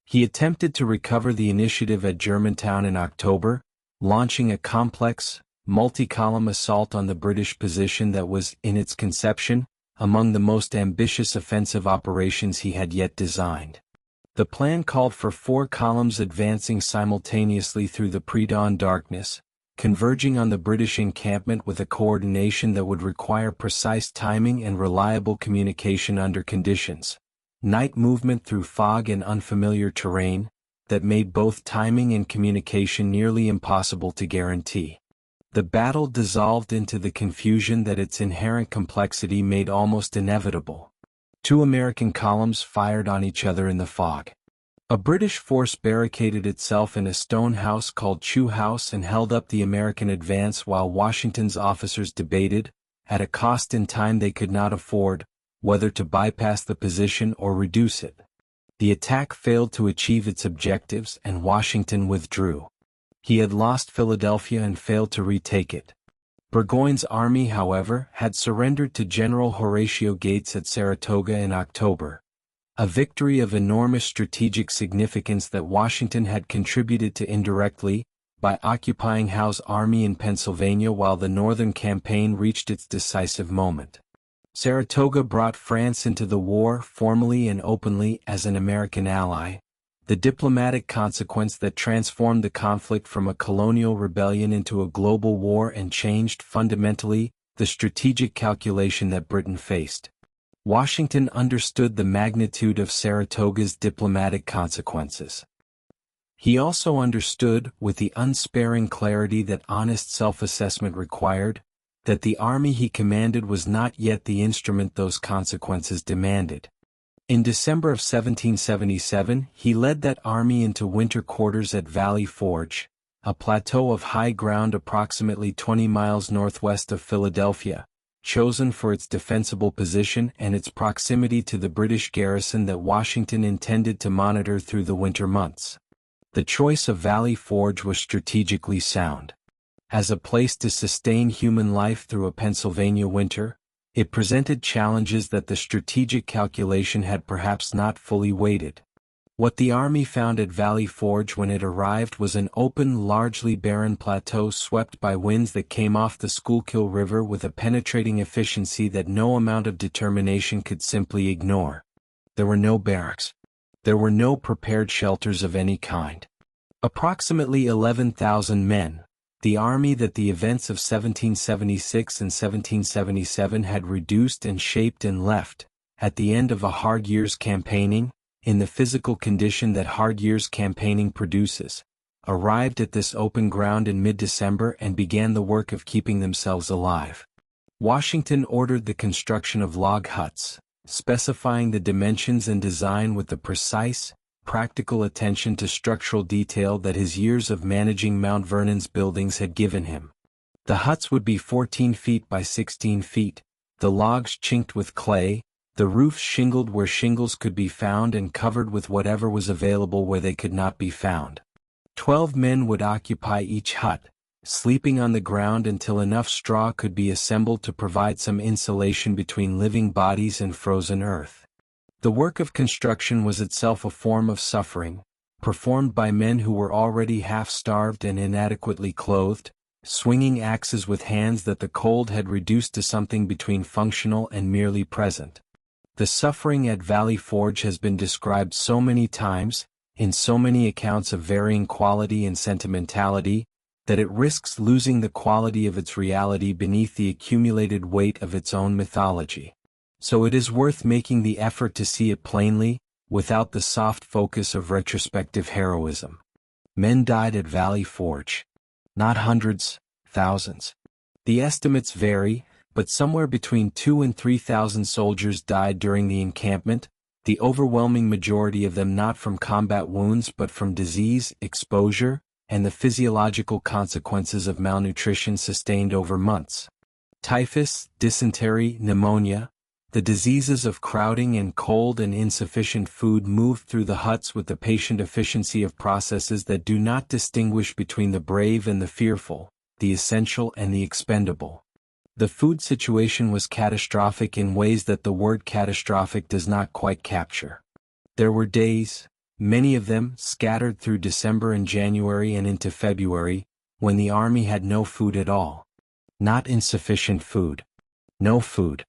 He attempted to recover the initiative at Germantown in October, launching a complex, multi-column assault on the British position that was, in its conception, among the most ambitious offensive operations he had yet designed. The plan called for 4 columns advancing simultaneously through the pre-dawn darkness, converging on the British encampment with a coordination that would require precise timing and reliable communication under conditions. Night movement through fog and unfamiliar terrain, that made both timing and communication nearly impossible to guarantee. The battle dissolved into the confusion that its inherent complexity made almost inevitable. 2 American columns fired on each other in the fog. A British force barricaded itself in a stone house called Chew House and held up the American advance while Washington's officers debated, at a cost in time they could not afford, whether to bypass the position or reduce it. The attack failed to achieve its objectives and Washington withdrew. He had lost Philadelphia and failed to retake it. Burgoyne's army, however, had surrendered to General Horatio Gates at Saratoga in October, a victory of enormous strategic significance that Washington had contributed to indirectly, by occupying Howe's army in Pennsylvania while the Northern campaign reached its decisive moment. Saratoga brought France into the war formally and openly as an American ally, the diplomatic consequence that transformed the conflict from a colonial rebellion into a global war and changed fundamentally the strategic calculation that Britain faced. Washington understood the magnitude of Saratoga's diplomatic consequences. He also understood, with the unsparing clarity that honest self-assessment required, that the army he commanded was not yet the instrument those consequences demanded. In December of 1777, he led that army into winter quarters at Valley Forge, a plateau of high ground approximately 20 miles northwest of Philadelphia, chosen for its defensible position and its proximity to the British garrison that Washington intended to monitor through the winter months. The choice of Valley Forge was strategically sound. As a place to sustain human life through a Pennsylvania winter, it presented challenges that the strategic calculation had perhaps not fully weighted. What the army found at Valley Forge when it arrived was an open, largely barren plateau swept by winds that came off the Schuylkill River with a penetrating efficiency that no amount of determination could simply ignore. There were no barracks. There were no prepared shelters of any kind. Approximately 11,000 men, the army that the events of 1776 and 1777 had reduced and shaped and left, at the end of a hard year's campaigning, in the physical condition that hard year's campaigning produces, arrived at this open ground in mid-December and began the work of keeping themselves alive. Washington ordered the construction of log huts, specifying the dimensions and design with the precise, practical attention to structural detail that his years of managing Mount Vernon's buildings had given him. The huts would be 14 feet by 16 feet, the logs chinked with clay, the roofs shingled where shingles could be found and covered with whatever was available where they could not be found. 12 men would occupy each hut, sleeping on the ground until enough straw could be assembled to provide some insulation between living bodies and frozen earth. The work of construction was itself a form of suffering, performed by men who were already half-starved and inadequately clothed, swinging axes with hands that the cold had reduced to something between functional and merely present. The suffering at Valley Forge has been described so many times, in so many accounts of varying quality and sentimentality, that it risks losing the quality of its reality beneath the accumulated weight of its own mythology. So it is worth making the effort to see it plainly, without the soft focus of retrospective heroism. Men died at Valley Forge. Not hundreds, thousands. The estimates vary, but somewhere between 2,000 and 3,000 soldiers died during the encampment, the overwhelming majority of them not from combat wounds but from disease, exposure, and the physiological consequences of malnutrition sustained over months. Typhus, dysentery, pneumonia, the diseases of crowding and cold and insufficient food moved through the huts with the patient efficiency of processes that do not distinguish between the brave and the fearful, the essential and the expendable. The food situation was catastrophic in ways that the word catastrophic does not quite capture. There were days, many of them scattered through December and January and into February, when the army had no food at all. Not insufficient food. No food.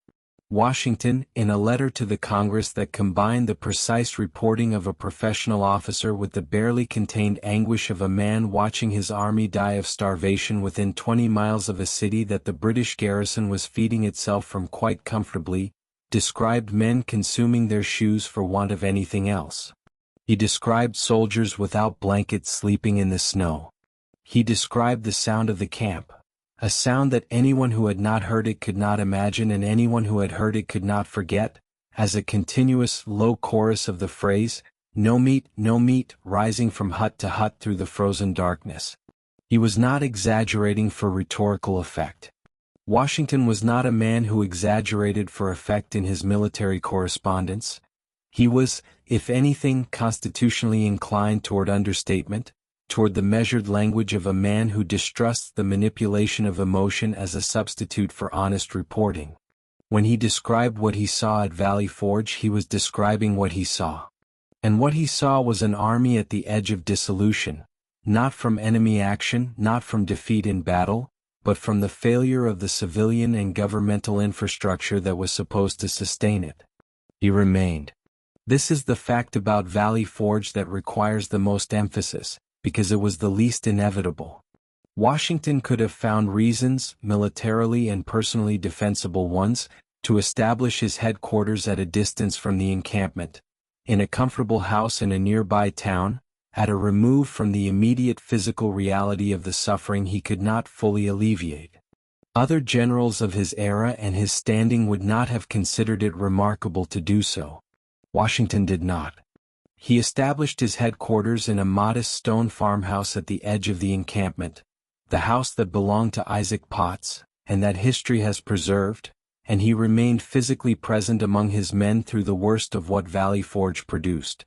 Washington, in a letter to the Congress that combined the precise reporting of a professional officer with the barely contained anguish of a man watching his army die of starvation within 20 miles of a city that the British garrison was feeding itself from quite comfortably, described men consuming their shoes for want of anything else. He described soldiers without blankets sleeping in the snow. He described the sound of the camp. A sound that anyone who had not heard it could not imagine and anyone who had heard it could not forget, as a continuous low chorus of the phrase, "No meat," rising from hut to hut through the frozen darkness. He was not exaggerating for rhetorical effect. Washington was not a man who exaggerated for effect in his military correspondence. He was, if anything, constitutionally inclined toward understatement, toward the measured language of a man who distrusts the manipulation of emotion as a substitute for honest reporting. When he described what he saw at Valley Forge, he was describing what he saw. And what he saw was an army at the edge of dissolution, not from enemy action, not from defeat in battle, but from the failure of the civilian and governmental infrastructure that was supposed to sustain it. He remained. This is the fact about Valley Forge that requires the most emphasis, because it was the least inevitable. Washington could have found reasons, militarily and personally defensible ones, to establish his headquarters at a distance from the encampment, in a comfortable house in a nearby town, at a remove from the immediate physical reality of the suffering he could not fully alleviate. Other generals of his era and his standing would not have considered it remarkable to do so. Washington did not. He established his headquarters in a modest stone farmhouse at the edge of the encampment, the house that belonged to Isaac Potts, and that history has preserved, and he remained physically present among his men through the worst of what Valley Forge produced.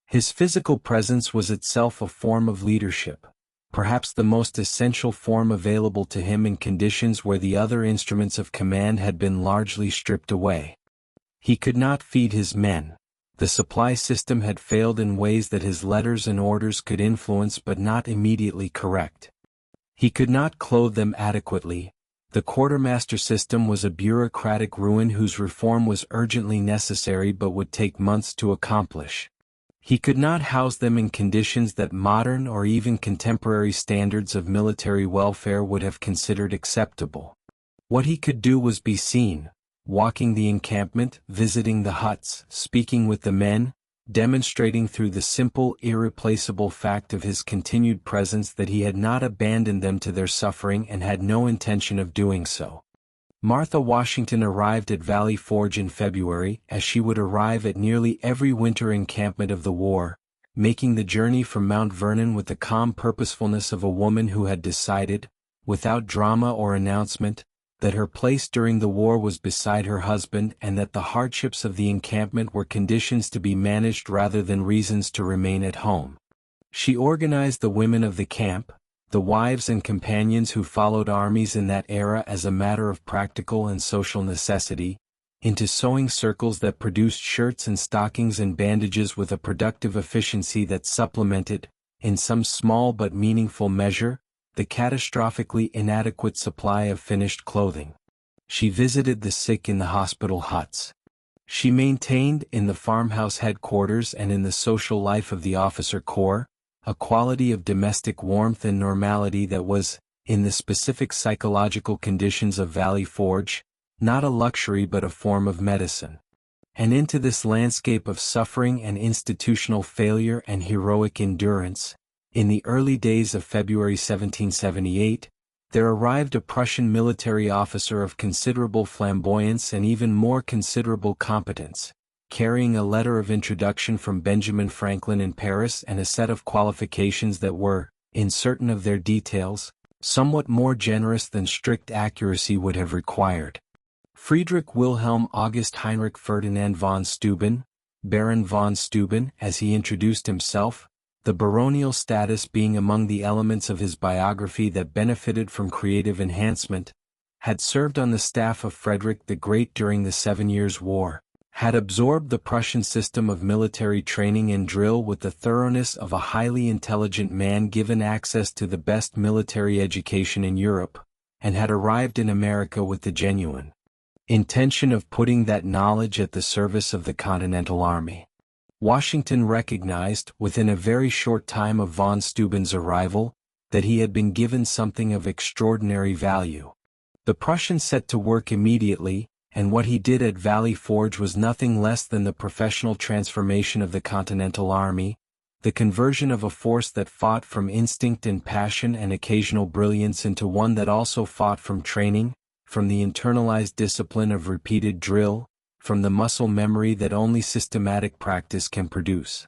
His physical presence was itself a form of leadership, perhaps the most essential form available to him in conditions where the other instruments of command had been largely stripped away. He could not feed his men. The supply system had failed in ways that his letters and orders could influence but not immediately correct. He could not clothe them adequately. The quartermaster system was a bureaucratic ruin whose reform was urgently necessary but would take months to accomplish. He could not house them in conditions that modern or even contemporary standards of military welfare would have considered acceptable. What he could do was be seen, walking the encampment, visiting the huts, speaking with the men, demonstrating through the simple, irreplaceable fact of his continued presence that he had not abandoned them to their suffering and had no intention of doing so. Martha Washington arrived at Valley Forge in February, as she would arrive at nearly every winter encampment of the war, making the journey from Mount Vernon with the calm purposefulness of a woman who had decided, without drama or announcement, that her place during the war was beside her husband and that the hardships of the encampment were conditions to be managed rather than reasons to remain at home. She organized the women of the camp, the wives and companions who followed armies in that era as a matter of practical and social necessity, into sewing circles that produced shirts and stockings and bandages with a productive efficiency that supplemented, in some small but meaningful measure, the catastrophically inadequate supply of finished clothing. She visited the sick in the hospital huts. She maintained, in the farmhouse headquarters and in the social life of the officer corps, a quality of domestic warmth and normality that was, in the specific psychological conditions of Valley Forge, not a luxury but a form of medicine. And into this landscape of suffering and institutional failure and heroic endurance, in the early days of February 1778, there arrived a Prussian military officer of considerable flamboyance and even more considerable competence, carrying a letter of introduction from Benjamin Franklin in Paris and a set of qualifications that were, in certain of their details, somewhat more generous than strict accuracy would have required. Friedrich Wilhelm August Heinrich Ferdinand von Steuben, Baron von Steuben, as he introduced himself, the baronial status being among the elements of his biography that benefited from creative enhancement, had served on the staff of Frederick the Great during the 7 Years' War, had absorbed the Prussian system of military training and drill with the thoroughness of a highly intelligent man given access to the best military education in Europe, and had arrived in America with the genuine intention of putting that knowledge at the service of the Continental Army. Washington recognized, within a very short time of von Steuben's arrival, that he had been given something of extraordinary value. The Prussian set to work immediately, and what he did at Valley Forge was nothing less than the professional transformation of the Continental Army, the conversion of a force that fought from instinct and passion and occasional brilliance into one that also fought from training, from the internalized discipline of repeated drill, from the muscle memory that only systematic practice can produce.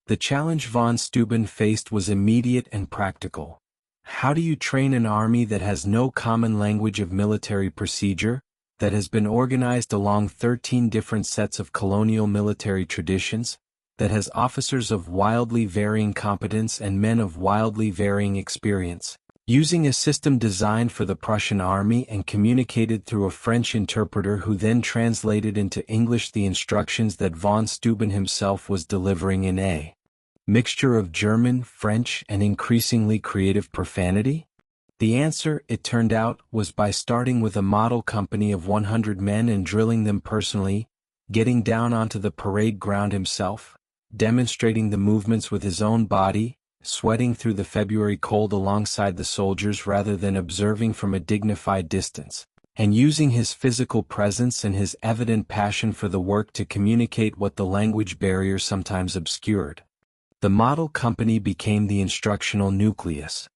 The challenge von Steuben faced was immediate and practical. How do you train an army that has no common language of military procedure, that has been organized along 13 different sets of colonial military traditions, that has officers of wildly varying competence and men of wildly varying experience, using a system designed for the Prussian army and communicated through a French interpreter who then translated into English the instructions that von Steuben himself was delivering in a mixture of German, French, and increasingly creative profanity? The answer, it turned out, was by starting with a model company of 100 men and drilling them personally, getting down onto the parade ground himself, demonstrating the movements with his own body, sweating through the February cold alongside the soldiers rather than observing from a dignified distance, and using his physical presence and his evident passion for the work to communicate what the language barrier sometimes obscured. The model company became the instructional nucleus.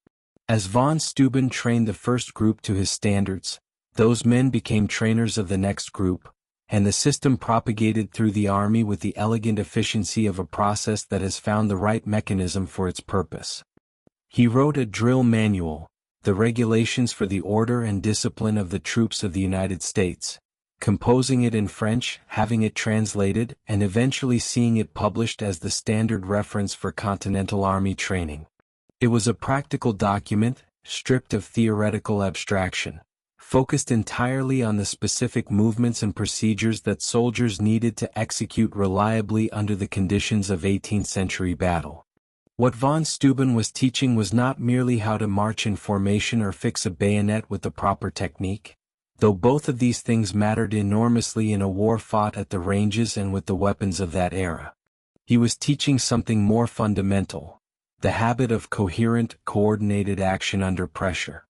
As von Steuben trained the first group to his standards, those men became trainers of the next group, and the system propagated through the army with the elegant efficiency of a process that has found the right mechanism for its purpose. He wrote a drill manual, the regulations for the order and discipline of the troops of the United States, composing it in French, having it translated, and eventually seeing it published as the standard reference for Continental Army training. It was a practical document, stripped of theoretical abstraction, focused entirely on the specific movements and procedures that soldiers needed to execute reliably under the conditions of 18th-century battle. What von Steuben was teaching was not merely how to march in formation or fix a bayonet with the proper technique, though both of these things mattered enormously in a war fought at the ranges and with the weapons of that era. He was teaching something more fundamental: the habit of coherent, coordinated action under pressure.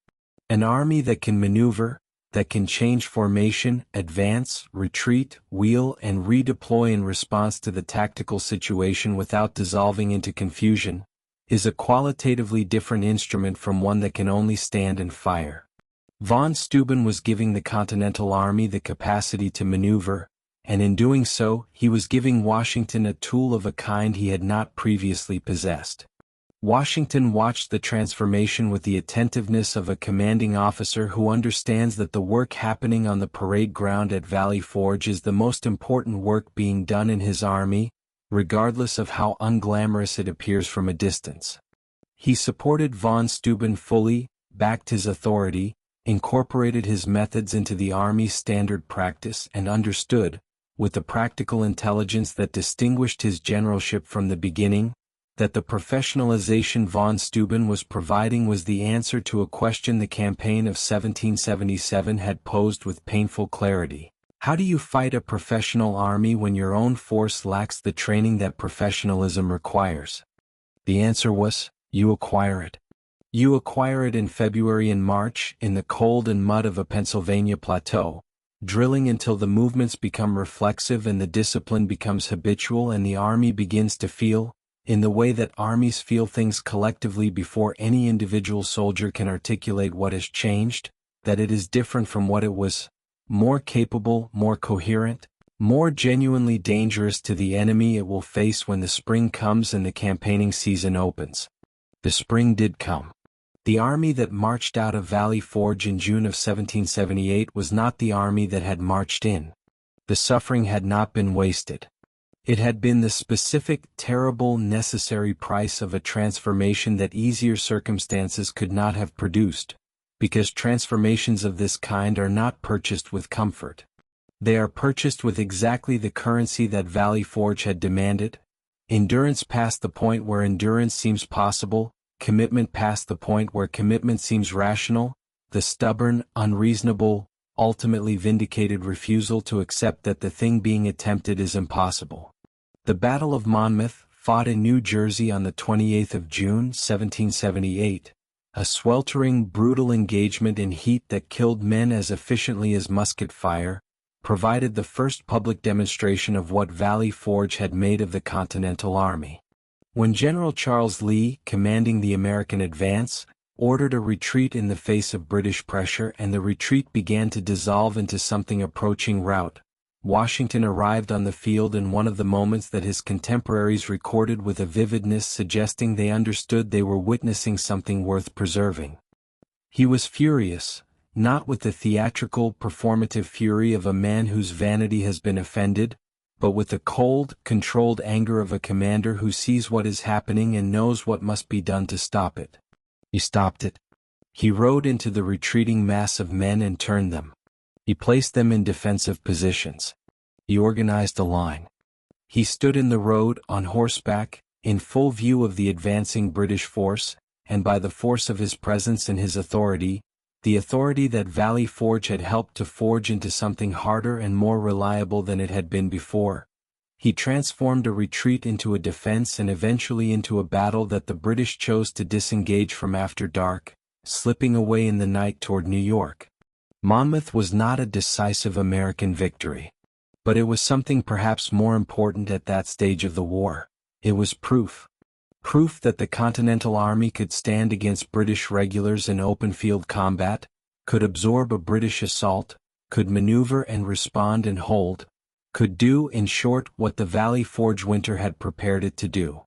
An army that can maneuver, that can change formation, advance, retreat, wheel, and redeploy in response to the tactical situation without dissolving into confusion, is a qualitatively different instrument from one that can only stand and fire. Von Steuben was giving the Continental Army the capacity to maneuver, and in doing so, he was giving Washington a tool of a kind he had not previously possessed. Washington watched the transformation with the attentiveness of a commanding officer who understands that the work happening on the parade ground at Valley Forge is the most important work being done in his army, regardless of how unglamorous it appears from a distance. He supported von Steuben fully, backed his authority, incorporated his methods into the Army's standard practice, and understood, with the practical intelligence that distinguished his generalship from the beginning, that the professionalization von Steuben was providing was the answer to a question the campaign of 1777 had posed with painful clarity. How do you fight a professional army when your own force lacks the training that professionalism requires? The answer was, you acquire it. You acquire it in February and March, in the cold and mud of a Pennsylvania plateau, drilling until the movements become reflexive and the discipline becomes habitual and the army begins to feel, in the way that armies feel things collectively before any individual soldier can articulate what has changed, that it is different from what it was, more capable, more coherent, more genuinely dangerous to the enemy it will face when the spring comes and the campaigning season opens. The spring did come. The army that marched out of Valley Forge in June of 1778 was not the army that had marched in. The suffering had not been wasted. It had been the specific, terrible, necessary price of a transformation that easier circumstances could not have produced, because transformations of this kind are not purchased with comfort. They are purchased with exactly the currency that Valley Forge had demanded: endurance past the point where endurance seems possible, commitment past the point where commitment seems rational, the stubborn, unreasonable, ultimately vindicated refusal to accept that the thing being attempted is impossible. The Battle of Monmouth, fought in New Jersey on the 28th of June, 1778, a sweltering, brutal engagement in heat that killed men as efficiently as musket fire, provided the first public demonstration of what Valley Forge had made of the Continental Army. When General Charles Lee, commanding the American advance, ordered a retreat in the face of British pressure and the retreat began to dissolve into something approaching rout, Washington arrived on the field in one of the moments that his contemporaries recorded with a vividness suggesting they understood they were witnessing something worth preserving. He was furious, not with the theatrical, performative fury of a man whose vanity has been offended, but with the cold, controlled anger of a commander who sees what is happening and knows what must be done to stop it. He stopped it. He rode into the retreating mass of men and turned them. He placed them in defensive positions. He organized a line. He stood in the road, on horseback, in full view of the advancing British force, and by the force of his presence and his authority, the authority that Valley Forge had helped to forge into something harder and more reliable than it had been before, he transformed a retreat into a defense and eventually into a battle that the British chose to disengage from after dark, slipping away in the night toward New York. Monmouth was not a decisive American victory. But it was something perhaps more important at that stage of the war. It was proof. Proof that the Continental Army could stand against British regulars in open field combat, could absorb a British assault, could maneuver and respond and hold, could do, in short, what the Valley Forge winter had prepared it to do.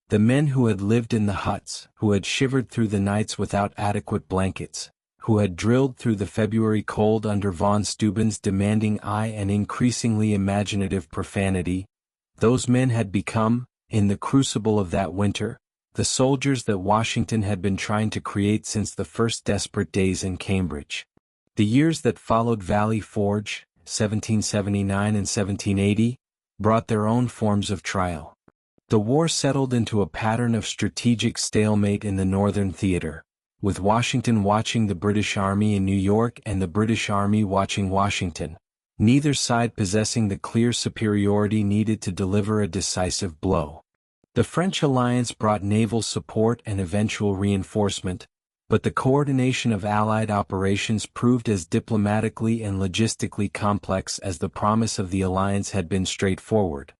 The men who had lived in the huts, who had shivered through the nights without adequate blankets, who had drilled through the February cold under von Steuben's demanding eye and increasingly imaginative profanity, those men had become, in the crucible of that winter, the soldiers that Washington had been trying to create since the first desperate days in Cambridge. The years that followed Valley Forge, 1779 and 1780, brought their own forms of trial. The war settled into a pattern of strategic stalemate in the Northern Theater, with Washington watching the British Army in New York and the British Army watching Washington, neither side possessing the clear superiority needed to deliver a decisive blow. The French alliance brought naval support and eventual reinforcement, but the coordination of Allied operations proved as diplomatically and logistically complex as the promise of the alliance had been straightforward.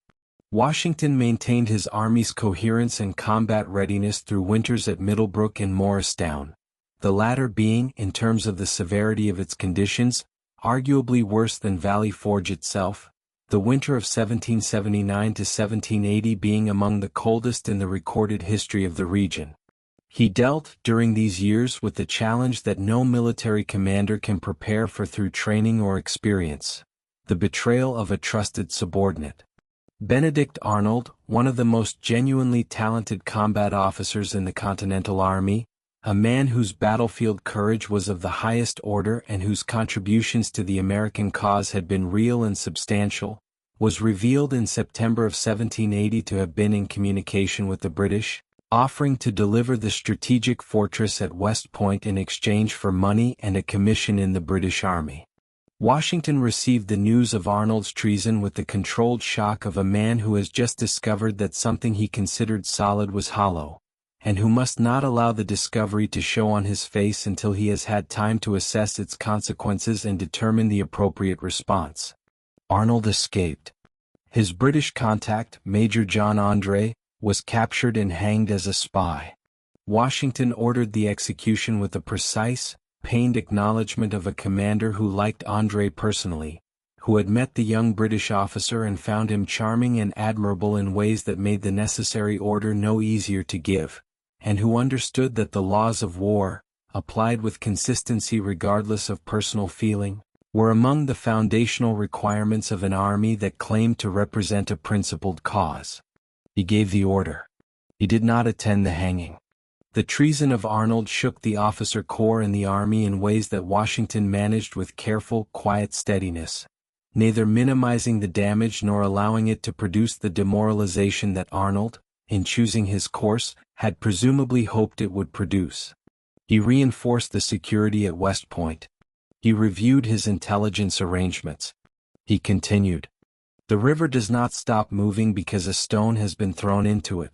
Washington maintained his army's coherence and combat readiness through winters at Middlebrook and Morristown, the latter being, in terms of the severity of its conditions, arguably worse than Valley Forge itself, the winter of 1779 to 1780 being among the coldest in the recorded history of the region. He dealt, during these years, with the challenge that no military commander can prepare for through training or experience: the betrayal of a trusted subordinate. Benedict Arnold, one of the most genuinely talented combat officers in the Continental Army, a man whose battlefield courage was of the highest order and whose contributions to the American cause had been real and substantial, was revealed in September of 1780 to have been in communication with the British, offering to deliver the strategic fortress at West Point in exchange for money and a commission in the British Army. Washington received the news of Arnold's treason with the controlled shock of a man who has just discovered that something he considered solid was hollow, and who must not allow the discovery to show on his face until he has had time to assess its consequences and determine the appropriate response. Arnold escaped. His British contact, Major John Andre, was captured and hanged as a spy. Washington ordered the execution with a precise, pained acknowledgement of a commander who liked Andre personally, who had met the young British officer and found him charming and admirable in ways that made the necessary order no easier to give, and who understood that the laws of war, applied with consistency regardless of personal feeling, were among the foundational requirements of an army that claimed to represent a principled cause. He gave the order. He did not attend the hanging. The treason of Arnold shook the officer corps and the army in ways that Washington managed with careful, quiet steadiness, neither minimizing the damage nor allowing it to produce the demoralization that Arnold, in choosing his course, had presumably hoped it would produce. He reinforced the security at West Point. He reviewed his intelligence arrangements. He continued, "The river does not stop moving because a stone has been thrown into it."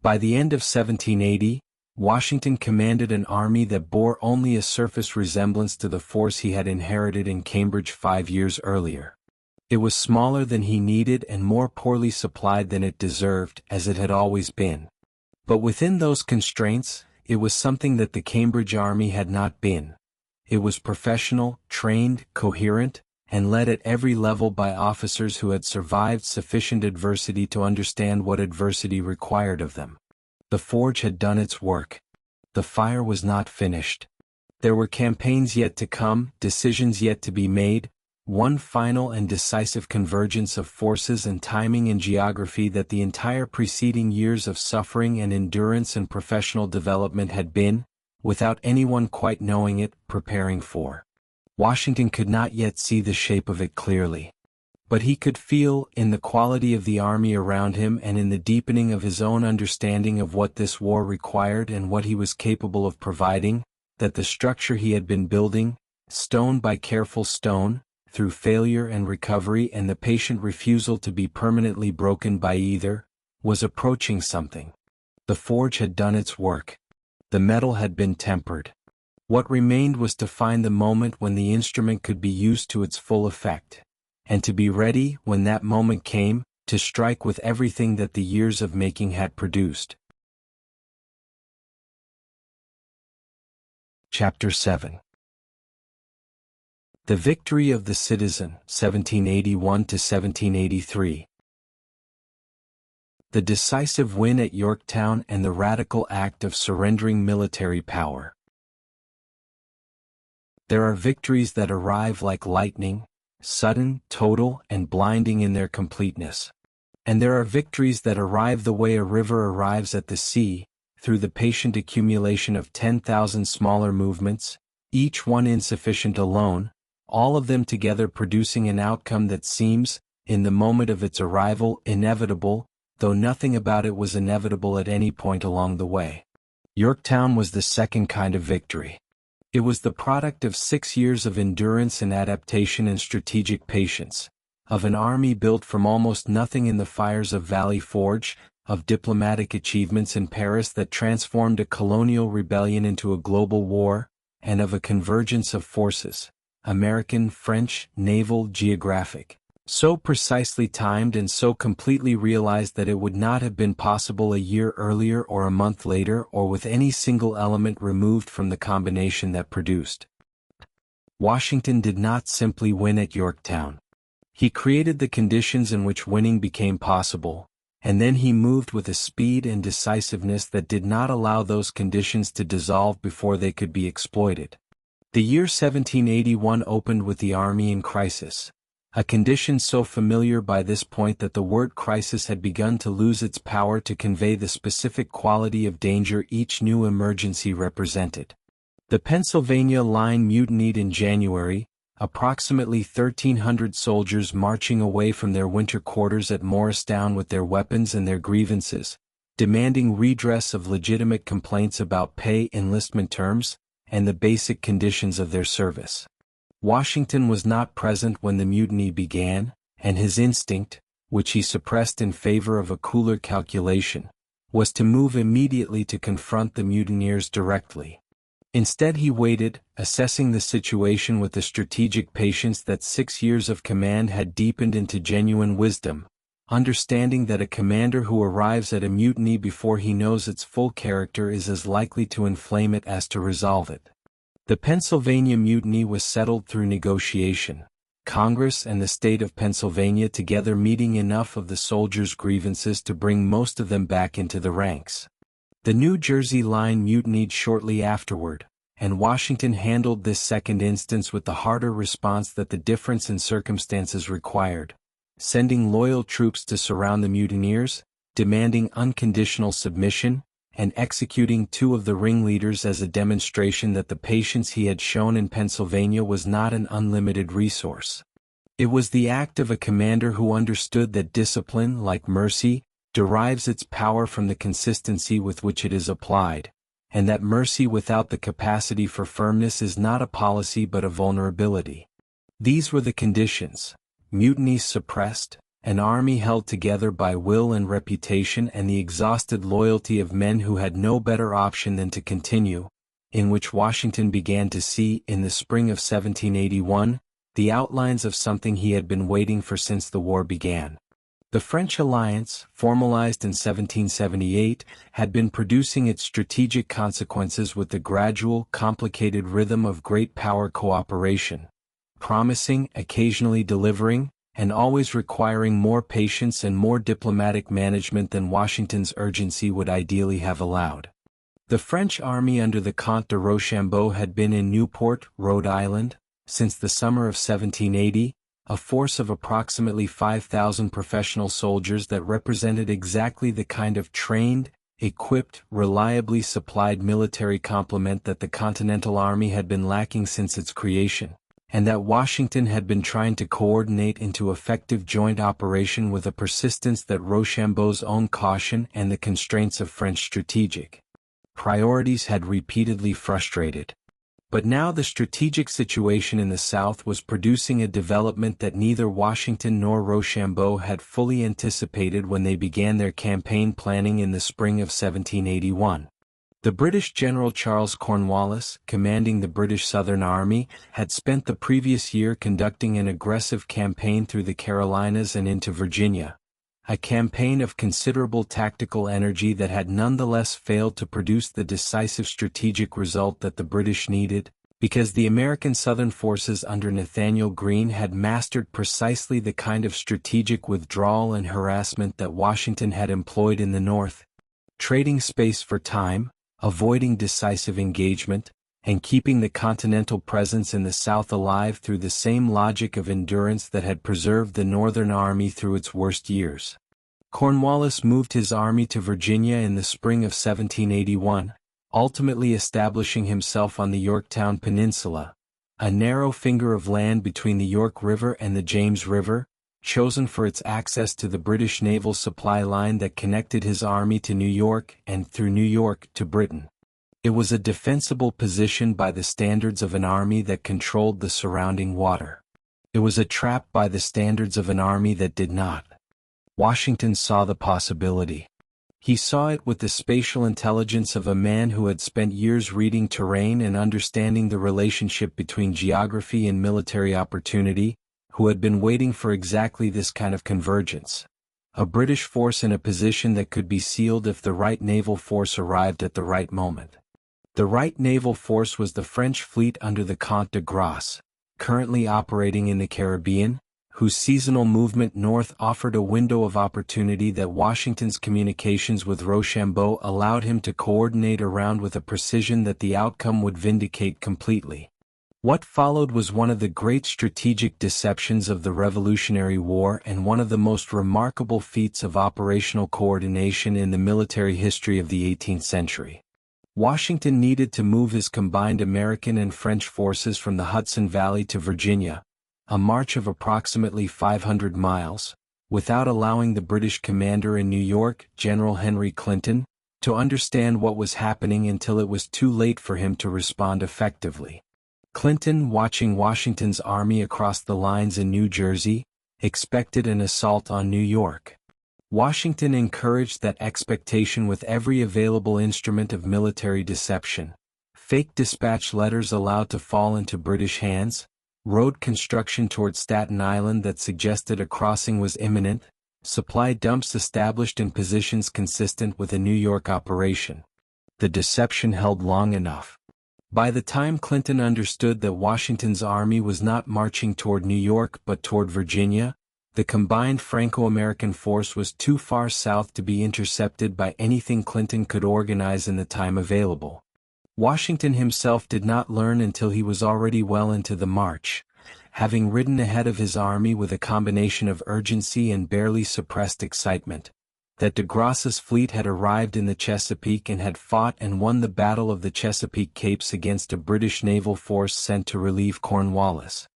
By the end of 1780, Washington commanded an army that bore only a surface resemblance to the force he had inherited in Cambridge 5 years earlier. It was smaller than he needed and more poorly supplied than it deserved, as it had always been. But within those constraints, it was something that the Cambridge army had not been. It was professional, trained, coherent, and led at every level by officers who had survived sufficient adversity to understand what adversity required of them. The forge had done its work. The fire was not finished. There were campaigns yet to come, decisions yet to be made, one final and decisive convergence of forces and timing in geography that the entire preceding years of suffering and endurance and professional development had been, without anyone quite knowing it, preparing for. Washington could not yet see the shape of it clearly. But he could feel, in the quality of the army around him and in the deepening of his own understanding of what this war required and what he was capable of providing, that the structure he had been building, stone by careful stone, through failure and recovery and the patient refusal to be permanently broken by either, was approaching something. The forge had done its work. The metal had been tempered. What remained was to find the moment when the instrument could be used to its full effect, and to be ready, when that moment came, to strike with everything that the years of making had produced. Chapter 7. The Victory of the Citizen, 1781 to 1783. The decisive win at Yorktown and the radical act of surrendering military power. There are victories that arrive like lightning, sudden, total, and blinding in their completeness. And there are victories that arrive the way a river arrives at the sea, through the patient accumulation of 10,000 smaller movements, each one insufficient alone, all of them together producing an outcome that seems, in the moment of its arrival, inevitable, though nothing about it was inevitable at any point along the way. Yorktown was the second kind of victory. It was the product of 6 years of endurance and adaptation and strategic patience, of an army built from almost nothing in the fires of Valley Forge, of diplomatic achievements in Paris that transformed a colonial rebellion into a global war, and of a convergence of forces, American, French, naval, geographic, so precisely timed and so completely realized that it would not have been possible a year earlier or a month later or with any single element removed from the combination that produced. Washington did not simply win at Yorktown. He created the conditions in which winning became possible, and then he moved with a speed and decisiveness that did not allow those conditions to dissolve before they could be exploited. The year 1781 opened with the army in crisis, a condition so familiar by this point that the word crisis had begun to lose its power to convey the specific quality of danger each new emergency represented. The Pennsylvania line mutinied in January, approximately 1,300 soldiers marching away from their winter quarters at Morristown with their weapons and their grievances, demanding redress of legitimate complaints about pay, enlistment terms, and the basic conditions of their service. Washington was not present when the mutiny began, and his instinct, which he suppressed in favor of a cooler calculation, was to move immediately to confront the mutineers directly. Instead he waited, assessing the situation with the strategic patience that 6 years of command had deepened into genuine wisdom, understanding that a commander who arrives at a mutiny before he knows its full character is as likely to inflame it as to resolve it. The Pennsylvania Mutiny was settled through negotiation, Congress and the state of Pennsylvania together meeting enough of the soldiers' grievances to bring most of them back into the ranks. The New Jersey line mutinied shortly afterward, and Washington handled this second instance with the harder response that the difference in circumstances required, sending loyal troops to surround the mutineers, demanding unconditional submission, and executing 2 of the ringleaders as a demonstration that the patience he had shown in Pennsylvania was not an unlimited resource. It was the act of a commander who understood that discipline, like mercy, derives its power from the consistency with which it is applied, and that mercy without the capacity for firmness is not a policy but a vulnerability. These were the conditions: mutinies suppressed, an army held together by will and reputation and the exhausted loyalty of men who had no better option than to continue, in which Washington began to see, in the spring of 1781, the outlines of something he had been waiting for since the war began. The French alliance, formalized in 1778, had been producing its strategic consequences with the gradual, complicated rhythm of great power cooperation, promising, occasionally delivering, and always requiring more patience and more diplomatic management than Washington's urgency would ideally have allowed. The French army under the Comte de Rochambeau had been in Newport, Rhode Island, since the summer of 1780, a force of approximately 5,000 professional soldiers that represented exactly the kind of trained, equipped, reliably supplied military complement that the Continental Army had been lacking since its creation, and that Washington had been trying to coordinate into effective joint operation with a persistence that Rochambeau's own caution and the constraints of French strategic priorities had repeatedly frustrated. But now the strategic situation in the South was producing a development that neither Washington nor Rochambeau had fully anticipated when they began their campaign planning in the spring of 1781. The British General Charles Cornwallis, commanding the British Southern Army, had spent the previous year conducting an aggressive campaign through the Carolinas and into Virginia, a campaign of considerable tactical energy that had nonetheless failed to produce the decisive strategic result that the British needed, because the American Southern forces under Nathanael Greene had mastered precisely the kind of strategic withdrawal and harassment that Washington had employed in the North, trading space for time, avoiding decisive engagement, and keeping the Continental presence in the South alive through the same logic of endurance that had preserved the Northern Army through its worst years. Cornwallis moved his army to Virginia in the spring of 1781, ultimately establishing himself on the Yorktown Peninsula, a narrow finger of land between the York River and the James River, chosen for its access to the British naval supply line that connected his army to New York and through New York to Britain. It was a defensible position by the standards of an army that controlled the surrounding water. It was a trap by the standards of an army that did not. Washington saw the possibility. He saw it with the spatial intelligence of a man who had spent years reading terrain and understanding the relationship between geography and military opportunity, who had been waiting for exactly this kind of convergence. A British force in a position that could be sealed if the right naval force arrived at the right moment. The right naval force was the French fleet under the Comte de Grasse, currently operating in the Caribbean, whose seasonal movement north offered a window of opportunity that Washington's communications with Rochambeau allowed him to coordinate around with a precision that the outcome would vindicate completely. What followed was one of the great strategic deceptions of the Revolutionary War and one of the most remarkable feats of operational coordination in the military history of the 18th century. Washington needed to move his combined American and French forces from the Hudson Valley to Virginia, a march of approximately 500 miles, without allowing the British commander in New York, General Henry Clinton, to understand what was happening until it was too late for him to respond effectively. Clinton, watching Washington's army across the lines in New Jersey, expected an assault on New York. Washington encouraged that expectation with every available instrument of military deception. Fake dispatch letters allowed to fall into British hands, road construction toward Staten Island that suggested a crossing was imminent, supply dumps established in positions consistent with a New York operation. The deception held long enough. By the time Clinton understood that Washington's army was not marching toward New York but toward Virginia, the combined Franco-American force was too far south to be intercepted by anything Clinton could organize in the time available. Washington himself did not learn until he was already well into the march, having ridden ahead of his army with a combination of urgency and barely suppressed excitement, that de Grasse's fleet had arrived in the Chesapeake and had fought and won the Battle of the Chesapeake Capes against a British naval force sent to relieve Cornwallis.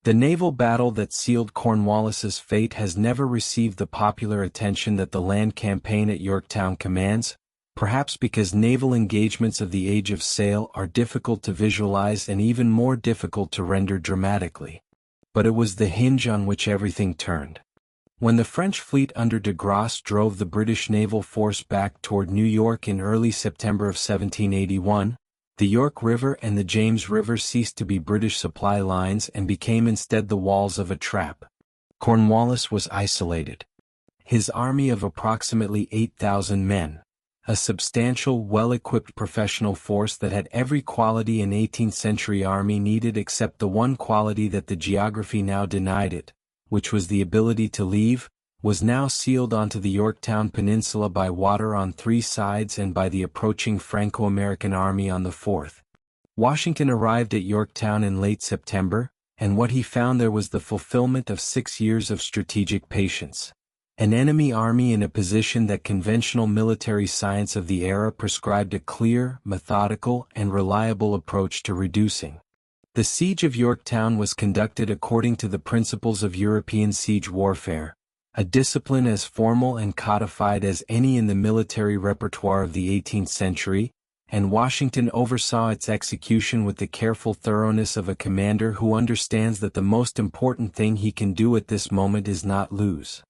The naval battle that sealed Cornwallis's fate has never received the popular attention that the land campaign at Yorktown commands, perhaps because naval engagements of the Age of Sail are difficult to visualize and even more difficult to render dramatically. But it was the hinge on which everything turned. When the French fleet under de Grasse drove the British naval force back toward New York in early September of 1781, the York River and the James River ceased to be British supply lines and became instead the walls of a trap. Cornwallis was isolated. His army of approximately 8,000 men, a substantial, well-equipped professional force that had every quality an 18th-century army needed except the one quality that the geography now denied it, which was the ability to leave, was now sealed onto the Yorktown Peninsula by water on 3 sides and by the approaching Franco-American army on the 4th. Washington arrived at Yorktown in late September, and what he found there was the fulfillment of 6 years of strategic patience. An enemy army in a position that conventional military science of the era prescribed a clear, methodical, and reliable approach to reducing. The siege of Yorktown was conducted according to the principles of European siege warfare, a discipline as formal and codified as any in the military repertoire of the 18th century, and Washington oversaw its execution with the careful thoroughness of a commander who understands that the most important thing he can do at this moment is not lose.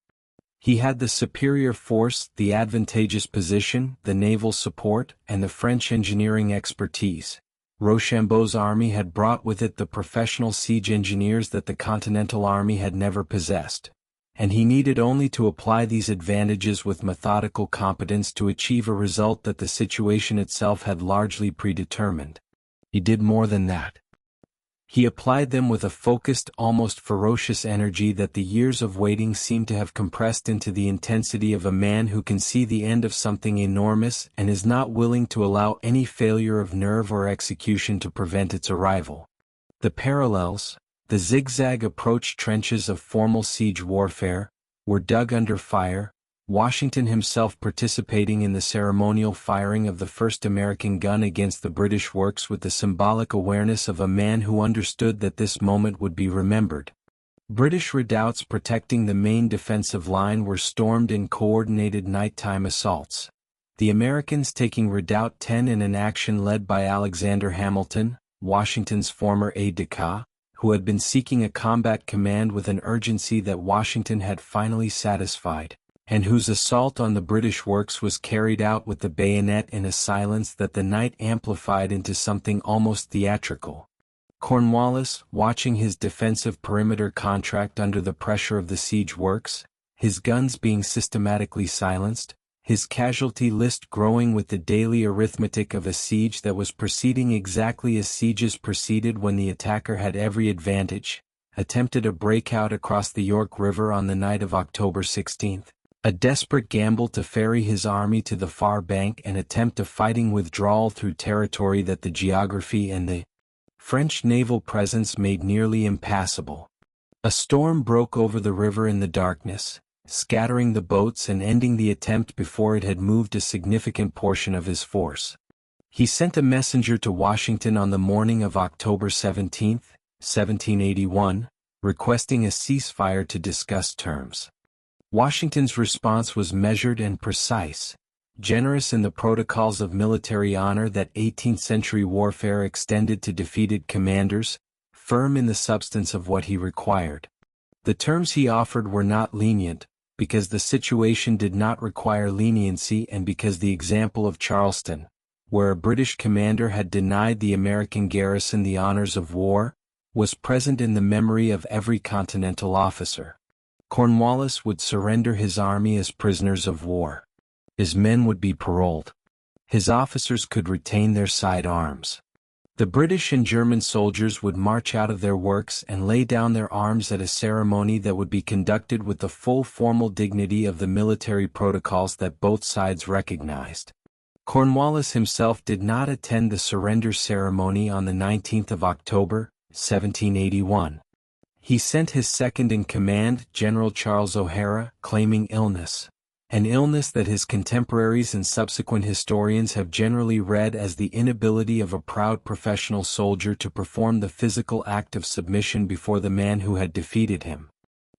He had the superior force, the advantageous position, the naval support, and the French engineering expertise. Rochambeau's army had brought with it the professional siege engineers that the Continental Army had never possessed, and he needed only to apply these advantages with methodical competence to achieve a result that the situation itself had largely predetermined. He did more than that. He applied them with a focused, almost ferocious energy that the years of waiting seemed to have compressed into the intensity of a man who can see the end of something enormous and is not willing to allow any failure of nerve or execution to prevent its arrival. The parallels, the zigzag approach trenches of formal siege warfare, were dug under fire, Washington himself participating in the ceremonial firing of the first American gun against the British works with the symbolic awareness of a man who understood that this moment would be remembered. British redoubts protecting the main defensive line were stormed in coordinated nighttime assaults. The Americans taking Redoubt 10 in an action led by Alexander Hamilton, Washington's former aide-de-camp, who had been seeking a combat command with an urgency that Washington had finally satisfied, and whose assault on the British works was carried out with the bayonet in a silence that the night amplified into something almost theatrical. Cornwallis, watching his defensive perimeter contract under the pressure of the siege works, his guns being systematically silenced, his casualty list growing with the daily arithmetic of a siege that was proceeding exactly as sieges proceeded when the attacker had every advantage, attempted a breakout across the York River on the night of October 16. A desperate gamble to ferry his army to the far bank and attempt a fighting withdrawal through territory that the geography and the French naval presence made nearly impassable. A storm broke over the river in the darkness, scattering the boats and ending the attempt before it had moved a significant portion of his force. He sent a messenger to Washington on the morning of October 17, 1781, requesting a ceasefire to discuss terms. Washington's response was measured and precise, generous in the protocols of military honor that 18th-century warfare extended to defeated commanders, firm in the substance of what he required. The terms he offered were not lenient, because the situation did not require leniency and because the example of Charleston, where a British commander had denied the American garrison the honors of war, was present in the memory of every Continental officer. Cornwallis would surrender his army as prisoners of war. His men would be paroled. His officers could retain their side arms. The British and German soldiers would march out of their works and lay down their arms at a ceremony that would be conducted with the full formal dignity of the military protocols that both sides recognized. Cornwallis himself did not attend the surrender ceremony on the 19th of October, 1781. He sent his second-in-command, General Charles O'Hara, claiming illness, an illness that his contemporaries and subsequent historians have generally read as the inability of a proud professional soldier to perform the physical act of submission before the man who had defeated him.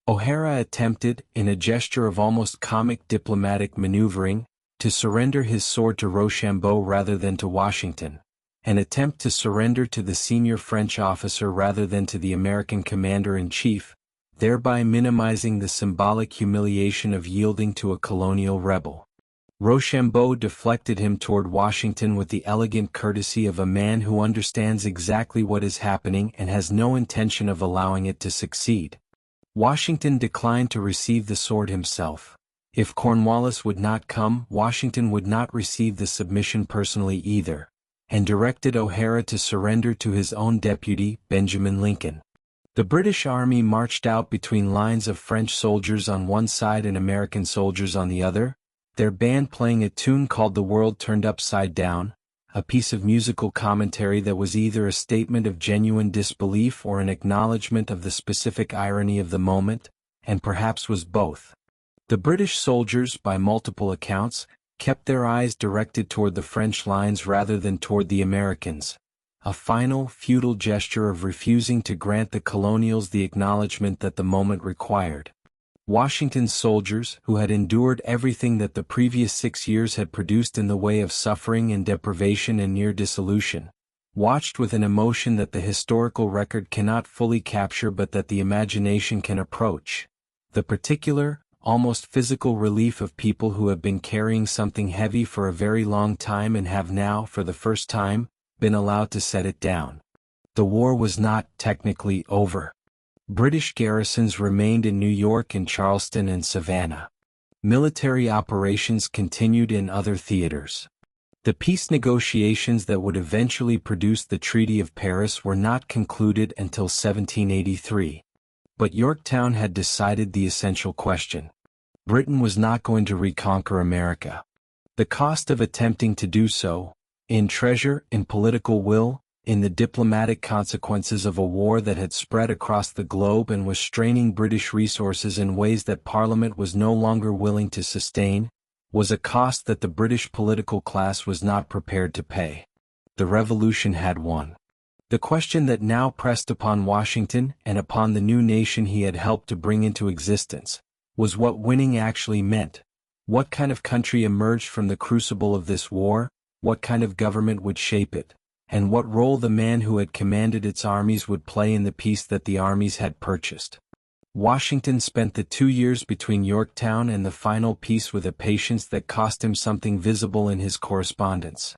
O'Hara attempted, in a gesture of almost comic diplomatic maneuvering, to surrender his sword to Rochambeau rather than to Washington, an attempt to surrender to the senior French officer rather than to the American commander-in-chief, thereby minimizing the symbolic humiliation of yielding to a colonial rebel. Rochambeau deflected him toward Washington with the elegant courtesy of a man who understands exactly what is happening and has no intention of allowing it to succeed. Washington declined to receive the sword himself. If Cornwallis would not come, Washington would not receive the submission personally either, and directed O'Hara to surrender to his own deputy, Benjamin Lincoln. The British Army marched out between lines of French soldiers on one side and American soldiers on the other, their band playing a tune called The World Turned Upside Down, a piece of musical commentary that was either a statement of genuine disbelief or an acknowledgement of the specific irony of the moment, and perhaps was both. The British soldiers, by multiple accounts, kept their eyes directed toward the French lines rather than toward the Americans, a final, futile gesture of refusing to grant the colonials the acknowledgement that the moment required. Washington's soldiers, who had endured everything that the previous 6 years had produced in the way of suffering and deprivation and near dissolution, watched with an emotion that the historical record cannot fully capture but that the imagination can approach. The particular, almost physical relief of people who have been carrying something heavy for a very long time and have now, for the first time, been allowed to set it down. The war was not technically over. British garrisons remained in New York and Charleston and Savannah. Military operations continued in other theaters. The peace negotiations that would eventually produce the Treaty of Paris were not concluded until 1783. But Yorktown had decided the essential question. Britain was not going to reconquer America. The cost of attempting to do so, in treasure, in political will, in the diplomatic consequences of a war that had spread across the globe and was straining British resources in ways that Parliament was no longer willing to sustain, was a cost that the British political class was not prepared to pay. The Revolution had won. The question that now pressed upon Washington and upon the new nation he had helped to bring into existence was what winning actually meant. What kind of country emerged from the crucible of this war? What kind of government would shape it? And what role the man who had commanded its armies would play in the peace that the armies had purchased. Washington spent the 2 years between Yorktown and the final peace with a patience that cost him something visible in his correspondence.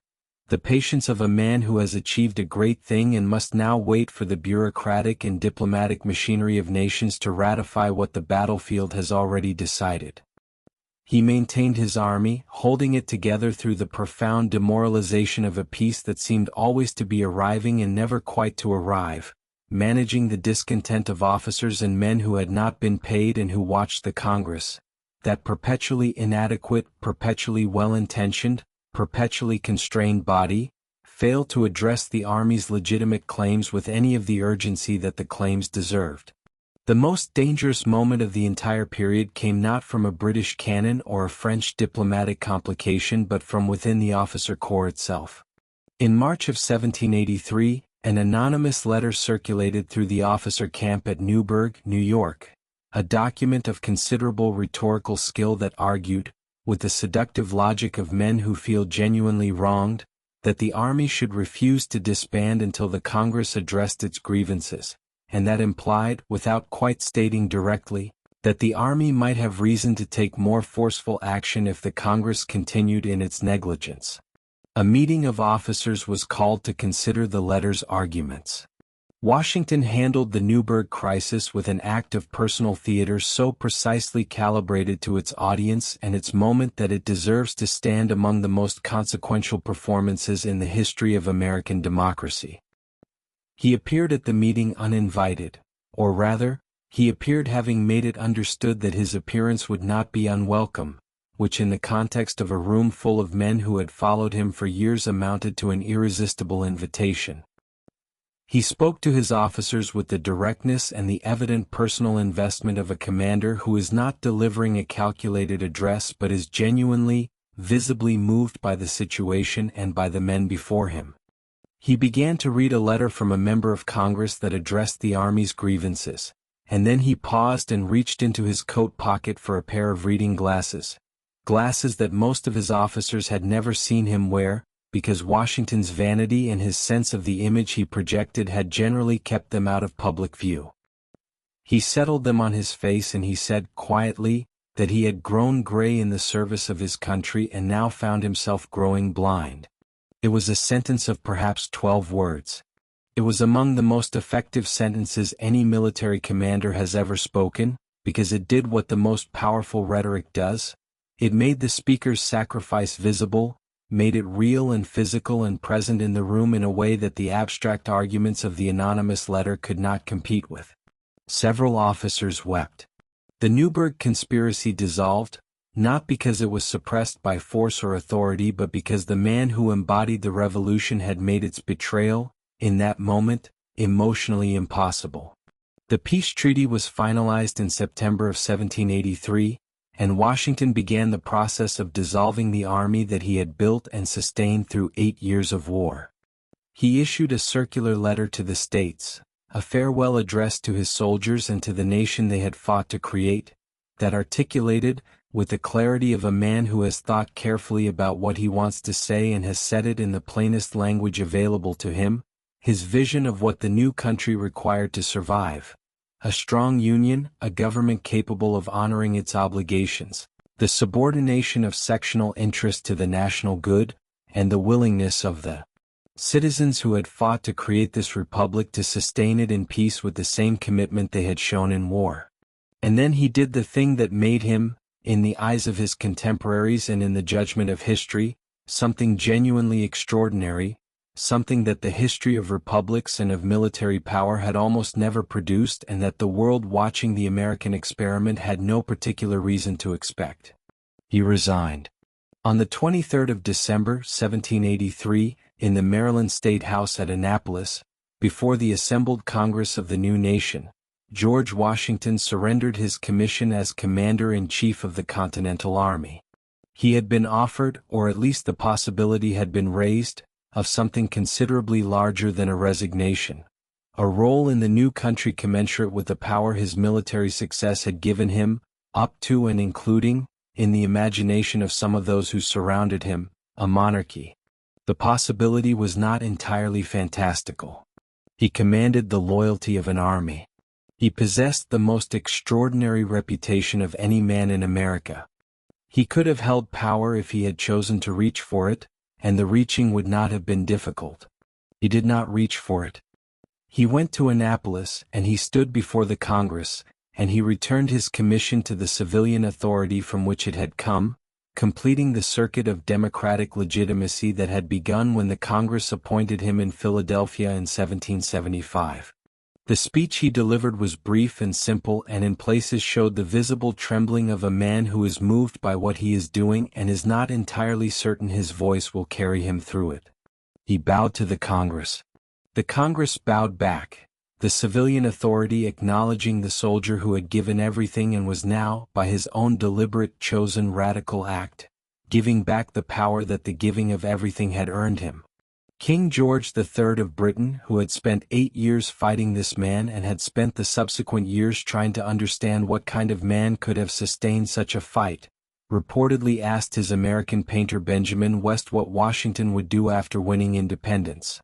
The patience of a man who has achieved a great thing and must now wait for the bureaucratic and diplomatic machinery of nations to ratify what the battlefield has already decided. He maintained his army, holding it together through the profound demoralization of a peace that seemed always to be arriving and never quite to arrive, managing the discontent of officers and men who had not been paid and who watched the Congress, that perpetually inadequate, perpetually well-intentioned, perpetually constrained body, fail to address the army's legitimate claims with any of the urgency that the claims deserved. The most dangerous moment of the entire period came not from a British cannon or a French diplomatic complication but from within the officer corps itself. In March of 1783, an anonymous letter circulated through the officer camp at Newburgh, New York, a document of considerable rhetorical skill that argued, with the seductive logic of men who feel genuinely wronged, that the army should refuse to disband until the Congress addressed its grievances, and that implied, without quite stating directly, that the army might have reason to take more forceful action if the Congress continued in its negligence. A meeting of officers was called to consider the letter's arguments. Washington handled the Newburgh crisis with an act of personal theater so precisely calibrated to its audience and its moment that it deserves to stand among the most consequential performances in the history of American democracy. He appeared at the meeting uninvited, or rather, he appeared having made it understood that his appearance would not be unwelcome, which in the context of a room full of men who had followed him for years amounted to an irresistible invitation. He spoke to his officers with the directness and the evident personal investment of a commander who is not delivering a calculated address but is genuinely, visibly moved by the situation and by the men before him. He began to read a letter from a member of Congress that addressed the Army's grievances, and then he paused and reached into his coat pocket for a pair of reading glasses, glasses that most of his officers had never seen him wear, because Washington's vanity and his sense of the image he projected had generally kept them out of public view. He settled them on his face and he said quietly that he had grown gray in the service of his country and now found himself growing blind. It was a sentence of perhaps 12 words. It was among the most effective sentences any military commander has ever spoken, because it did what the most powerful rhetoric does. It made the speaker's sacrifice visible, made it real and physical and present in the room in a way that the abstract arguments of the anonymous letter could not compete with. Several officers wept. The Newburgh conspiracy dissolved, not because it was suppressed by force or authority but because the man who embodied the revolution had made its betrayal, in that moment, emotionally impossible. The peace treaty was finalized in September of 1783, and Washington began the process of dissolving the army that he had built and sustained through 8 years of war. He issued a circular letter to the states, a farewell address to his soldiers and to the nation they had fought to create, that articulated, with the clarity of a man who has thought carefully about what he wants to say and has said it in the plainest language available to him, his vision of what the new country required to survive: a strong union, a government capable of honoring its obligations, the subordination of sectional interest to the national good, and the willingness of the citizens who had fought to create this republic to sustain it in peace with the same commitment they had shown in war. And then he did the thing that made him, in the eyes of his contemporaries and in the judgment of history, something genuinely extraordinary, something that the history of republics and of military power had almost never produced and that the world watching the American experiment had no particular reason to expect. He resigned. On the 23rd of December, 1783, in the Maryland State House at Annapolis, before the assembled Congress of the new nation, George Washington surrendered his commission as Commander-in-Chief of the Continental Army. He had been offered, or at least the possibility had been raised, of something considerably larger than a resignation, a role in the new country commensurate with the power his military success had given him, up to and including, in the imagination of some of those who surrounded him, a monarchy. The possibility was not entirely fantastical. He commanded the loyalty of an army. He possessed the most extraordinary reputation of any man in America. He could have held power if he had chosen to reach for it, and the reaching would not have been difficult. He did not reach for it. He went to Annapolis, and he stood before the Congress, and he returned his commission to the civilian authority from which it had come, completing the circuit of democratic legitimacy that had begun when the Congress appointed him in Philadelphia in 1775. The speech he delivered was brief and simple and in places showed the visible trembling of a man who is moved by what he is doing and is not entirely certain his voice will carry him through it. He bowed to the Congress. The Congress bowed back, the civilian authority acknowledging the soldier who had given everything and was now, by his own deliberate chosen radical act, giving back the power that the giving of everything had earned him. King George III of Britain, who had spent 8 years fighting this man and had spent the subsequent years trying to understand what kind of man could have sustained such a fight, reportedly asked his American painter Benjamin West what Washington would do after winning independence.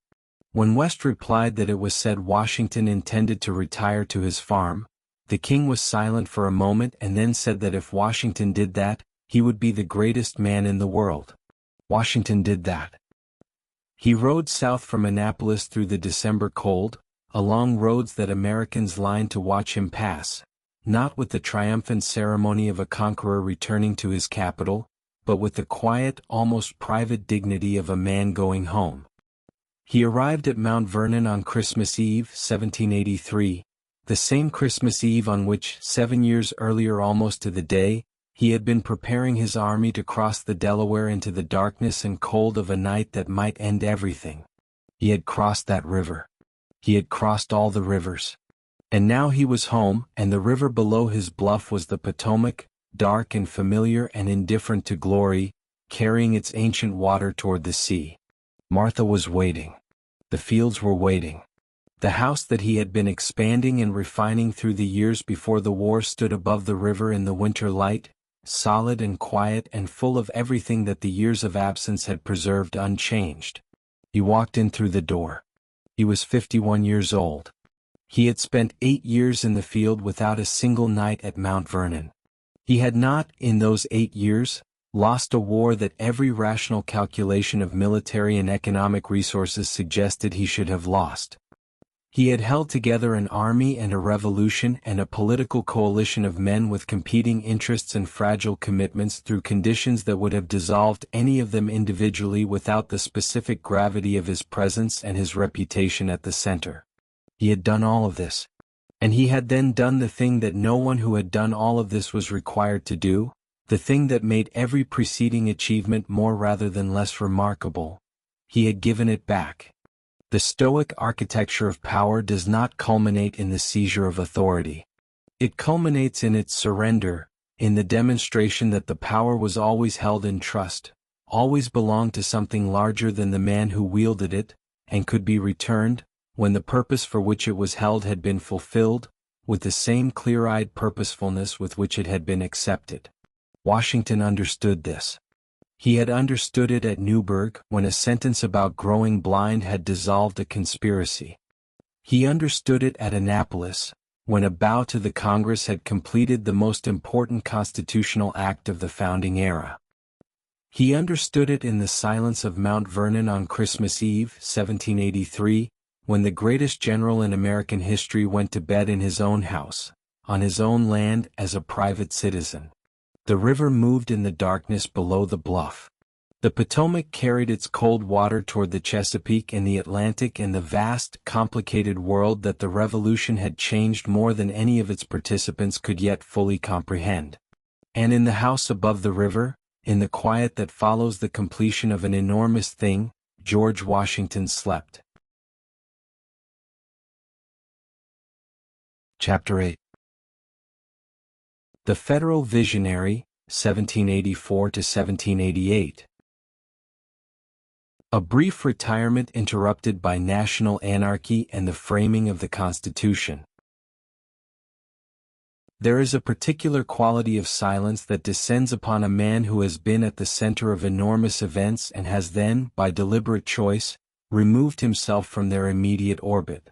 When West replied that it was said Washington intended to retire to his farm, the king was silent for a moment and then said that if Washington did that, he would be the greatest man in the world. Washington did that. He rode south from Annapolis through the December cold, along roads that Americans lined to watch him pass, not with the triumphant ceremony of a conqueror returning to his capital, but with the quiet, almost private dignity of a man going home. He arrived at Mount Vernon on Christmas Eve, 1783, the same Christmas Eve on which, 7 years earlier almost to the day, he had been preparing his army to cross the Delaware into the darkness and cold of a night that might end everything. He had crossed that river. He had crossed all the rivers. And now he was home, and the river below his bluff was the Potomac, dark and familiar and indifferent to glory, carrying its ancient water toward the sea. Martha was waiting. The fields were waiting. The house that he had been expanding and refining through the years before the war stood above the river in the winter light, solid and quiet and full of everything that the years of absence had preserved unchanged. He walked in through the door. He was 51 years old. He had spent 8 years in the field without a single night at Mount Vernon. He had not, in those 8 years, lost a war that every rational calculation of military and economic resources suggested he should have lost. He had held together an army and a revolution and a political coalition of men with competing interests and fragile commitments through conditions that would have dissolved any of them individually without the specific gravity of his presence and his reputation at the center. He had done all of this. And he had then done the thing that no one who had done all of this was required to do, the thing that made every preceding achievement more rather than less remarkable. He had given it back. The Stoic architecture of power does not culminate in the seizure of authority. It culminates in its surrender, in the demonstration that the power was always held in trust, always belonged to something larger than the man who wielded it, and could be returned, when the purpose for which it was held had been fulfilled, with the same clear-eyed purposefulness with which it had been accepted. Washington understood this. He had understood it at Newburgh when a sentence about growing blind had dissolved a conspiracy. He understood it at Annapolis, when a bow to the Congress had completed the most important constitutional act of the founding era. He understood it in the silence of Mount Vernon on Christmas Eve, 1783, when the greatest general in American history went to bed in his own house, on his own land as a private citizen. The river moved in the darkness below the bluff. The Potomac carried its cold water toward the Chesapeake and the Atlantic and the vast, complicated world that the Revolution had changed more than any of its participants could yet fully comprehend. And in the house above the river, in the quiet that follows the completion of an enormous thing, George Washington slept. Chapter 8. The Federal Visionary, 1784 to 1788. A brief retirement interrupted by national anarchy and the framing of the Constitution. There is a particular quality of silence that descends upon a man who has been at the center of enormous events and has then, by deliberate choice, removed himself from their immediate orbit.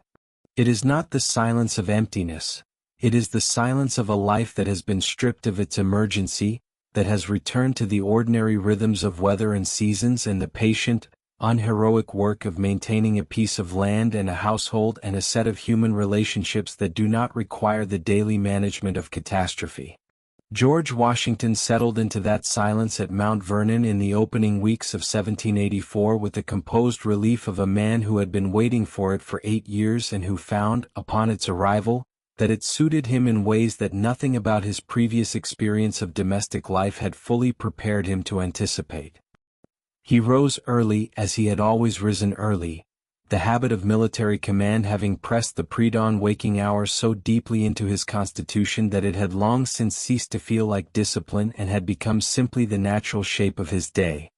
It is not the silence of emptiness. It is the silence of a life that has been stripped of its emergency, that has returned to the ordinary rhythms of weather and seasons and the patient, unheroic work of maintaining a piece of land and a household and a set of human relationships that do not require the daily management of catastrophe. George Washington settled into that silence at Mount Vernon in the opening weeks of 1784 with the composed relief of a man who had been waiting for it for 8 years and who found, upon its arrival, that it suited him in ways that nothing about his previous experience of domestic life had fully prepared him to anticipate. He rose early as he had always risen early, the habit of military command having pressed the pre-dawn waking hours so deeply into his constitution that it had long since ceased to feel like discipline and had become simply the natural shape of his day.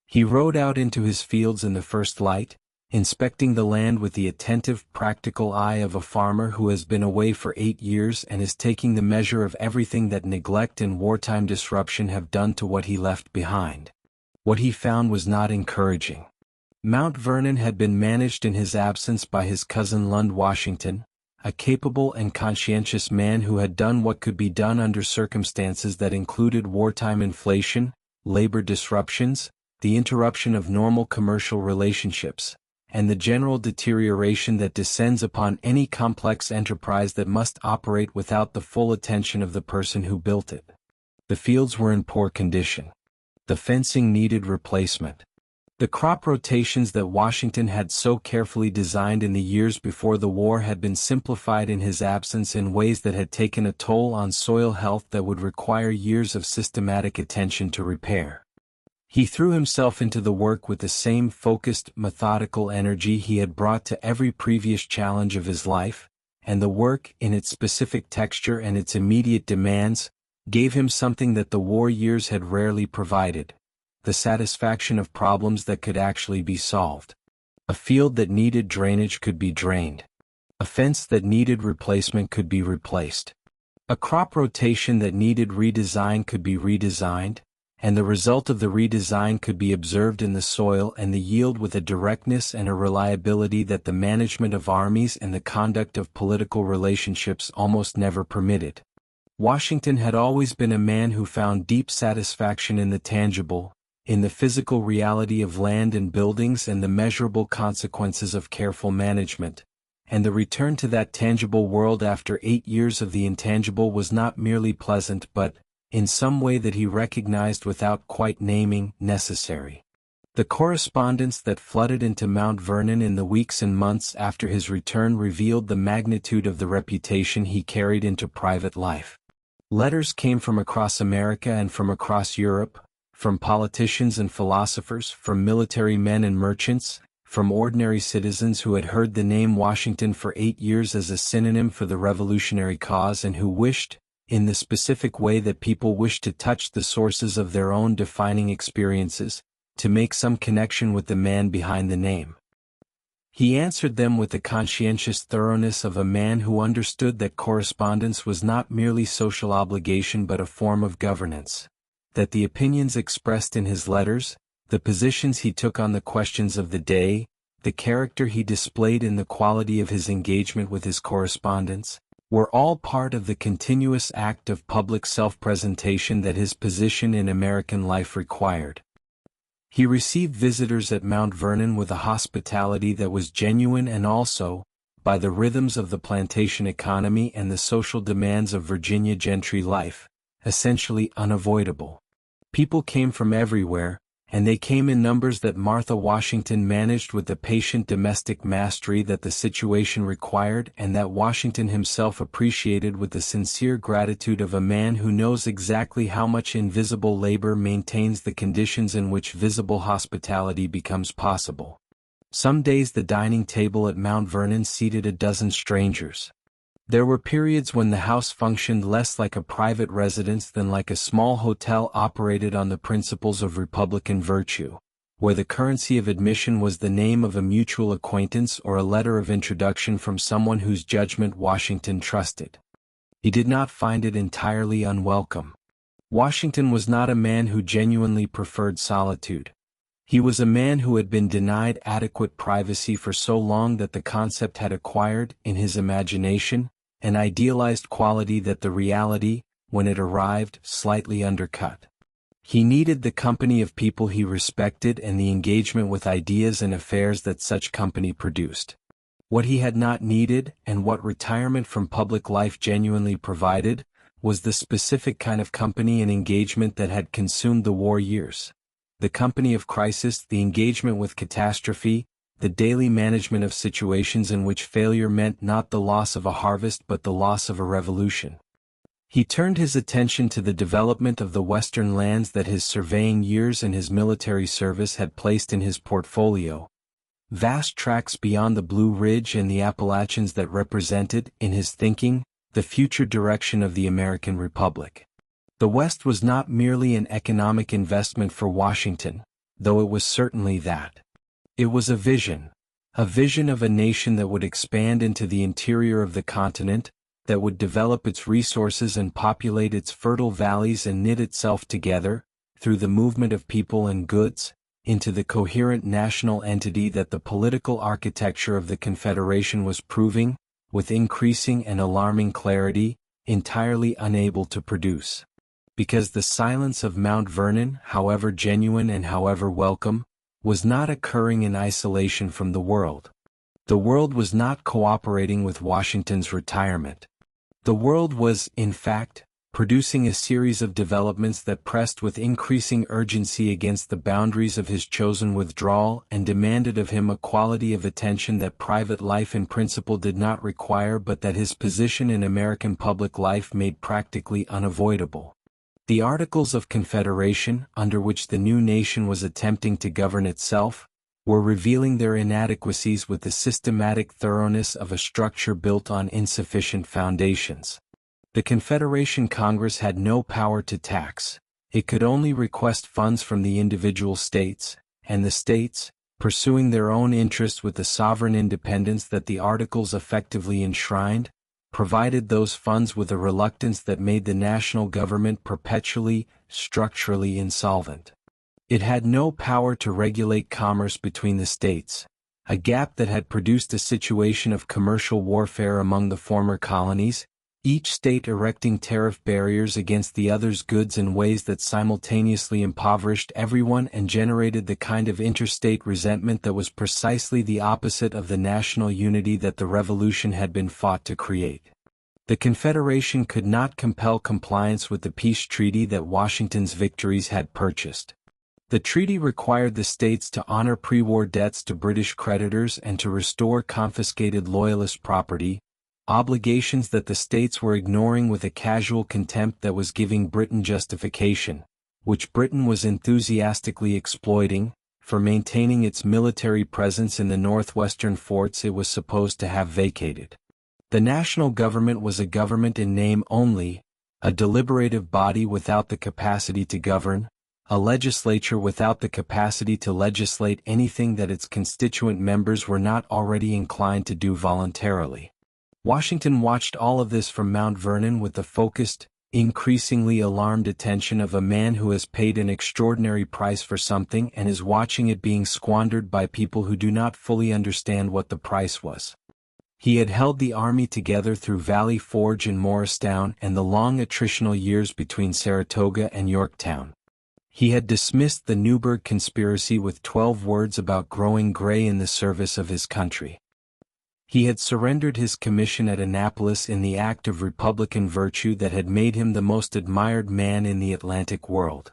He rode out into his fields in the first light, inspecting the land with the attentive, practical eye of a farmer who has been away for 8 years and is taking the measure of everything that neglect and wartime disruption have done to what he left behind. What he found was not encouraging. Mount Vernon had been managed in his absence by his cousin Lund Washington, a capable and conscientious man who had done what could be done under circumstances that included wartime inflation, labor disruptions, the interruption of normal commercial relationships, and the general deterioration that descends upon any complex enterprise that must operate without the full attention of the person who built it. The fields were in poor condition. The fencing needed replacement. The crop rotations that Washington had so carefully designed in the years before the war had been simplified in his absence in ways that had taken a toll on soil health that would require years of systematic attention to repair. He threw himself into the work with the same focused, methodical energy he had brought to every previous challenge of his life, and the work, in its specific texture and its immediate demands, gave him something that the war years had rarely provided: the satisfaction of problems that could actually be solved. A field that needed drainage could be drained. A fence that needed replacement could be replaced. A crop rotation that needed redesign could be redesigned, and the result of the redesign could be observed in the soil and the yield with a directness and a reliability that the management of armies and the conduct of political relationships almost never permitted. Washington had always been a man who found deep satisfaction in the tangible, in the physical reality of land and buildings and the measurable consequences of careful management, and the return to that tangible world after 8 years of the intangible was not merely pleasant but, in some way that he recognized without quite naming, necessary. The correspondence that flooded into Mount Vernon in the weeks and months after his return revealed the magnitude of the reputation he carried into private life. Letters came from across America and from across Europe, from politicians and philosophers, from military men and merchants, from ordinary citizens who had heard the name Washington for 8 years as a synonym for the revolutionary cause and who wished, in the specific way that people wish to touch the sources of their own defining experiences, to make some connection with the man behind the name. He answered them with the conscientious thoroughness of a man who understood that correspondence was not merely social obligation but a form of governance, that the opinions expressed in his letters, the positions he took on the questions of the day, the character he displayed in the quality of his engagement with his correspondents, were all part of the continuous act of public self-presentation that his position in American life required. He received visitors at Mount Vernon with a hospitality that was genuine and also, by the rhythms of the plantation economy and the social demands of Virginia gentry life, essentially unavoidable. People came from everywhere, and they came in numbers that Martha Washington managed with the patient domestic mastery that the situation required and that Washington himself appreciated with the sincere gratitude of a man who knows exactly how much invisible labor maintains the conditions in which visible hospitality becomes possible. Some days the dining table at Mount Vernon seated a dozen strangers. There were periods when the house functioned less like a private residence than like a small hotel operated on the principles of republican virtue, where the currency of admission was the name of a mutual acquaintance or a letter of introduction from someone whose judgment Washington trusted. He did not find it entirely unwelcome. Washington was not a man who genuinely preferred solitude. He was a man who had been denied adequate privacy for so long that the concept had acquired, in his imagination, an idealized quality that the reality, when it arrived, slightly undercut. He needed the company of people he respected and the engagement with ideas and affairs that such company produced. What he had not needed, and what retirement from public life genuinely provided, was the specific kind of company and engagement that had consumed the war years. The company of crisis, the engagement with catastrophe, the daily management of situations in which failure meant not the loss of a harvest but the loss of a revolution. He turned his attention to the development of the western lands that his surveying years and his military service had placed in his portfolio, vast tracts beyond the Blue Ridge and the Appalachians that represented, in his thinking, the future direction of the American Republic. The West was not merely an economic investment for Washington, though it was certainly that. It was a vision of a nation that would expand into the interior of the continent, that would develop its resources and populate its fertile valleys and knit itself together, through the movement of people and goods, into the coherent national entity that the political architecture of the Confederation was proving, with increasing and alarming clarity, entirely unable to produce. Because the silence of Mount Vernon, however genuine and however welcome, was not occurring in isolation from the world. The world was not cooperating with Washington's retirement. The world was, in fact, producing a series of developments that pressed with increasing urgency against the boundaries of his chosen withdrawal and demanded of him a quality of attention that private life in principle did not require but that his position in American public life made practically unavoidable. The Articles of Confederation, under which the new nation was attempting to govern itself, were revealing their inadequacies with the systematic thoroughness of a structure built on insufficient foundations. The Confederation Congress had no power to tax. It could only request funds from the individual states, and the states, pursuing their own interests with the sovereign independence that the Articles effectively enshrined, provided those funds with a reluctance that made the national government perpetually, structurally insolvent. It had no power to regulate commerce between the states, a gap that had produced a situation of commercial warfare among the former colonies, each state erecting tariff barriers against the other's goods in ways that simultaneously impoverished everyone and generated the kind of interstate resentment that was precisely the opposite of the national unity that the Revolution had been fought to create. The Confederation could not compel compliance with the peace treaty that Washington's victories had purchased. The treaty required the states to honor pre-war debts to British creditors and to restore confiscated Loyalist property, obligations that the states were ignoring with a casual contempt that was giving Britain justification, which Britain was enthusiastically exploiting, for maintaining its military presence in the northwestern forts it was supposed to have vacated. The national government was a government in name only, a deliberative body without the capacity to govern, a legislature without the capacity to legislate anything that its constituent members were not already inclined to do voluntarily. Washington watched all of this from Mount Vernon with the focused, increasingly alarmed attention of a man who has paid an extraordinary price for something and is watching it being squandered by people who do not fully understand what the price was. He had held the army together through Valley Forge and Morristown and the long attritional years between Saratoga and Yorktown. He had dismissed the Newburgh conspiracy with 12 words about growing gray in the service of his country. He had surrendered his commission at Annapolis in the act of Republican virtue that had made him the most admired man in the Atlantic world.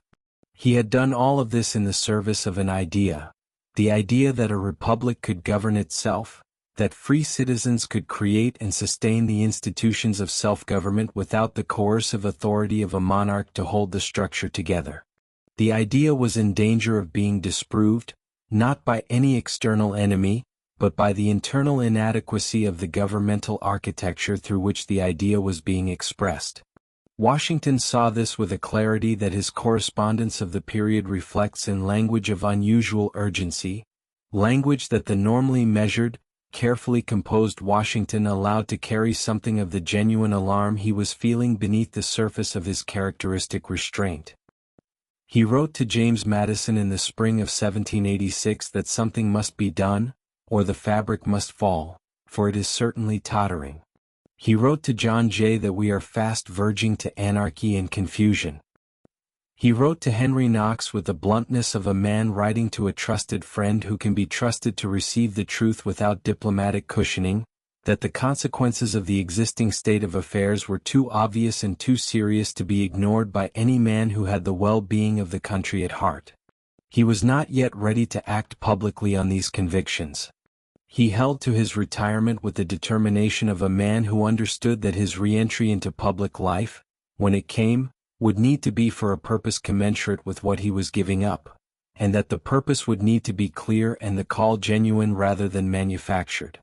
He had done all of this in the service of an idea, the idea that a republic could govern itself, that free citizens could create and sustain the institutions of self-government without the coercive authority of a monarch to hold the structure together. The idea was in danger of being disproved, not by any external enemy, but by the internal inadequacy of the governmental architecture through which the idea was being expressed. Washington saw this with a clarity that his correspondence of the period reflects in language of unusual urgency, language that the normally measured, carefully composed Washington allowed to carry something of the genuine alarm he was feeling beneath the surface of his characteristic restraint. He wrote to James Madison in the spring of 1786 that something must be done, or the fabric must fall, for it is certainly tottering. He wrote to John Jay that we are fast verging to anarchy and confusion. He wrote to Henry Knox with the bluntness of a man writing to a trusted friend who can be trusted to receive the truth without diplomatic cushioning, that the consequences of the existing state of affairs were too obvious and too serious to be ignored by any man who had the well-being of the country at heart. He was not yet ready to act publicly on these convictions. He held to his retirement with the determination of a man who understood that his re-entry into public life, when it came, would need to be for a purpose commensurate with what he was giving up, and that the purpose would need to be clear and the call genuine rather than manufactured.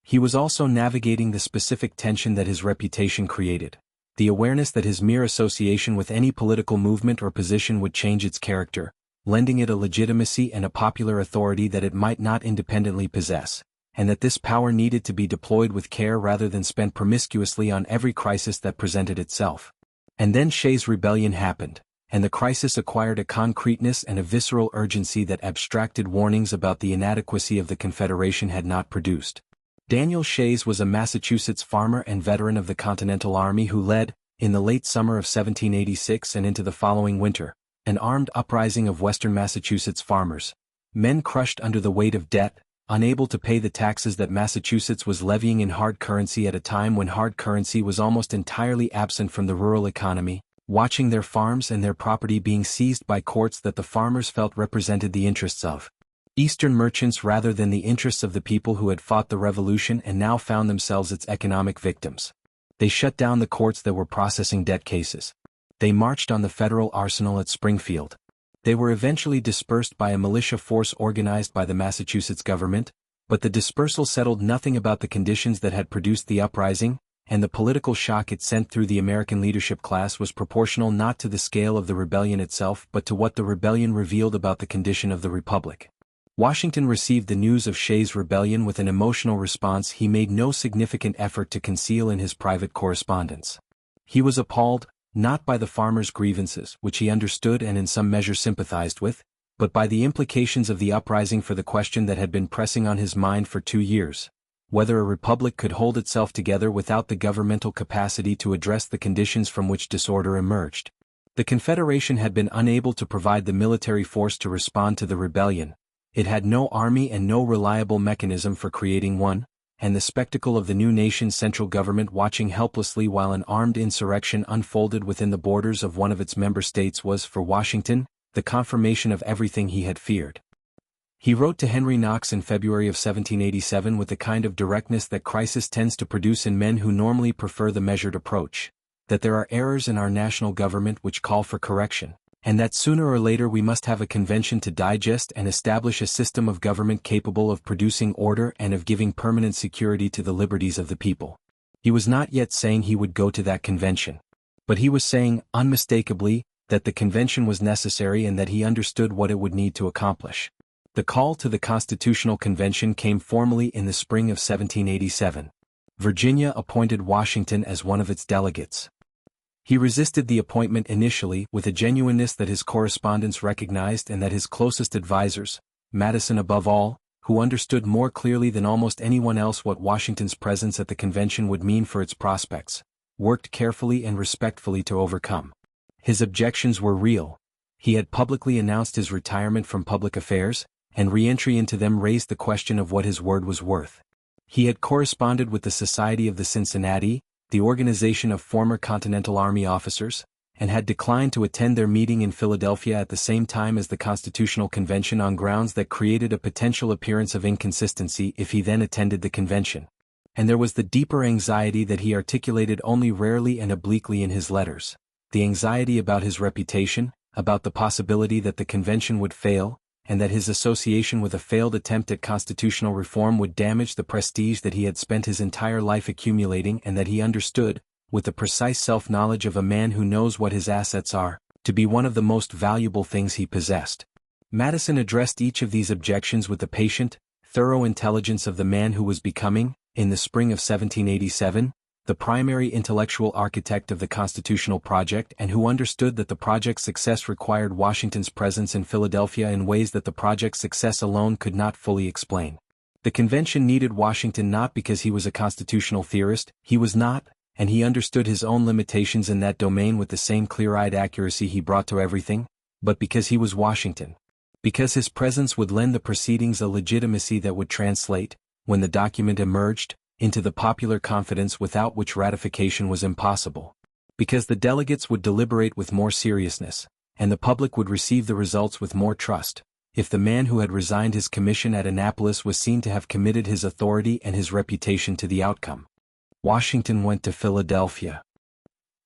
He was also navigating the specific tension that his reputation created, the awareness that his mere association with any political movement or position would change its character, lending it a legitimacy and a popular authority that it might not independently possess, and that this power needed to be deployed with care rather than spent promiscuously on every crisis that presented itself. And then Shays' rebellion happened, and the crisis acquired a concreteness and a visceral urgency that abstracted warnings about the inadequacy of the Confederation had not produced. Daniel Shays was a Massachusetts farmer and veteran of the Continental Army who led, in the late summer of 1786 and into the following winter, an armed uprising of western Massachusetts farmers, men crushed under the weight of debt, unable to pay the taxes that Massachusetts was levying in hard currency at a time when hard currency was almost entirely absent from the rural economy, watching their farms and their property being seized by courts that the farmers felt represented the interests of Eastern merchants rather than the interests of the people who had fought the revolution and now found themselves its economic victims. They shut down the courts that were processing debt cases. They marched on the federal arsenal at Springfield. They were eventually dispersed by a militia force organized by the Massachusetts government, but the dispersal settled nothing about the conditions that had produced the uprising, and the political shock it sent through the American leadership class was proportional not to the scale of the rebellion itself but to what the rebellion revealed about the condition of the republic. Washington received the news of Shays' rebellion with an emotional response he made no significant effort to conceal in his private correspondence. He was appalled, not by the farmers' grievances, which he understood and in some measure sympathized with, but by the implications of the uprising for the question that had been pressing on his mind for 2 years, whether a republic could hold itself together without the governmental capacity to address the conditions from which disorder emerged. The Confederation had been unable to provide the military force to respond to the rebellion. It had no army and no reliable mechanism for creating one, and the spectacle of the new nation's central government watching helplessly while an armed insurrection unfolded within the borders of one of its member states was, for Washington, the confirmation of everything he had feared. He wrote to Henry Knox in February of 1787 with the kind of directness that crisis tends to produce in men who normally prefer the measured approach, that there are errors in our national government which call for correction, and that sooner or later we must have a convention to digest and establish a system of government capable of producing order and of giving permanent security to the liberties of the people. He was not yet saying he would go to that convention, but he was saying, unmistakably, that the convention was necessary and that he understood what it would need to accomplish. The call to the Constitutional Convention came formally in the spring of 1787. Virginia appointed Washington as one of its delegates. He resisted the appointment initially with a genuineness that his correspondents recognized and that his closest advisers, Madison above all, who understood more clearly than almost anyone else what Washington's presence at the convention would mean for its prospects, worked carefully and respectfully to overcome. His objections were real. He had publicly announced his retirement from public affairs, and re-entry into them raised the question of what his word was worth. He had corresponded with the Society of the Cincinnati, the organization of former Continental Army officers, and had declined to attend their meeting in Philadelphia at the same time as the Constitutional Convention on grounds that created a potential appearance of inconsistency if he then attended the convention. And there was the deeper anxiety that he articulated only rarely and obliquely in his letters, the anxiety about his reputation, about the possibility that the convention would fail, and that his association with a failed attempt at constitutional reform would damage the prestige that he had spent his entire life accumulating and that he understood, with the precise self-knowledge of a man who knows what his assets are, to be one of the most valuable things he possessed. Madison addressed each of these objections with the patient, thorough intelligence of the man who was becoming, in the spring of 1787, the primary intellectual architect of the constitutional project and who understood that the project's success required Washington's presence in Philadelphia in ways that the project's success alone could not fully explain. The convention needed Washington not because he was a constitutional theorist, he was not, and he understood his own limitations in that domain with the same clear-eyed accuracy he brought to everything, but because he was Washington. Because his presence would lend the proceedings a legitimacy that would translate, when the document emerged, into the popular confidence without which ratification was impossible. Because the delegates would deliberate with more seriousness, and the public would receive the results with more trust, if the man who had resigned his commission at Annapolis was seen to have committed his authority and his reputation to the outcome. Washington went to Philadelphia.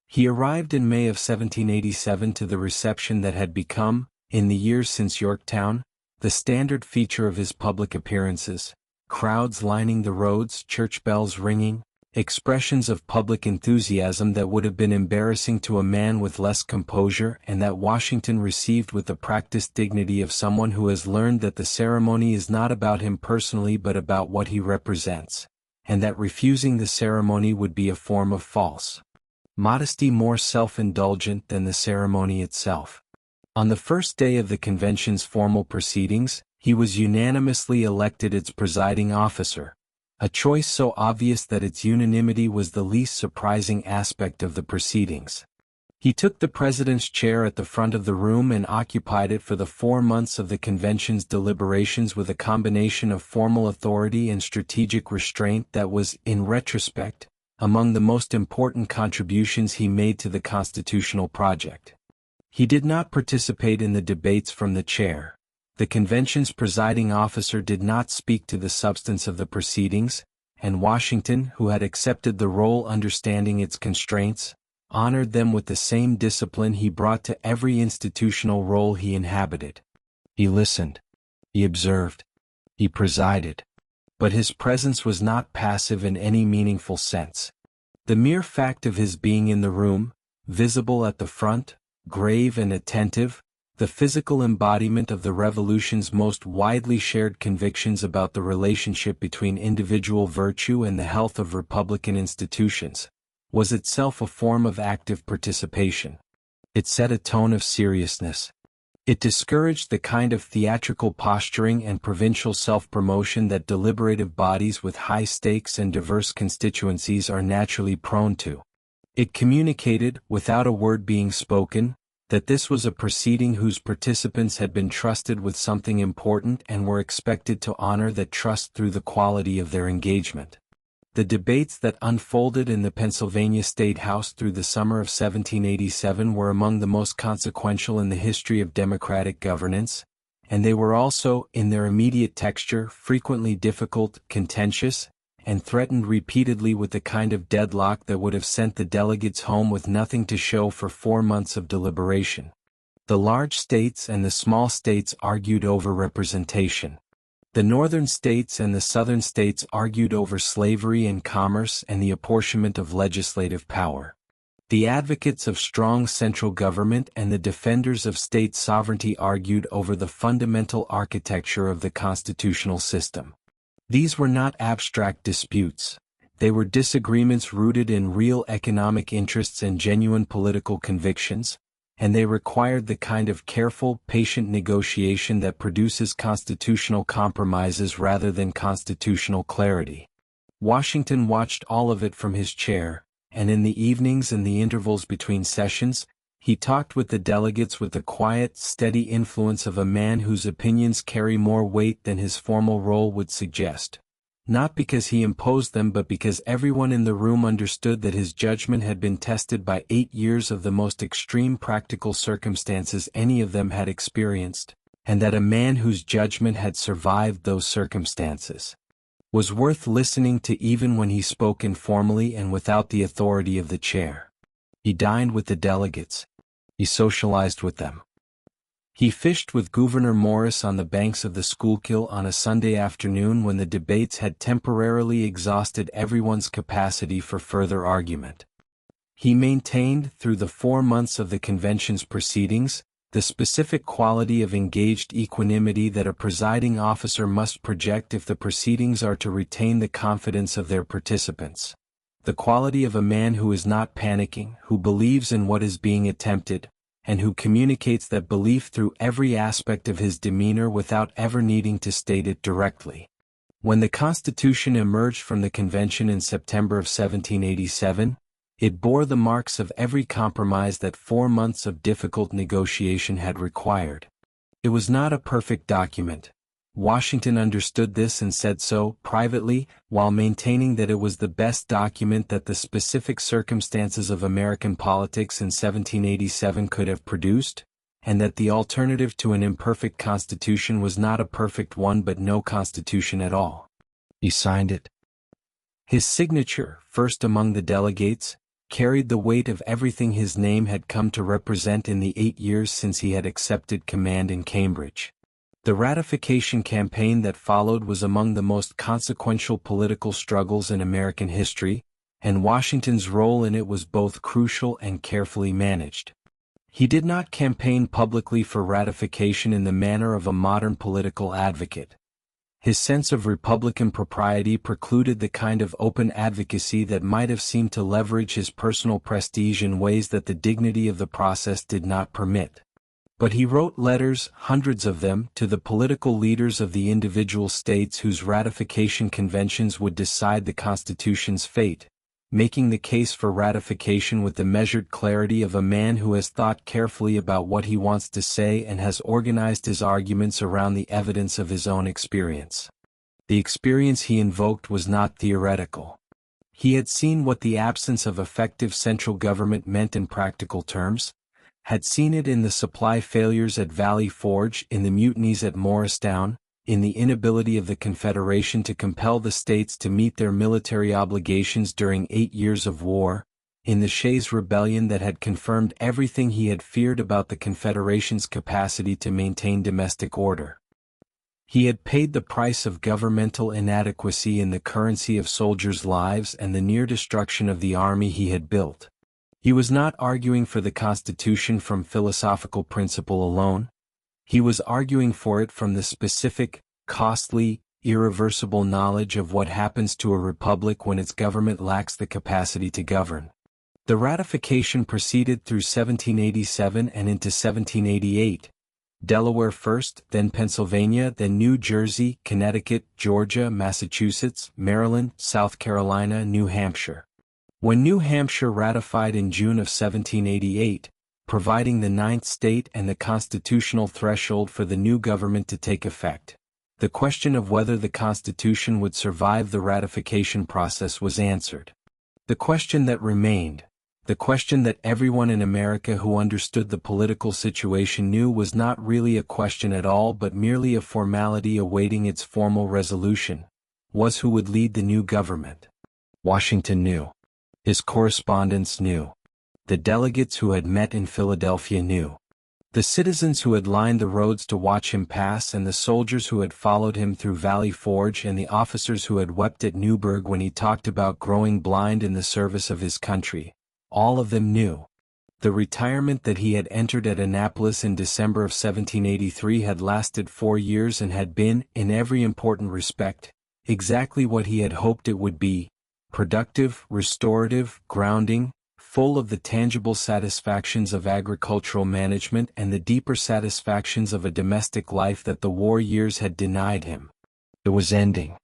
He arrived in May of 1787 to the reception that had become, in the years since Yorktown, the standard feature of his public appearances. Crowds lining the roads, church bells ringing, expressions of public enthusiasm that would have been embarrassing to a man with less composure and that Washington received with the practiced dignity of someone who has learned that the ceremony is not about him personally but about what he represents, and that refusing the ceremony would be a form of false modesty more self-indulgent than the ceremony itself. On the first day of the convention's formal proceedings, he was unanimously elected its presiding officer, a choice so obvious that its unanimity was the least surprising aspect of the proceedings. He took the president's chair at the front of the room and occupied it for the 4 months of the convention's deliberations with a combination of formal authority and strategic restraint that was, in retrospect, among the most important contributions he made to the constitutional project. He did not participate in the debates from the chair. The convention's presiding officer did not speak to the substance of the proceedings, and Washington, who had accepted the role understanding its constraints, honored them with the same discipline he brought to every institutional role he inhabited. He listened. He observed. He presided. But his presence was not passive in any meaningful sense. The mere fact of his being in the room, visible at the front, grave and attentive, the physical embodiment of the Revolution's most widely shared convictions about the relationship between individual virtue and the health of Republican institutions, was itself a form of active participation. It set a tone of seriousness. It discouraged the kind of theatrical posturing and provincial self-promotion that deliberative bodies with high stakes and diverse constituencies are naturally prone to. It communicated, without a word being spoken, that this was a proceeding whose participants had been trusted with something important and were expected to honor that trust through the quality of their engagement. The debates that unfolded in the Pennsylvania State House through the summer of 1787 were among the most consequential in the history of democratic governance, and they were also, in their immediate texture, frequently difficult, contentious, and threatened repeatedly with the kind of deadlock that would have sent the delegates home with nothing to show for 4 months of deliberation. The large states and the small states argued over representation. The northern states and the southern states argued over slavery and commerce and the apportionment of legislative power. The advocates of strong central government and the defenders of state sovereignty argued over the fundamental architecture of the constitutional system. These were not abstract disputes. They were disagreements rooted in real economic interests and genuine political convictions, and they required the kind of careful, patient negotiation that produces constitutional compromises rather than constitutional clarity. Washington watched all of it from his chair, and in the evenings and the intervals between sessions, he talked with the delegates with the quiet, steady influence of a man whose opinions carry more weight than his formal role would suggest. Not because he imposed them but because everyone in the room understood that his judgment had been tested by 8 years of the most extreme practical circumstances any of them had experienced, and that a man whose judgment had survived those circumstances was worth listening to even when he spoke informally and without the authority of the chair. He dined with the delegates. He socialized with them. He fished with Gouverneur Morris on the banks of the Schuylkill on a Sunday afternoon when the debates had temporarily exhausted everyone's capacity for further argument. He maintained, through the 4 months of the convention's proceedings, the specific quality of engaged equanimity that a presiding officer must project if the proceedings are to retain the confidence of their participants. The quality of a man who is not panicking, who believes in what is being attempted, and who communicates that belief through every aspect of his demeanor without ever needing to state it directly. When the Constitution emerged from the convention in September of 1787, it bore the marks of every compromise that 4 months of difficult negotiation had required. It was not a perfect document. Washington understood this and said so, privately, while maintaining that it was the best document that the specific circumstances of American politics in 1787 could have produced, and that the alternative to an imperfect constitution was not a perfect one but no constitution at all. He signed it. His signature, first among the delegates, carried the weight of everything his name had come to represent in the 8 years since he had accepted command in Cambridge. The ratification campaign that followed was among the most consequential political struggles in American history, and Washington's role in it was both crucial and carefully managed. He did not campaign publicly for ratification in the manner of a modern political advocate. His sense of Republican propriety precluded the kind of open advocacy that might have seemed to leverage his personal prestige in ways that the dignity of the process did not permit. But he wrote letters, hundreds of them, to the political leaders of the individual states whose ratification conventions would decide the Constitution's fate, making the case for ratification with the measured clarity of a man who has thought carefully about what he wants to say and has organized his arguments around the evidence of his own experience. The experience he invoked was not theoretical. He had seen what the absence of effective central government meant in practical terms, had seen it in the supply failures at Valley Forge, in the mutinies at Morristown, in the inability of the Confederation to compel the states to meet their military obligations during 8 years of war, in the Shays' Rebellion that had confirmed everything he had feared about the Confederation's capacity to maintain domestic order. He had paid the price of governmental inadequacy in the currency of soldiers' lives and the near destruction of the army he had built. He was not arguing for the Constitution from philosophical principle alone. He was arguing for it from the specific, costly, irreversible knowledge of what happens to a republic when its government lacks the capacity to govern. The ratification proceeded through 1787 and into 1788. Delaware first, then Pennsylvania, then New Jersey, Connecticut, Georgia, Massachusetts, Maryland, South Carolina, New Hampshire. When New Hampshire ratified in June of 1788, providing the 9th state and the constitutional threshold for the new government to take effect, the question of whether the Constitution would survive the ratification process was answered. The question that remained, The question that everyone in America who understood the political situation knew was not really a question at all but merely a formality awaiting its formal resolution, was who would lead the new government. Washington knew. His correspondents knew. The delegates who had met in Philadelphia knew. The citizens who had lined the roads to watch him pass and the soldiers who had followed him through Valley Forge and the officers who had wept at Newburgh when he talked about growing blind in the service of his country. All of them knew. The retirement that he had entered at Annapolis in December of 1783 had lasted 4 years and had been, in every important respect, exactly what he had hoped it would be: productive, restorative, grounding, full of the tangible satisfactions of agricultural management and the deeper satisfactions of a domestic life that the war years had denied him. It was ending.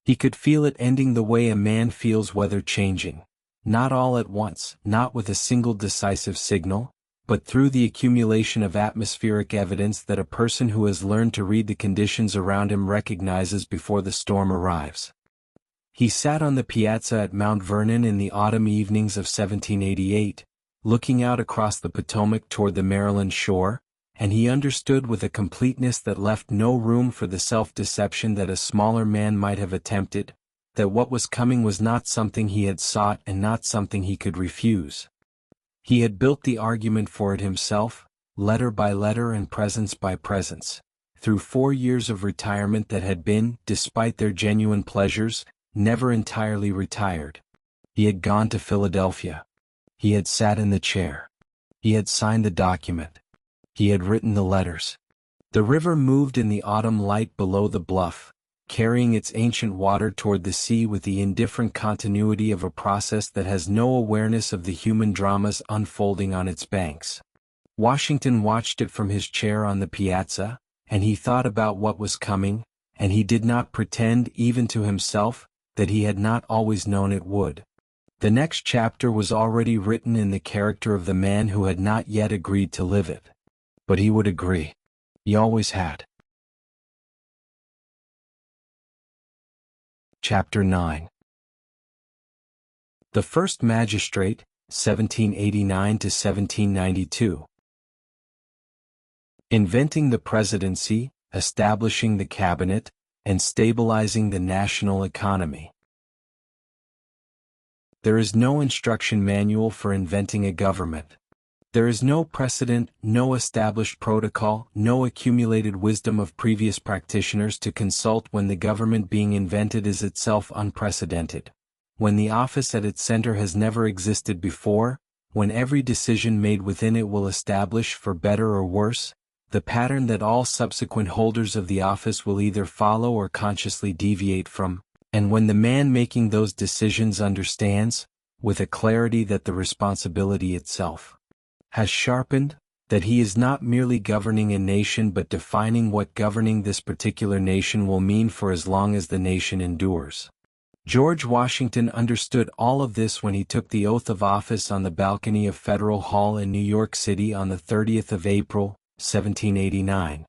He could feel it ending the way a man feels weather changing. Not all at once, not with a single decisive signal, but through the accumulation of atmospheric evidence that a person who has learned to read the conditions around him recognizes before the storm arrives. He sat on the piazza at Mount Vernon in the autumn evenings of 1788, looking out across the Potomac toward the Maryland shore, and he understood with a completeness that left no room for the self-deception that a smaller man might have attempted, that what was coming was not something he had sought and not something he could refuse. He had built the argument for it himself, letter by letter and presence by presence, through 4 years of retirement that had been, despite their genuine pleasures, never entirely retired. He had gone to Philadelphia. He had sat in the chair. He had signed the document. He had written the letters. The river moved in the autumn light below the bluff, carrying its ancient water toward the sea with the indifferent continuity of a process that has no awareness of the human dramas unfolding on its banks. Washington watched it from his chair on the piazza, and he thought about what was coming, and he did not pretend even to himself that he had not always known it would. The next chapter was already written in the character of the man who had not yet agreed to live it. But he would agree. He always had. Chapter 9. The First Magistrate, 1789 to 1792. Inventing the presidency, establishing the cabinet, and stabilizing the national economy. There is no instruction manual for inventing a government. There is no precedent, no established protocol, no accumulated wisdom of previous practitioners to consult when the government being invented is itself unprecedented, when the office at its center has never existed before, when every decision made within it will establish, for better or worse, the pattern that all subsequent holders of the office will either follow or consciously deviate from, and when the man making those decisions understands, with a clarity that the responsibility itself has sharpened, that he is not merely governing a nation but defining what governing this particular nation will mean for as long as the nation endures. George Washington understood all of this when he took the oath of office on the balcony of Federal Hall in New York City on the 30th of April, 1789.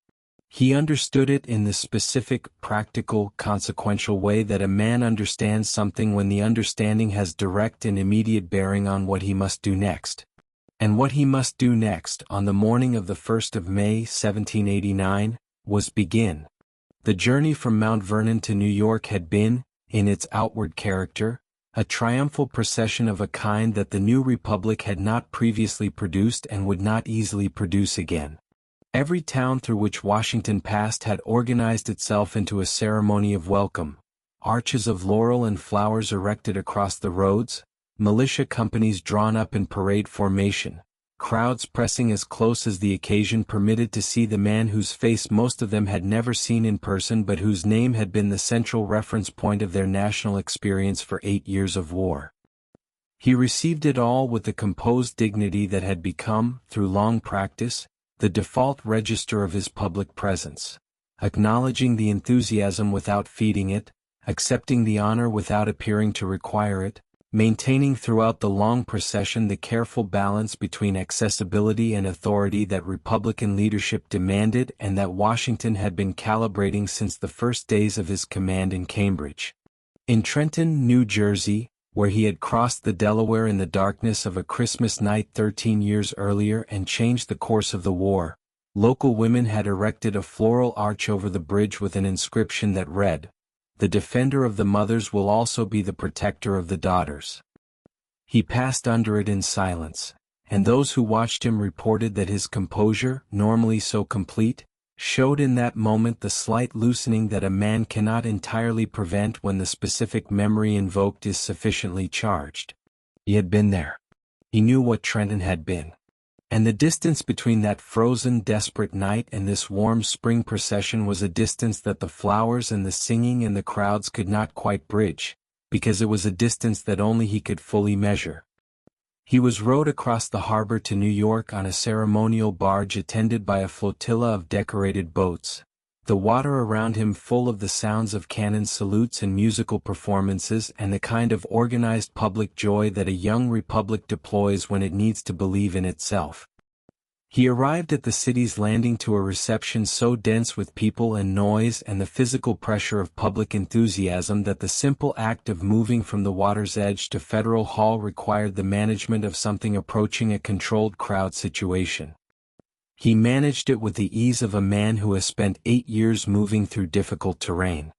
He understood it in the specific, practical, consequential way that a man understands something when the understanding has direct and immediate bearing on what he must do next. And what he must do next, on the morning of the 1st of May, 1789, was begin. The journey from Mount Vernon to New York had been, in its outward character, a triumphal procession of a kind that the new republic had not previously produced and would not easily produce again. Every town through which Washington passed had organized itself into a ceremony of welcome, arches of laurel and flowers erected across the roads, militia companies drawn up in parade formation, crowds pressing as close as the occasion permitted to see the man whose face most of them had never seen in person but whose name had been the central reference point of their national experience for 8 years of war. He received it all with the composed dignity that had become, through long practice, the default register of his public presence, acknowledging the enthusiasm without feeding it, accepting the honor without appearing to require it, maintaining throughout the long procession the careful balance between accessibility and authority that Republican leadership demanded and that Washington had been calibrating since the first days of his command in Cambridge. In Trenton, New Jersey, where he had crossed the Delaware in the darkness of a Christmas night 13 years earlier and changed the course of the war, local women had erected a floral arch over the bridge with an inscription that read, "The defender of the mothers will also be the protector of the daughters." He passed under it in silence, and those who watched him reported that his composure, normally so complete, showed in that moment the slight loosening that a man cannot entirely prevent when the specific memory invoked is sufficiently charged. He had been there. He knew what Trenton had been. And the distance between that frozen, desperate night and this warm spring procession was a distance that the flowers and the singing and the crowds could not quite bridge, because it was a distance that only he could fully measure. He was rowed across the harbor to New York on a ceremonial barge attended by a flotilla of decorated boats, the water around him full of the sounds of cannon salutes and musical performances and the kind of organized public joy that a young republic deploys when it needs to believe in itself. He arrived at the city's landing to a reception so dense with people and noise and the physical pressure of public enthusiasm that the simple act of moving from the water's edge to Federal Hall required the management of something approaching a controlled crowd situation. He managed it with the ease of a man who has spent 8 years moving through difficult terrain.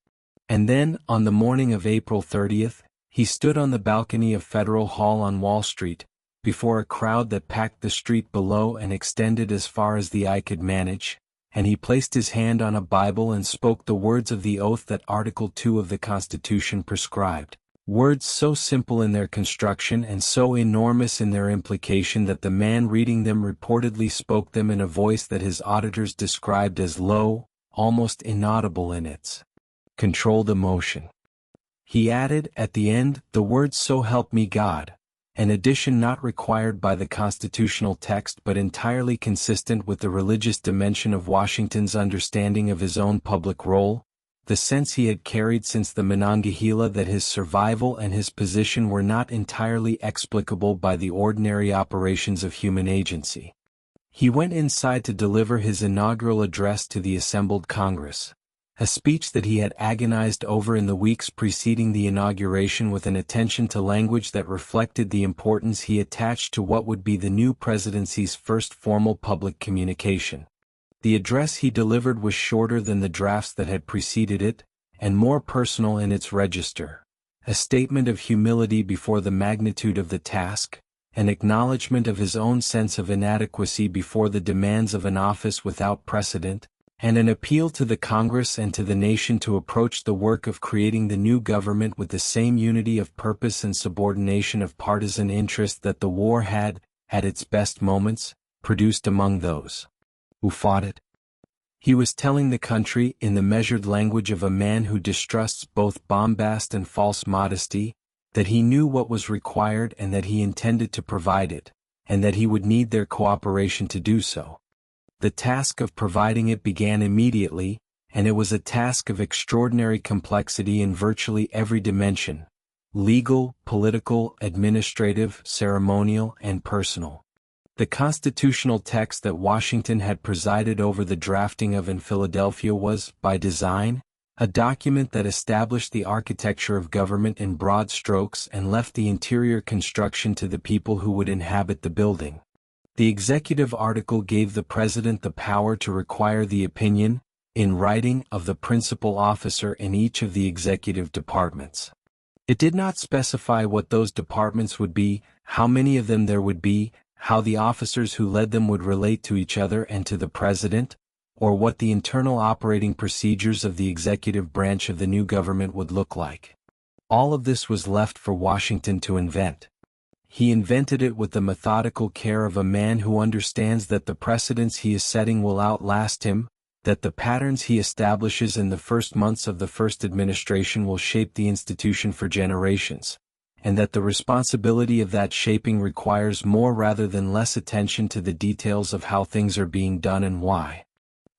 And then, on the morning of April 30th, he stood on the balcony of Federal Hall on Wall Street, before a crowd that packed the street below and extended as far as the eye could manage, and he placed his hand on a Bible and spoke the words of the oath that Article 2 of the Constitution prescribed. Words so simple in their construction and so enormous in their implication that the man reading them reportedly spoke them in a voice that his auditors described as low, almost inaudible in its controlled emotion. He added, at the end, the words "So help me God," an addition not required by the constitutional text but entirely consistent with the religious dimension of Washington's understanding of his own public role, the sense he had carried since the Monongahela that his survival and his position were not entirely explicable by the ordinary operations of human agency. He went inside to deliver his inaugural address to the assembled Congress, a speech that he had agonized over in the weeks preceding the inauguration with an attention to language that reflected the importance he attached to what would be the new presidency's first formal public communication. The address he delivered was shorter than the drafts that had preceded it, and more personal in its register, a statement of humility before the magnitude of the task, an acknowledgement of his own sense of inadequacy before the demands of an office without precedent, and an appeal to the Congress and to the nation to approach the work of creating the new government with the same unity of purpose and subordination of partisan interest that the war had, at its best moments, produced among those who fought it. He was telling the country, in the measured language of a man who distrusts both bombast and false modesty, that he knew what was required and that he intended to provide it, and that he would need their cooperation to do so. The task of providing it began immediately, and it was a task of extraordinary complexity in virtually every dimension: legal, political, administrative, ceremonial, and personal. The constitutional text that Washington had presided over the drafting of in Philadelphia was, by design, a document that established the architecture of government in broad strokes and left the interior construction to the people who would inhabit the building. The executive article gave the president the power to require the opinion, in writing, of the principal officer in each of the executive departments. It did not specify what those departments would be, how many of them there would be, how the officers who led them would relate to each other and to the president, or what the internal operating procedures of the executive branch of the new government would look like. All of this was left for Washington to invent. He invented it with the methodical care of a man who understands that the precedents he is setting will outlast him, that the patterns he establishes in the first months of the first administration will shape the institution for generations, and that the responsibility of that shaping requires more rather than less attention to the details of how things are being done and why.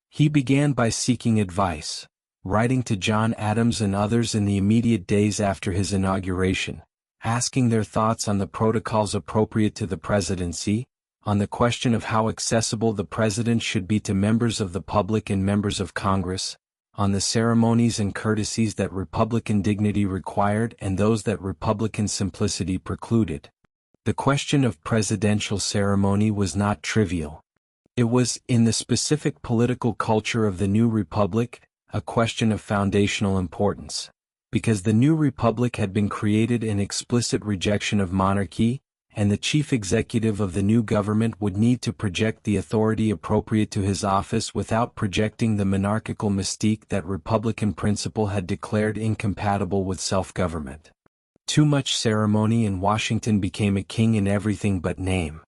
He began by seeking advice, writing to John Adams and others in the immediate days after his inauguration, asking their thoughts on the protocols appropriate to the presidency, on the question of how accessible the president should be to members of the public and members of Congress, on the ceremonies and courtesies that Republican dignity required and those that Republican simplicity precluded. The question of presidential ceremony was not trivial. It was, in the specific political culture of the new republic, a question of foundational importance. Because the new republic had been created in explicit rejection of monarchy, and the chief executive of the new government would need to project the authority appropriate to his office without projecting the monarchical mystique that Republican principle had declared incompatible with self-government. Too much ceremony and Washington became a king in everything but name.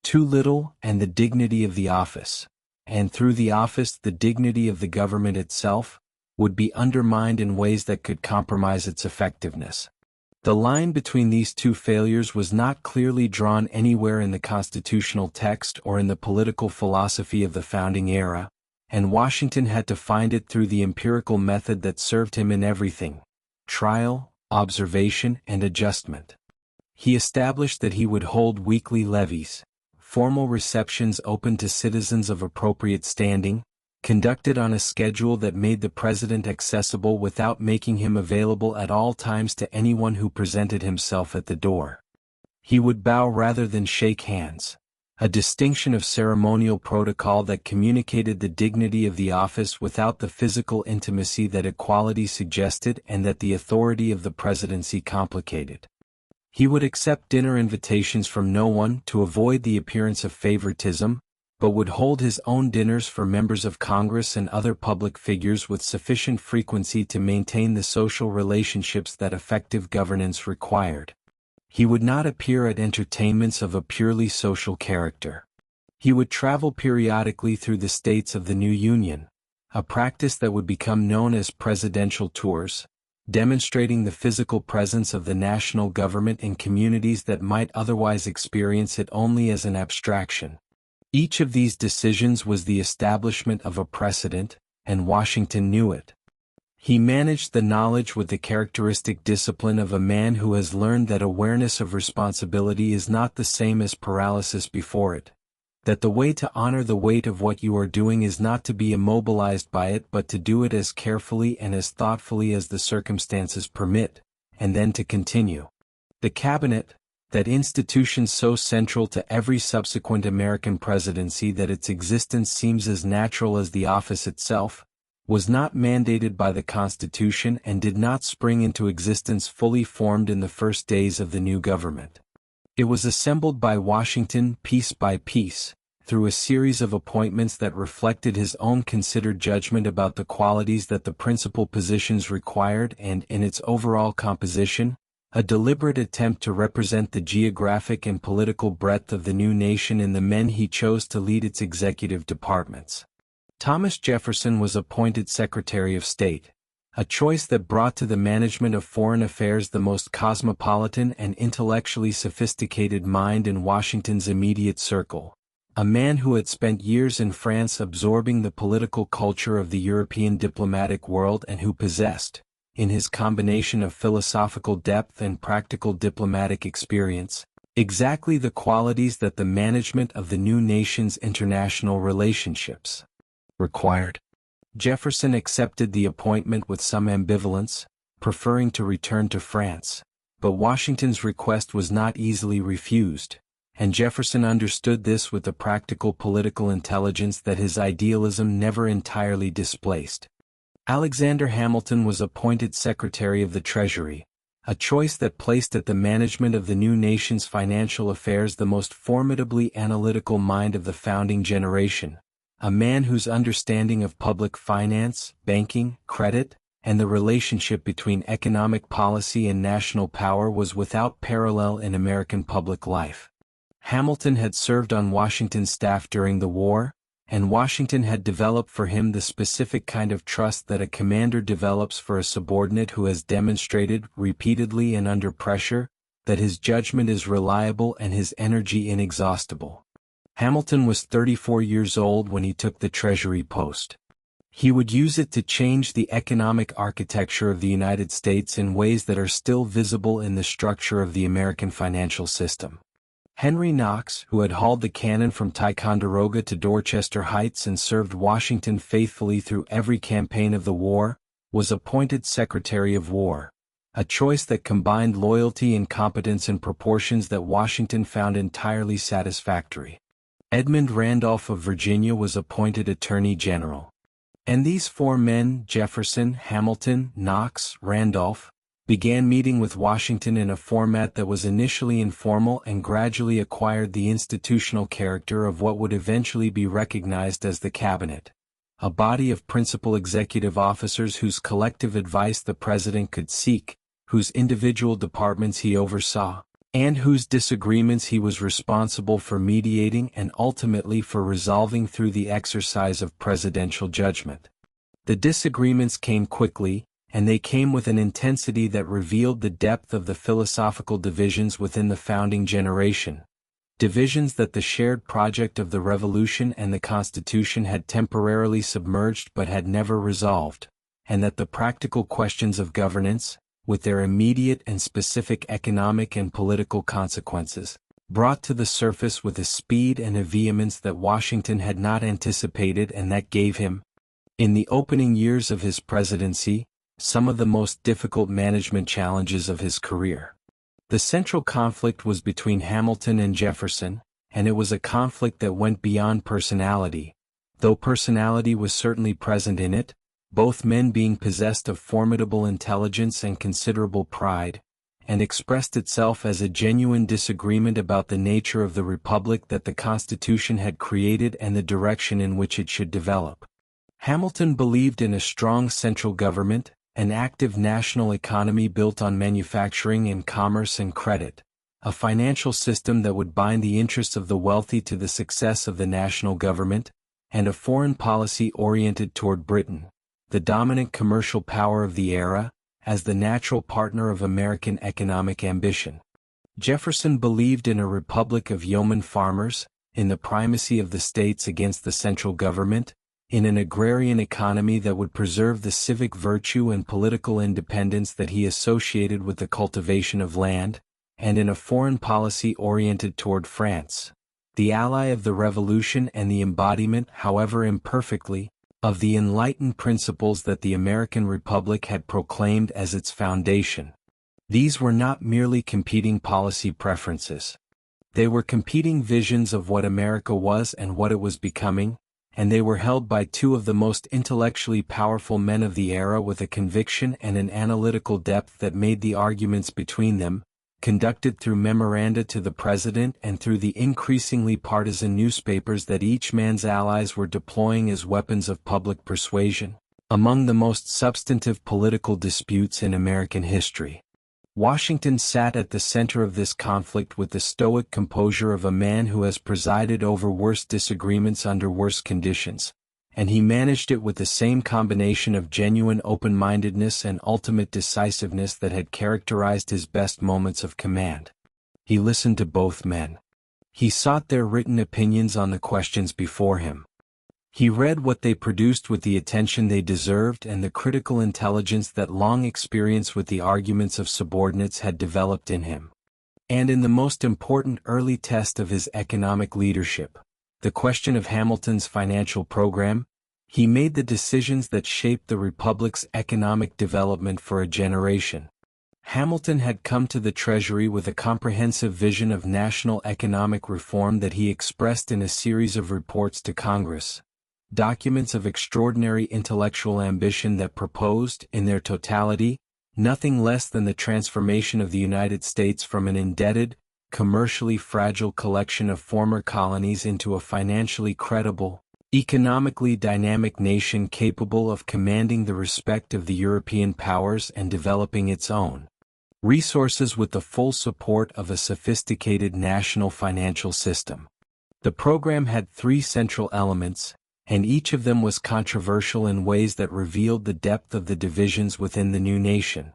Too little, and the dignity of the office, and through the office the dignity of the government itself, would be undermined in ways that could compromise its effectiveness. The line between these two failures was not clearly drawn anywhere in the constitutional text or in the political philosophy of the founding era, and Washington had to find it through the empirical method that served him in everything: trial, observation, and adjustment. He established that he would hold weekly levees, formal receptions open to citizens of appropriate standing, conducted on a schedule that made the president accessible without making him available at all times to anyone who presented himself at the door. He would bow rather than shake hands, a distinction of ceremonial protocol that communicated the dignity of the office without the physical intimacy that equality suggested and that the authority of the presidency complicated. He would accept dinner invitations from no one to avoid the appearance of favoritism, but would hold his own dinners for members of Congress and other public figures with sufficient frequency to maintain the social relationships that effective governance required. He would not appear at entertainments of a purely social character. He would travel periodically through the states of the new Union, a practice that would become known as presidential tours, demonstrating the physical presence of the national government in communities that might otherwise experience it only as an abstraction. Each of these decisions was the establishment of a precedent, and Washington knew it. He managed the knowledge with the characteristic discipline of a man who has learned that awareness of responsibility is not the same as paralysis before it, that the way to honor the weight of what you are doing is not to be immobilized by it but to do it as carefully and as thoughtfully as the circumstances permit, and then to continue. The cabinet, that institution so central to every subsequent American presidency that its existence seems as natural as the office itself, was not mandated by the Constitution and did not spring into existence fully formed in the first days of the new government. It was assembled by Washington piece by piece, through a series of appointments that reflected his own considered judgment about the qualities that the principal positions required and, in its overall composition, a deliberate attempt to represent the geographic and political breadth of the new nation in the men he chose to lead its executive departments. Thomas Jefferson was appointed Secretary of State, a choice that brought to the management of foreign affairs the most cosmopolitan and intellectually sophisticated mind in Washington's immediate circle, a man who had spent years in France absorbing the political culture of the European diplomatic world and who possessed, in his combination of philosophical depth and practical diplomatic experience, exactly the qualities that the management of the new nation's international relationships required. Jefferson accepted the appointment with some ambivalence, preferring to return to France, but Washington's request was not easily refused, and Jefferson understood this with the practical political intelligence that his idealism never entirely displaced. Alexander Hamilton was appointed Secretary of the Treasury, a choice that placed at the management of the new nation's financial affairs the most formidably analytical mind of the founding generation, a man whose understanding of public finance, banking, credit, and the relationship between economic policy and national power was without parallel in American public life. Hamilton had served on Washington's staff during the war, and Washington had developed for him the specific kind of trust that a commander develops for a subordinate who has demonstrated, repeatedly and under pressure, that his judgment is reliable and his energy inexhaustible. Hamilton was 34 years old when he took the Treasury post. He would use it to change the economic architecture of the United States in ways that are still visible in the structure of the American financial system. Henry Knox, who had hauled the cannon from Ticonderoga to Dorchester Heights and served Washington faithfully through every campaign of the war, was appointed Secretary of War, a choice that combined loyalty and competence in proportions that Washington found entirely satisfactory. Edmund Randolph of Virginia was appointed Attorney General. And these four men, Jefferson, Hamilton, Knox, Randolph, began meeting with Washington in a format that was initially informal and gradually acquired the institutional character of what would eventually be recognized as the Cabinet, a body of principal executive officers whose collective advice the President could seek, whose individual departments he oversaw, and whose disagreements he was responsible for mediating and ultimately for resolving through the exercise of presidential judgment. The disagreements came quickly, and they came with an intensity that revealed the depth of the philosophical divisions within the founding generation, divisions that the shared project of the Revolution and the Constitution had temporarily submerged but had never resolved, and that the practical questions of governance, with their immediate and specific economic and political consequences, brought to the surface with a speed and a vehemence that Washington had not anticipated and that gave him, in the opening years of his presidency, some of the most difficult management challenges of his career. The central conflict was between Hamilton and Jefferson, and it was a conflict that went beyond personality, though personality was certainly present in it, both men being possessed of formidable intelligence and considerable pride, and expressed itself as a genuine disagreement about the nature of the republic that the Constitution had created and the direction in which it should develop. Hamilton believed in a strong central government, an active national economy built on manufacturing and commerce and credit, a financial system that would bind the interests of the wealthy to the success of the national government, and a foreign policy oriented toward Britain, the dominant commercial power of the era, as the natural partner of American economic ambition. Jefferson believed in a republic of yeoman farmers, in the primacy of the states against the central government, in an agrarian economy that would preserve the civic virtue and political independence that he associated with the cultivation of land, and in a foreign policy oriented toward France, the ally of the Revolution and the embodiment, however imperfectly, of the enlightened principles that the American Republic had proclaimed as its foundation. These were not merely competing policy preferences. They were competing visions of what America was and what it was becoming, and they were held by two of the most intellectually powerful men of the era with a conviction and an analytical depth that made the arguments between them, conducted through memoranda to the President and through the increasingly partisan newspapers that each man's allies were deploying as weapons of public persuasion, among the most substantive political disputes in American history. Washington sat at the center of this conflict with the stoic composure of a man who has presided over worse disagreements under worse conditions, and he managed it with the same combination of genuine open-mindedness and ultimate decisiveness that had characterized his best moments of command. He listened to both men. He sought their written opinions on the questions before him. He read what they produced with the attention they deserved and the critical intelligence that long experience with the arguments of subordinates had developed in him. And in the most important early test of his economic leadership, the question of Hamilton's financial program, he made the decisions that shaped the Republic's economic development for a generation. Hamilton had come to the Treasury with a comprehensive vision of national economic reform that he expressed in a series of reports to Congress. Documents of extraordinary intellectual ambition that proposed, in their totality, nothing less than the transformation of the United States from an indebted, commercially fragile collection of former colonies into a financially credible, economically dynamic nation capable of commanding the respect of the European powers and developing its own resources with the full support of a sophisticated national financial system. The program had three central elements, and each of them was controversial in ways that revealed the depth of the divisions within the new nation.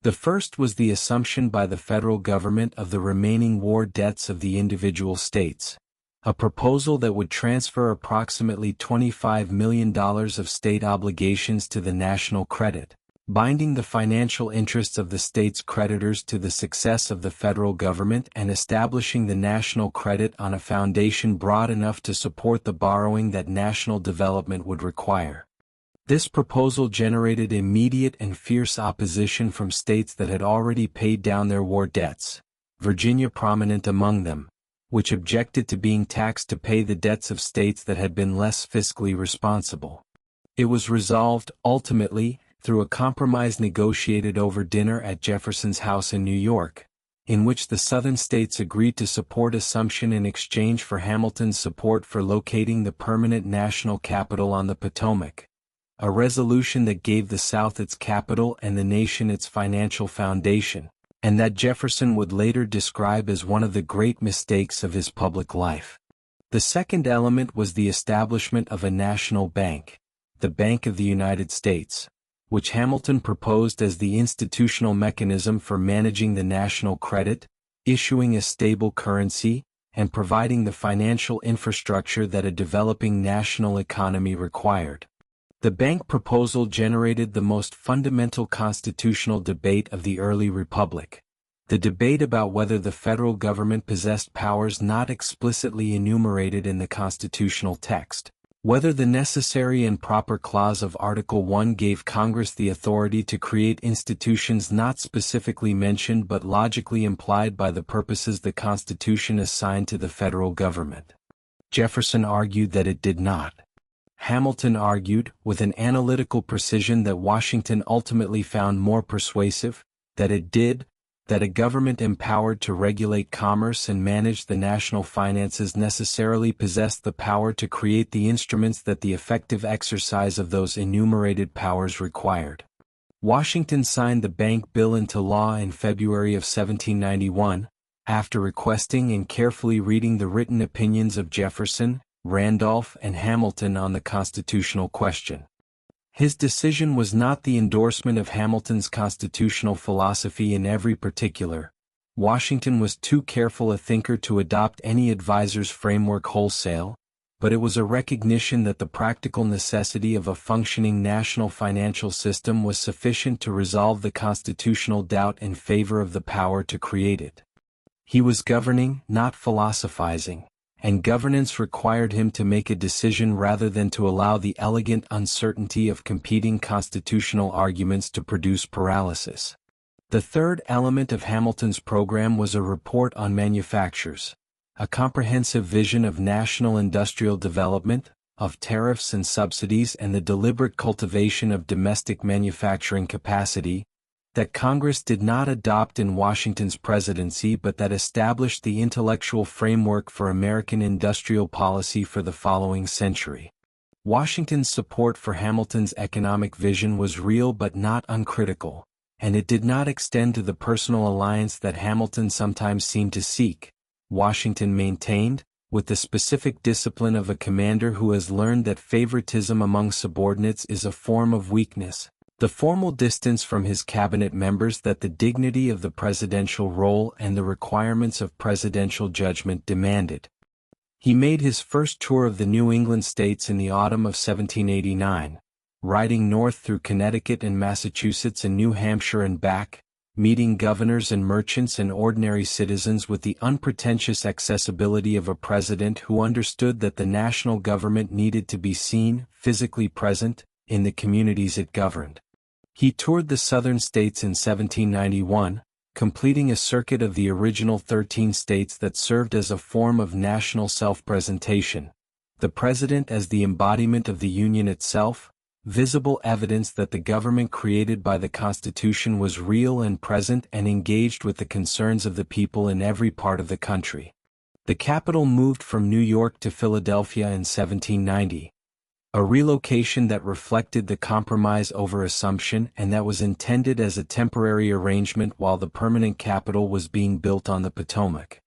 The first was the assumption by the federal government of the remaining war debts of the individual states, a proposal that would transfer approximately $25 million of state obligations to the national credit, binding the financial interests of the state's creditors to the success of the federal government and establishing the national credit on a foundation broad enough to support the borrowing that national development would require. This proposal generated immediate and fierce opposition from states that had already paid down their war debts, Virginia prominent among them, which objected to being taxed to pay the debts of states that had been less fiscally responsible. It was resolved, ultimately, through a compromise negotiated over dinner at Jefferson's house in New York, in which the Southern states agreed to support assumption in exchange for Hamilton's support for locating the permanent national capital on the Potomac, a resolution that gave the South its capital and the nation its financial foundation, and that Jefferson would later describe as one of the great mistakes of his public life. The second element was the establishment of a national bank, the Bank of the United States, which Hamilton proposed as the institutional mechanism for managing the national credit, issuing a stable currency, and providing the financial infrastructure that a developing national economy required. The bank proposal generated the most fundamental constitutional debate of the early republic, the debate about whether the federal government possessed powers not explicitly enumerated in the constitutional text, whether the necessary and proper clause of Article 1 gave Congress the authority to create institutions not specifically mentioned but logically implied by the purposes the Constitution assigned to the federal government. Jefferson argued that it did not. Hamilton argued, with an analytical precision that Washington ultimately found more persuasive, that it did, that a government empowered to regulate commerce and manage the national finances necessarily possessed the power to create the instruments that the effective exercise of those enumerated powers required. Washington signed the bank bill into law in February of 1791, after requesting and carefully reading the written opinions of Jefferson, Randolph, and Hamilton on the constitutional question. His decision was not the endorsement of Hamilton's constitutional philosophy in every particular. Washington was too careful a thinker to adopt any advisor's framework wholesale, but it was a recognition that the practical necessity of a functioning national financial system was sufficient to resolve the constitutional doubt in favor of the power to create it. He was governing, not philosophizing, and governance required him to make a decision rather than to allow the elegant uncertainty of competing constitutional arguments to produce paralysis. The third element of Hamilton's program was a report on manufactures, a comprehensive vision of national industrial development, of tariffs and subsidies and the deliberate cultivation of domestic manufacturing capacity, that Congress did not adopt in Washington's presidency but that established the intellectual framework for American industrial policy for the following century. Washington's support for Hamilton's economic vision was real but not uncritical, and it did not extend to the personal alliance that Hamilton sometimes seemed to seek. Washington maintained, with the specific discipline of a commander who has learned that favoritism among subordinates is a form of weakness, the formal distance from his cabinet members that the dignity of the presidential role and the requirements of presidential judgment demanded. He made his first tour of the New England states in the autumn of 1789, riding north through Connecticut and Massachusetts and New Hampshire and back, meeting governors and merchants and ordinary citizens with the unpretentious accessibility of a president who understood that the national government needed to be seen, physically present, in the communities it governed. He toured the southern states in 1791, completing a circuit of the original 13 states that served as a form of national self-presentation, the president as the embodiment of the Union itself, visible evidence that the government created by the Constitution was real and present and engaged with the concerns of the people in every part of the country. The capital moved from New York to Philadelphia in 1790. A relocation that reflected the compromise over assumption and that was intended as a temporary arrangement while the permanent capital was being built on the Potomac.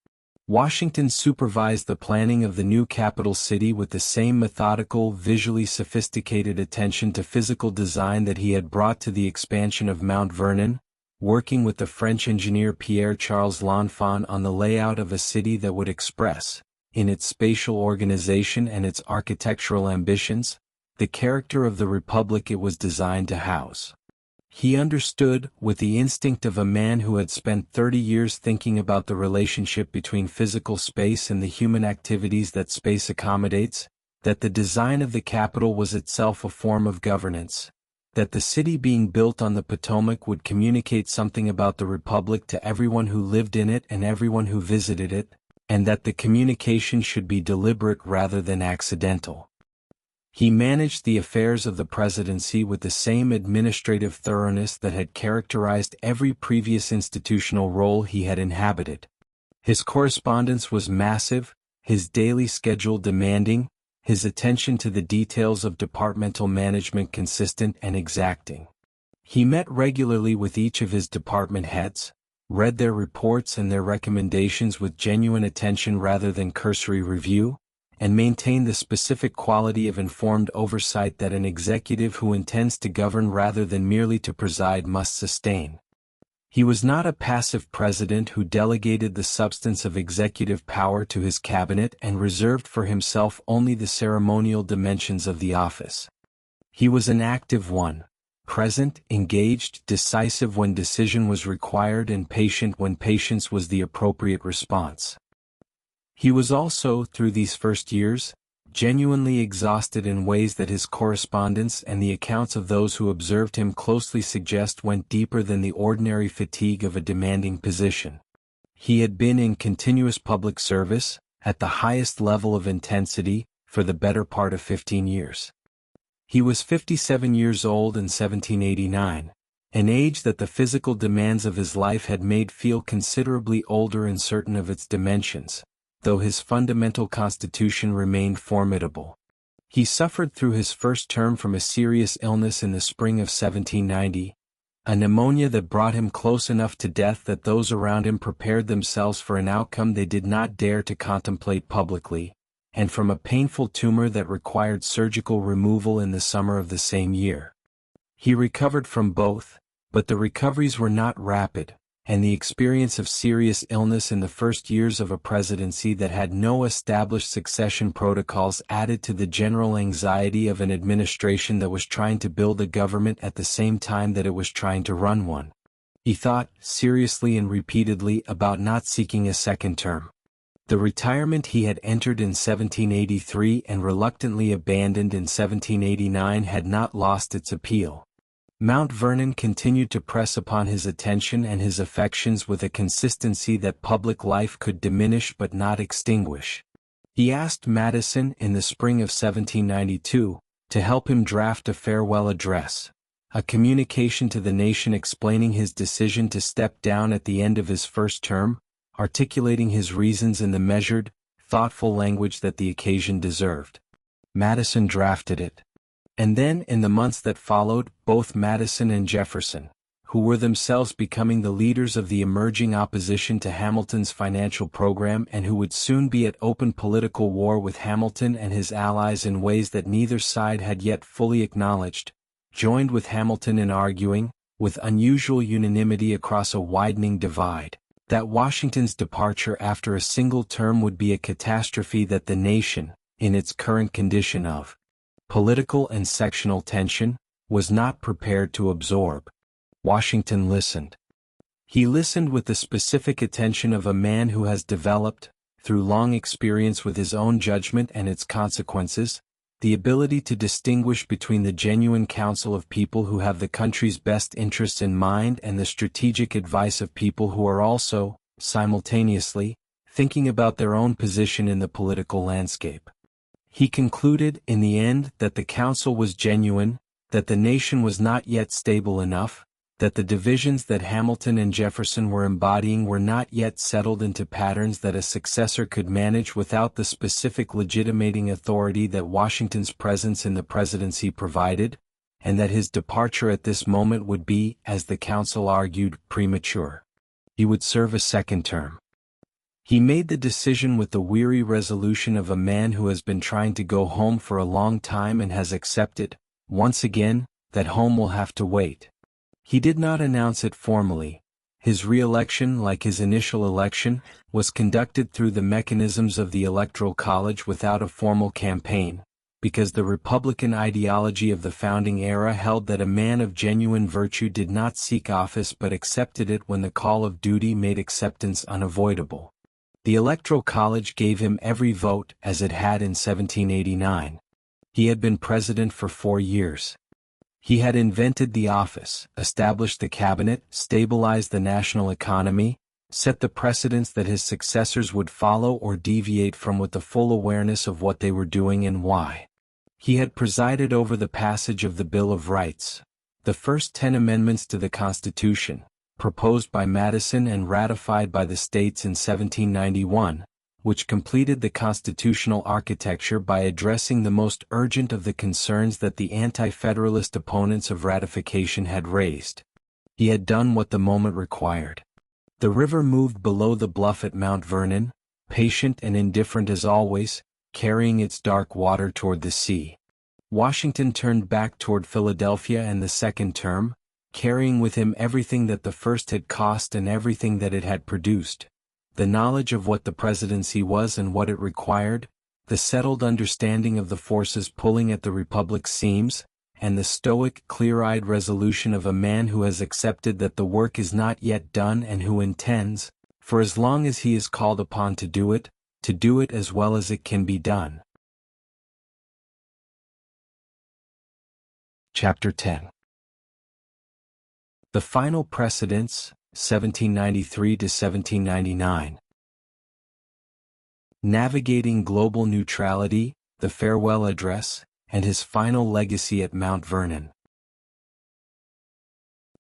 Washington supervised the planning of the new capital city with the same methodical, visually sophisticated attention to physical design that he had brought to the expansion of Mount Vernon, working with the French engineer Pierre-Charles L'Enfant on the layout of a city that would express, in its spatial organization and its architectural ambitions, the character of the republic it was designed to house. He understood, with the instinct of a man who had spent 30 years thinking about the relationship between physical space and the human activities that space accommodates, that the design of the capital was itself a form of governance, that the city being built on the Potomac would communicate something about the Republic to everyone who lived in it and everyone who visited it, and that the communication should be deliberate rather than accidental. He managed the affairs of the presidency with the same administrative thoroughness that had characterized every previous institutional role he had inhabited. His correspondence was massive, his daily schedule demanding, his attention to the details of departmental management consistent and exacting. He met regularly with each of his department heads, read their reports and their recommendations with genuine attention rather than cursory review, and maintained the specific quality of informed oversight that an executive who intends to govern rather than merely to preside must sustain. He was not a passive president who delegated the substance of executive power to his cabinet and reserved for himself only the ceremonial dimensions of the office. He was an active one, present, engaged, decisive when decision was required and patient when patience was the appropriate response. He was also, through these first years, genuinely exhausted in ways that his correspondence and the accounts of those who observed him closely suggest went deeper than the ordinary fatigue of a demanding position. He had been in continuous public service, at the highest level of intensity, for the better part of 15 years. He was 57 years old in 1789, an age that the physical demands of his life had made feel considerably older in certain of its dimensions, though his fundamental constitution remained formidable. He suffered through his first term from a serious illness in the spring of 1790, a pneumonia that brought him close enough to death that those around him prepared themselves for an outcome they did not dare to contemplate publicly, and from a painful tumor that required surgical removal in the summer of the same year. He recovered from both, but the recoveries were not rapid, and the experience of serious illness in the first years of a presidency that had no established succession protocols added to the general anxiety of an administration that was trying to build a government at the same time that it was trying to run one. He thought, seriously and repeatedly, about not seeking a second term. The retirement he had entered in 1783 and reluctantly abandoned in 1789 had not lost its appeal. Mount Vernon continued to press upon his attention and his affections with a consistency that public life could diminish but not extinguish. He asked Madison in the spring of 1792 to help him draft a farewell address, a communication to the nation explaining his decision to step down at the end of his first term, articulating his reasons in the measured, thoughtful language that the occasion deserved. Madison drafted it. And then, in the months that followed, both Madison and Jefferson, who were themselves becoming the leaders of the emerging opposition to Hamilton's financial program and who would soon be at open political war with Hamilton and his allies in ways that neither side had yet fully acknowledged, joined with Hamilton in arguing, with unusual unanimity across a widening divide, that Washington's departure after a single term would be a catastrophe that the nation, in its current condition of political and sectional tension, was not prepared to absorb. Washington listened. He listened with the specific attention of a man who has developed, through long experience with his own judgment and its consequences, the ability to distinguish between the genuine counsel of people who have the country's best interests in mind and the strategic advice of people who are also, simultaneously, thinking about their own position in the political landscape. He concluded, in the end, that the counsel was genuine, that the nation was not yet stable enough, that the divisions that Hamilton and Jefferson were embodying were not yet settled into patterns that a successor could manage without the specific legitimating authority that Washington's presence in the presidency provided, and that his departure at this moment would be, as the council argued, premature. He would serve a second term. He made the decision with the weary resolution of a man who has been trying to go home for a long time and has accepted, once again, that home will have to wait. He did not announce it formally. His re-election, like his initial election, was conducted through the mechanisms of the Electoral College without a formal campaign, because the Republican ideology of the founding era held that a man of genuine virtue did not seek office but accepted it when the call of duty made acceptance unavoidable. The Electoral College gave him every vote as it had in 1789. He had been president for 4 years. He had invented the office, established the cabinet, stabilized the national economy, set the precedents that his successors would follow or deviate from with the full awareness of what they were doing and why. He had presided over the passage of the Bill of Rights, the first 10 amendments to the Constitution, proposed by Madison and ratified by the states in 1791, which completed the constitutional architecture by addressing the most urgent of the concerns that the anti-federalist opponents of ratification had raised. He had done what the moment required. The river moved below the bluff at Mount Vernon, patient and indifferent as always, carrying its dark water toward the sea. Washington turned back toward Philadelphia and the second term, carrying with him everything that the first had cost and everything that it had produced: the knowledge of what the presidency was and what it required, the settled understanding of the forces pulling at the republic's seams, and the stoic, clear-eyed resolution of a man who has accepted that the work is not yet done and who intends, for as long as he is called upon to do it as well as it can be done. Chapter 10. The Final Precedents, 1793 to 1799. Navigating Global Neutrality, the Farewell Address, and his final legacy at Mount Vernon.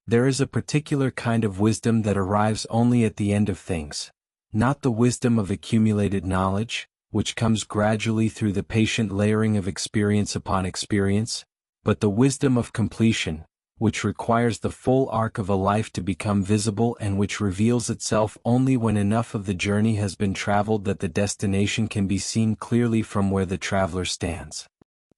There is a particular kind of wisdom that arrives only at the end of things, not the wisdom of accumulated knowledge, which comes gradually through the patient layering of experience upon experience, but the wisdom of completion, which requires the full arc of a life to become visible and which reveals itself only when enough of the journey has been traveled that the destination can be seen clearly from where the traveler stands.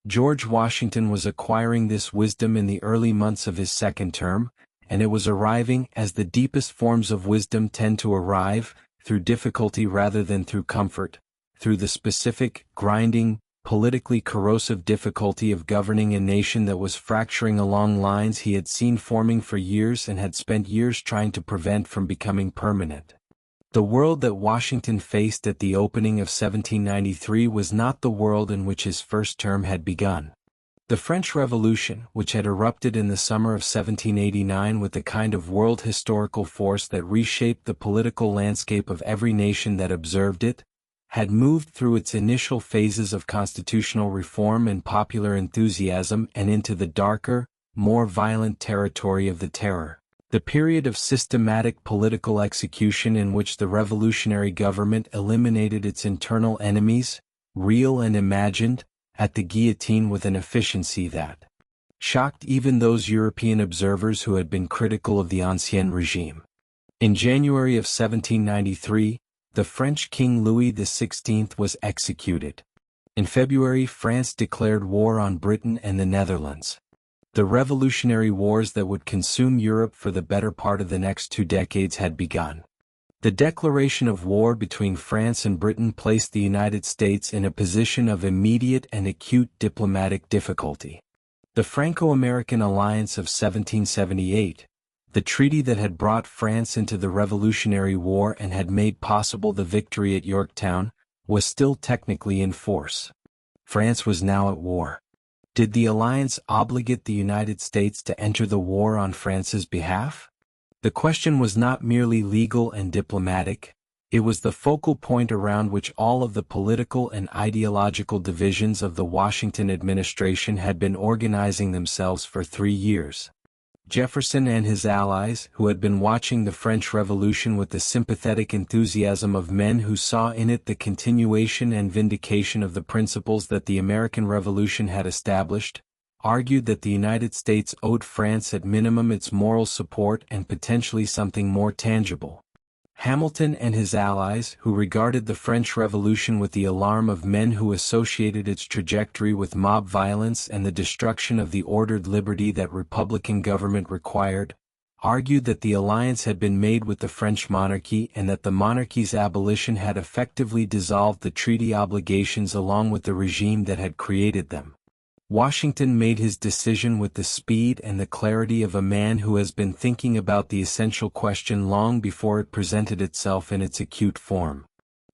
George Washington was acquiring this wisdom in the early months of his second term, and it was arriving as the deepest forms of wisdom tend to arrive, through difficulty rather than through comfort, through the specific, grinding, politically corrosive difficulty of governing a nation that was fracturing along lines he had seen forming for years and had spent years trying to prevent from becoming permanent. The world that Washington faced at the opening of 1793 was not the world in which his first term had begun. The French Revolution, which had erupted in the summer of 1789 with the kind of world historical force that reshaped the political landscape of every nation that observed it, had moved through its initial phases of constitutional reform and popular enthusiasm and into the darker, more violent territory of the Terror, the period of systematic political execution in which the revolutionary government eliminated its internal enemies, real and imagined, at the guillotine with an efficiency that shocked even those European observers who had been critical of the ancien regime. In January of 1793, the French King Louis XVI was executed. In February, France declared war on Britain and the Netherlands. The revolutionary wars that would consume Europe for the better part of the next 2 decades had begun. The declaration of war between France and Britain placed the United States in a position of immediate and acute diplomatic difficulty. The Franco-American Alliance of 1778, the treaty that had brought France into the Revolutionary War and had made possible the victory at Yorktown, was still technically in force. France was now at war. Did the alliance obligate the United States to enter the war on France's behalf? The question was not merely legal and diplomatic, it was the focal point around which all of the political and ideological divisions of the Washington administration had been organizing themselves for 3 years. Jefferson and his allies, who had been watching the French Revolution with the sympathetic enthusiasm of men who saw in it the continuation and vindication of the principles that the American Revolution had established, argued that the United States owed France at minimum its moral support and potentially something more tangible. Hamilton and his allies, who regarded the French Revolution with the alarm of men who associated its trajectory with mob violence and the destruction of the ordered liberty that republican government required, argued that the alliance had been made with the French monarchy and that the monarchy's abolition had effectively dissolved the treaty obligations along with the regime that had created them. Washington made his decision with the speed and the clarity of a man who has been thinking about the essential question long before it presented itself in its acute form.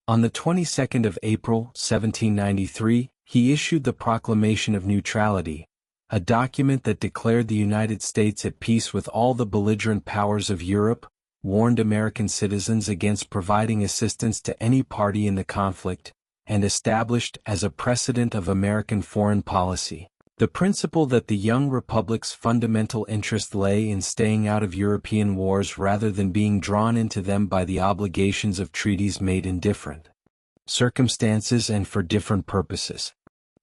On the 22nd of April, 1793, he issued the Proclamation of Neutrality, a document that declared the United States at peace with all the belligerent powers of Europe, warned American citizens against providing assistance to any party in the conflict, and established as a precedent of American foreign policy the principle that the young republic's fundamental interest lay in staying out of European wars rather than being drawn into them by the obligations of treaties made in different circumstances and for different purposes.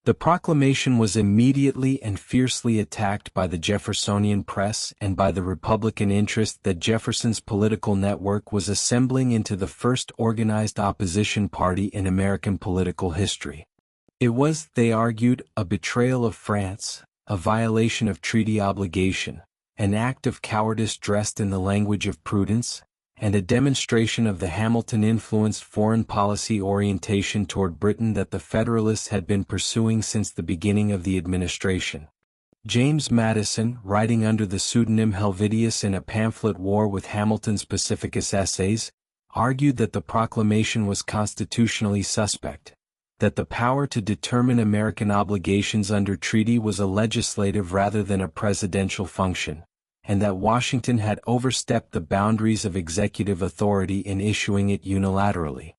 The proclamation was immediately and fiercely attacked by the Jeffersonian press and by the Republican interest that Jefferson's political network was assembling into the first organized opposition party in American political history. It was, they argued, a betrayal of France, a violation of treaty obligation, an act of cowardice dressed in the language of prudence, and a demonstration of the Hamilton-influenced foreign policy orientation toward Britain that the Federalists had been pursuing since the beginning of the administration. James Madison, writing under the pseudonym Helvidius in a pamphlet War with Hamilton's Pacificus Essays, argued that the proclamation was constitutionally suspect, that the power to determine American obligations under treaty was a legislative rather than a presidential function, and that Washington had overstepped the boundaries of executive authority in issuing it unilaterally.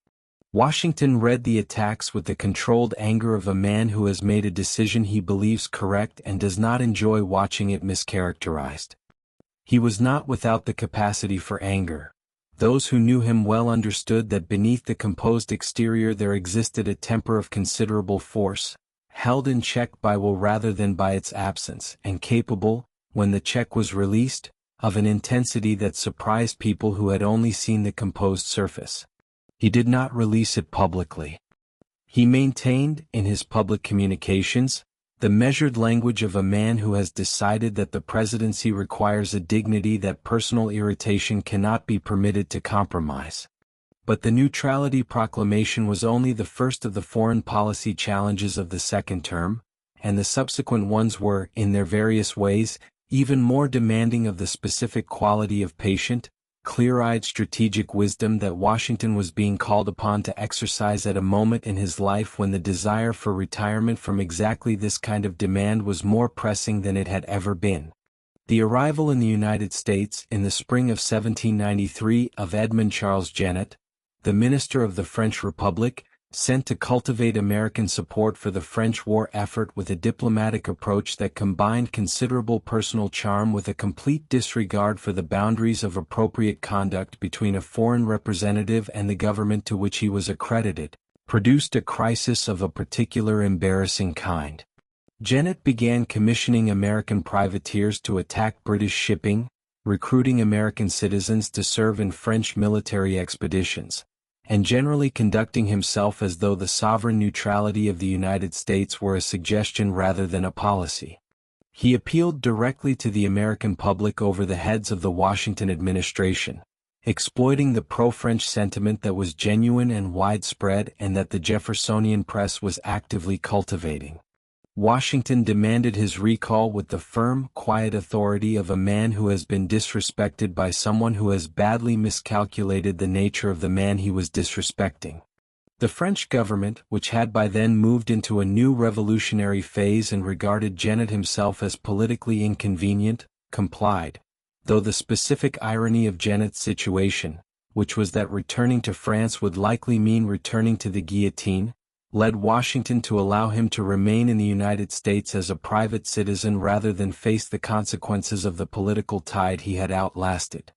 Washington read the attacks with the controlled anger of a man who has made a decision he believes correct and does not enjoy watching it mischaracterized. He was not without the capacity for anger. Those who knew him well understood that beneath the composed exterior there existed a temper of considerable force, held in check by will rather than by its absence, and capable, when the check was released, of an intensity that surprised people who had only seen the composed surface. He did not release it publicly. He maintained, in his public communications, the measured language of a man who has decided that the presidency requires a dignity that personal irritation cannot be permitted to compromise. But the Neutrality Proclamation was only the first of the foreign policy challenges of the second term, and the subsequent ones were, in their various ways, even more demanding of the specific quality of patient, clear-eyed strategic wisdom that Washington was being called upon to exercise at a moment in his life when the desire for retirement from exactly this kind of demand was more pressing than it had ever been. The arrival in the United States in the spring of 1793 of Edmund Charles Genet, the minister of the French Republic, sent to cultivate American support for the French war effort with a diplomatic approach that combined considerable personal charm with a complete disregard for the boundaries of appropriate conduct between a foreign representative and the government to which he was accredited, produced a crisis of a particular embarrassing kind. Genet began commissioning American privateers to attack British shipping, recruiting American citizens to serve in French military expeditions, and generally conducting himself as though the sovereign neutrality of the United States were a suggestion rather than a policy. He appealed directly to the American public over the heads of the Washington administration, exploiting the pro-French sentiment that was genuine and widespread and that the Jeffersonian press was actively cultivating. Washington demanded his recall with the firm, quiet authority of a man who has been disrespected by someone who has badly miscalculated the nature of the man he was disrespecting. The French government, which had by then moved into a new revolutionary phase and regarded Genet himself as politically inconvenient, complied, though the specific irony of Genet's situation, which was that returning to France would likely mean returning to the guillotine, led Washington to allow him to remain in the United States as a private citizen rather than face the consequences of the political tide he had outlasted.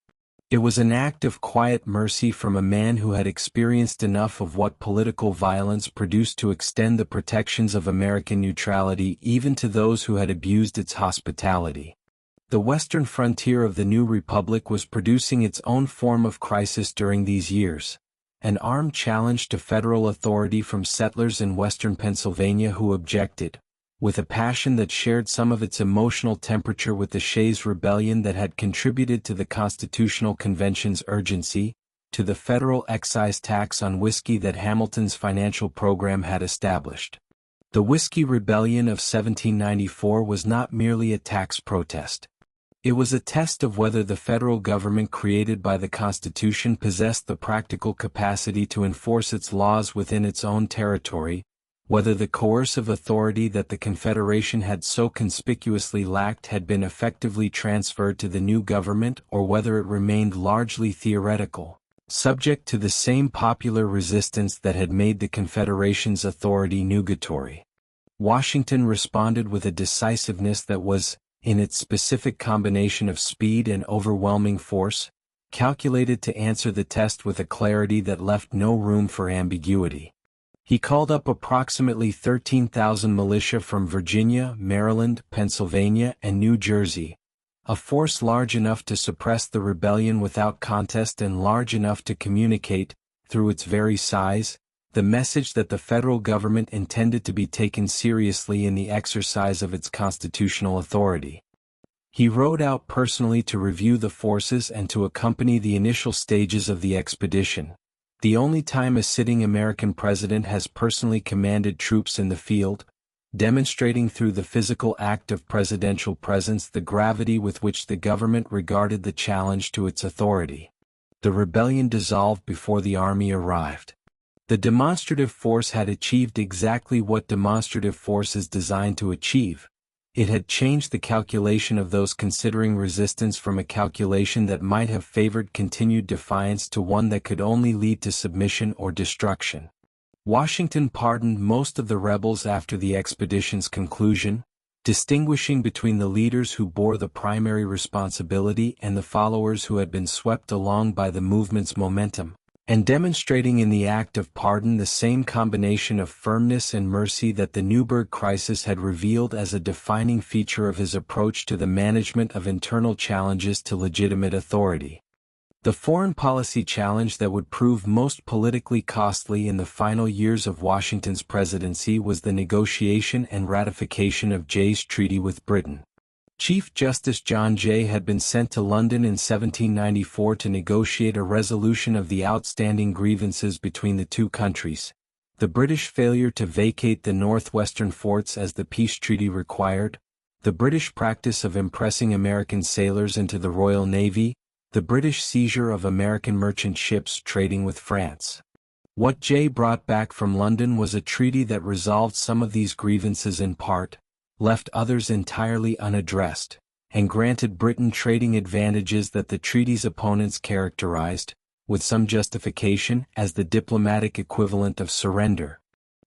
It was an act of quiet mercy from a man who had experienced enough of what political violence produced to extend the protections of American neutrality even to those who had abused its hospitality. The western frontier of the new republic was producing its own form of crisis during these years. An armed challenge to federal authority from settlers in western Pennsylvania who objected, with a passion that shared some of its emotional temperature with the Shays' Rebellion that had contributed to the Constitutional Convention's urgency, to the federal excise tax on whiskey that Hamilton's financial program had established. The Whiskey Rebellion of 1794 was not merely a tax protest. It was a test of whether the federal government created by the Constitution possessed the practical capacity to enforce its laws within its own territory, whether the coercive authority that the Confederation had so conspicuously lacked had been effectively transferred to the new government, or whether it remained largely theoretical, subject to the same popular resistance that had made the Confederation's authority nugatory. Washington responded with a decisiveness that was, in its specific combination of speed and overwhelming force, calculated to answer the test with a clarity that left no room for ambiguity. He called up approximately 13,000 militia from Virginia, Maryland, Pennsylvania, and New Jersey, a force large enough to suppress the rebellion without contest and large enough to communicate, through its very size, the message that the federal government intended to be taken seriously in the exercise of its constitutional authority. He rode out personally to review the forces and to accompany the initial stages of the expedition, the only time a sitting American president has personally commanded troops in the field, demonstrating through the physical act of presidential presence the gravity with which the government regarded the challenge to its authority. The rebellion dissolved before the army arrived. The demonstrative force had achieved exactly what demonstrative force is designed to achieve. It had changed the calculation of those considering resistance from a calculation that might have favored continued defiance to one that could only lead to submission or destruction. Washington pardoned most of the rebels after the expedition's conclusion, distinguishing between the leaders who bore the primary responsibility and the followers who had been swept along by the movement's momentum, and demonstrating in the act of pardon the same combination of firmness and mercy that the Newburgh crisis had revealed as a defining feature of his approach to the management of internal challenges to legitimate authority. The foreign policy challenge that would prove most politically costly in the final years of Washington's presidency was the negotiation and ratification of Jay's Treaty with Britain. Chief Justice John Jay had been sent to London in 1794 to negotiate a resolution of the outstanding grievances between the two countries: the British failure to vacate the northwestern forts as the peace treaty required, the British practice of impressing American sailors into the Royal Navy, the British seizure of American merchant ships trading with France. What Jay brought back from London was a treaty that resolved some of these grievances in part, left others entirely unaddressed, and granted Britain trading advantages that the treaty's opponents characterized, with some justification, as the diplomatic equivalent of surrender.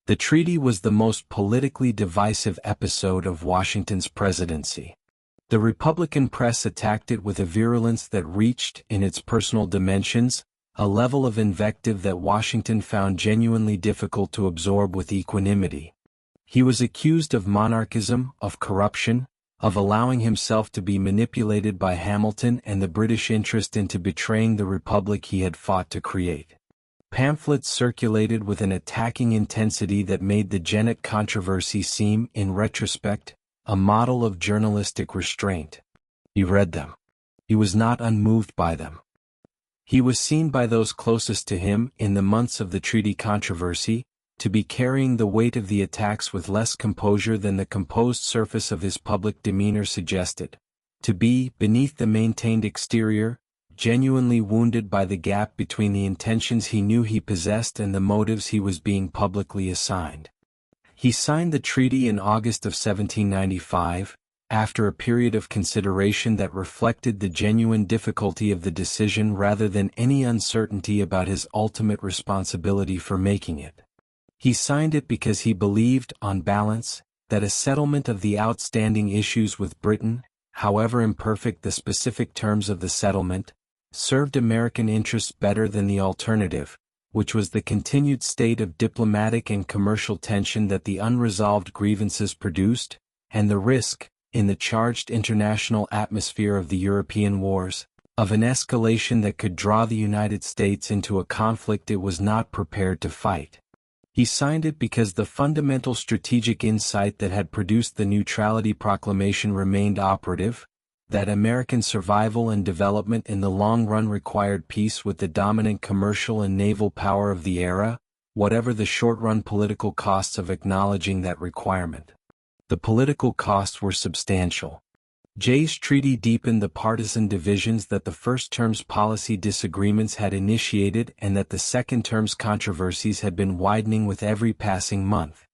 The treaty was the most politically divisive episode of Washington's presidency. The Republican press attacked it with a virulence that reached, in its personal dimensions, a level of invective that Washington found genuinely difficult to absorb with equanimity. He was accused of monarchism, of corruption, of allowing himself to be manipulated by Hamilton and the British interest into betraying the republic he had fought to create. Pamphlets circulated with an attacking intensity that made the Jennett controversy seem, in retrospect, a model of journalistic restraint. He read them. He was not unmoved by them. He was seen by those closest to him, in the months of the treaty controversy, to be carrying the weight of the attacks with less composure than the composed surface of his public demeanor suggested, to be, beneath the maintained exterior, genuinely wounded by the gap between the intentions he knew he possessed and the motives he was being publicly assigned. He signed the treaty in August of 1795, after a period of consideration that reflected the genuine difficulty of the decision rather than any uncertainty about his ultimate responsibility for making it. He signed it because he believed, on balance, that a settlement of the outstanding issues with Britain, however imperfect the specific terms of the settlement, served American interests better than the alternative, which was the continued state of diplomatic and commercial tension that the unresolved grievances produced, and the risk, in the charged international atmosphere of the European wars, of an escalation that could draw the United States into a conflict it was not prepared to fight. He signed it because the fundamental strategic insight that had produced the Neutrality Proclamation remained operative, that American survival and development in the long run required peace with the dominant commercial and naval power of the era, whatever the short-run political costs of acknowledging that requirement. The political costs were substantial. Jay's treaty deepened the partisan divisions that the first term's policy disagreements had initiated and that the second term's controversies had been widening with every passing month.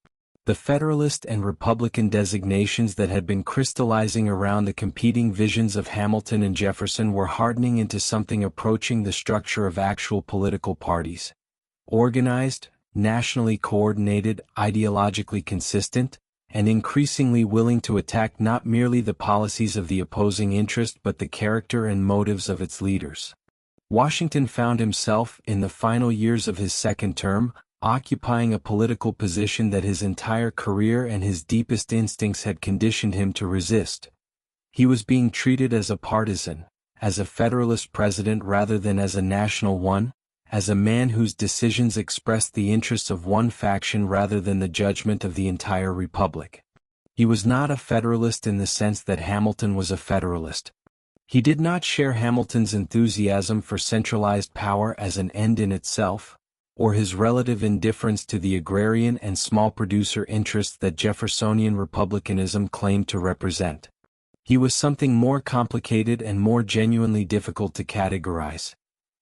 The Federalist and Republican designations that had been crystallizing around the competing visions of Hamilton and Jefferson were hardening into something approaching the structure of actual political parties. Organized, nationally coordinated, ideologically consistent, and increasingly willing to attack not merely the policies of the opposing interest but the character and motives of its leaders. Washington found himself, in the final years of his second term, occupying a political position that his entire career and his deepest instincts had conditioned him to resist. He was being treated as a partisan, as a Federalist president rather than as a national one, as a man whose decisions expressed the interests of one faction rather than the judgment of the entire republic. He was not a Federalist in the sense that Hamilton was a Federalist. He did not share Hamilton's enthusiasm for centralized power as an end in itself, or his relative indifference to the agrarian and small producer interests that Jeffersonian republicanism claimed to represent. He was something more complicated and more genuinely difficult to categorize.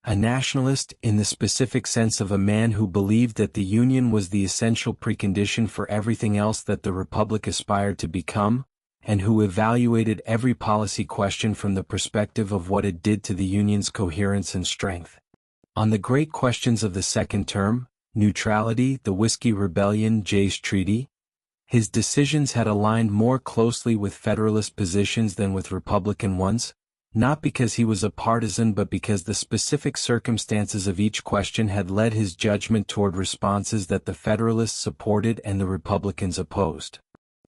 A nationalist in the specific sense of a man who believed that the Union was the essential precondition for everything else that the Republic aspired to become, and who evaluated every policy question from the perspective of what it did to the Union's coherence and strength. On the great questions of the second term, neutrality, the Whiskey Rebellion, Jay's Treaty, his decisions had aligned more closely with Federalist positions than with Republican ones, not because he was a partisan but because the specific circumstances of each question had led his judgment toward responses that the Federalists supported and the Republicans opposed.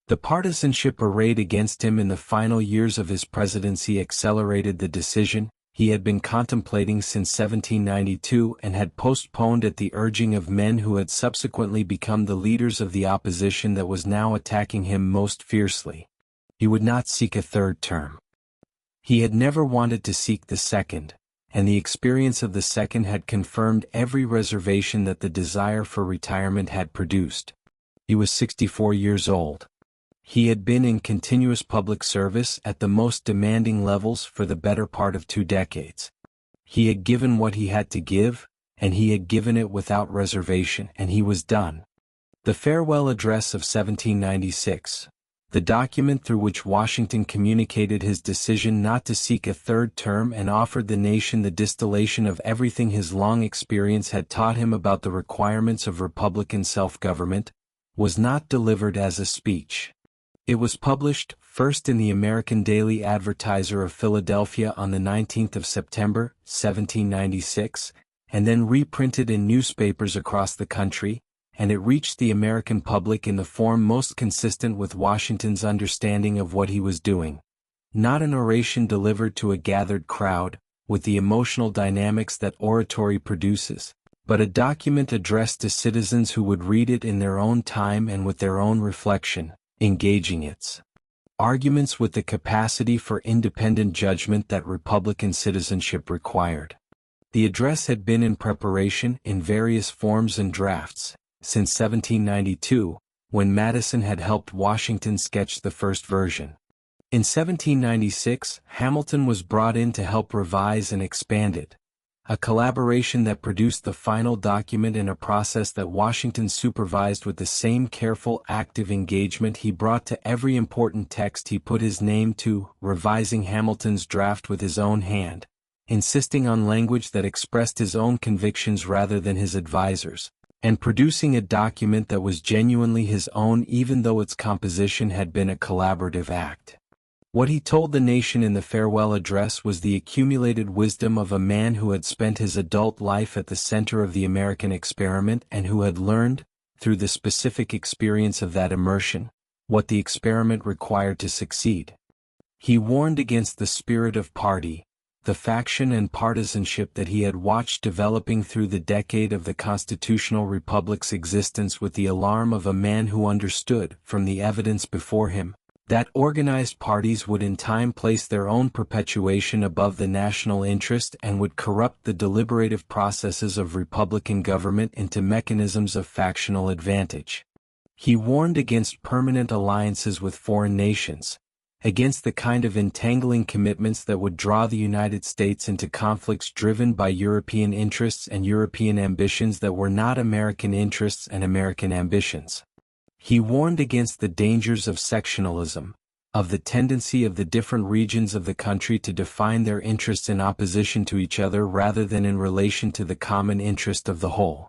The partisanship arrayed against him in the final years of his presidency accelerated the decision he had been contemplating since 1792 and had postponed at the urging of men who had subsequently become the leaders of the opposition that was now attacking him most fiercely. He would not seek a third term. He had never wanted to seek the second, and the experience of the second had confirmed every reservation that the desire for retirement had produced. He was 64 years old. He had been in continuous public service at the most demanding levels for the better part of 2 decades. He had given what he had to give, and he had given it without reservation, and he was done. The Farewell Address of 1796, the document through which Washington communicated his decision not to seek a third term and offered the nation the distillation of everything his long experience had taught him about the requirements of Republican self-government, was not delivered as a speech. It was published, first in the American Daily Advertiser of Philadelphia on the 19th of September, 1796, and then reprinted in newspapers across the country, and it reached the American public in the form most consistent with Washington's understanding of what he was doing. Not an oration delivered to a gathered crowd, with the emotional dynamics that oratory produces, but a document addressed to citizens who would read it in their own time and with their own reflection, engaging its arguments with the capacity for independent judgment that Republican citizenship required. The address had been in preparation in various forms and drafts since 1792, when Madison had helped Washington sketch the first version. In 1796, Hamilton was brought in to help revise and expand it, a collaboration that produced the final document in a process that Washington supervised with the same careful, active engagement he brought to every important text he put his name to, revising Hamilton's draft with his own hand, insisting on language that expressed his own convictions rather than his advisors', and producing a document that was genuinely his own even though its composition had been a collaborative act. What he told the nation in the farewell address was the accumulated wisdom of a man who had spent his adult life at the center of the American experiment and who had learned, through the specific experience of that immersion, what the experiment required to succeed. He warned against the spirit of party, the faction and partisanship that he had watched developing through the decade of the constitutional republic's existence with the alarm of a man who understood, from the evidence before him, That organized parties would in time place their own perpetuation above the national interest and would corrupt the deliberative processes of Republican government into mechanisms of factional advantage. He warned against permanent alliances with foreign nations, against the kind of entangling commitments that would draw the United States into conflicts driven by European interests and European ambitions that were not American interests and American ambitions. He warned against the dangers of sectionalism, of the tendency of the different regions of the country to define their interests in opposition to each other rather than in relation to the common interest of the whole.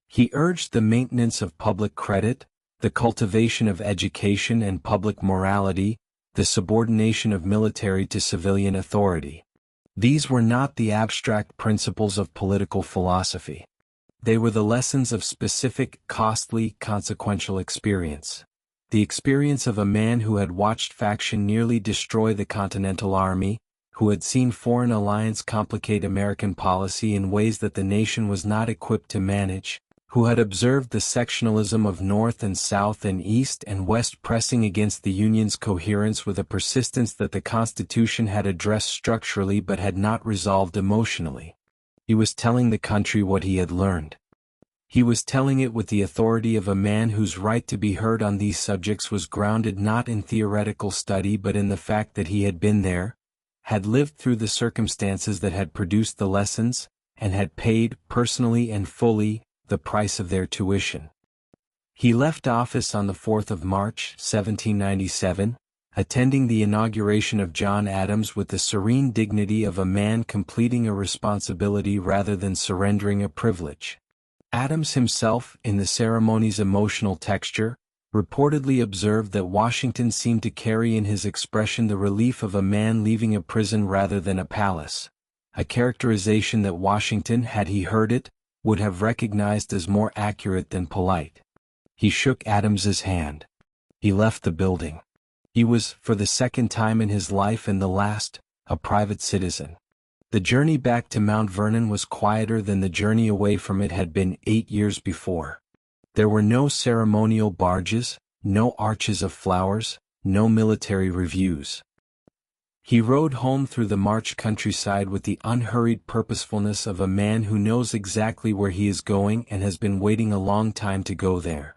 He urged the maintenance of public credit, the cultivation of education and public morality, the subordination of military to civilian authority. These were not the abstract principles of political philosophy. They were the lessons of specific, costly, consequential experience. The experience of a man who had watched faction nearly destroy the Continental Army, who had seen foreign alliance complicate American policy in ways that the nation was not equipped to manage, who had observed the sectionalism of North and South and East and West pressing against the Union's coherence with a persistence that the Constitution had addressed structurally but had not resolved emotionally. He was telling the country what he had learned. He was telling it with the authority of a man whose right to be heard on these subjects was grounded not in theoretical study but in the fact that he had been there, had lived through the circumstances that had produced the lessons, and had paid, personally and fully, the price of their tuition. He left office on the 4th of March, 1797, attending the inauguration of John Adams with the serene dignity of a man completing a responsibility rather than surrendering a privilege. Adams himself, in the ceremony's emotional texture, reportedly observed that Washington seemed to carry in his expression the relief of a man leaving a prison rather than a palace, a characterization that Washington, had he heard it, would have recognized as more accurate than polite. He shook Adams's hand. He left the building. He was, for the second time in his life and the last, a private citizen. The journey back to Mount Vernon was quieter than the journey away from it had been 8 years before. There were no ceremonial barges, no arches of flowers, no military reviews. He rode home through the March countryside with the unhurried purposefulness of a man who knows exactly where he is going and has been waiting a long time to go there.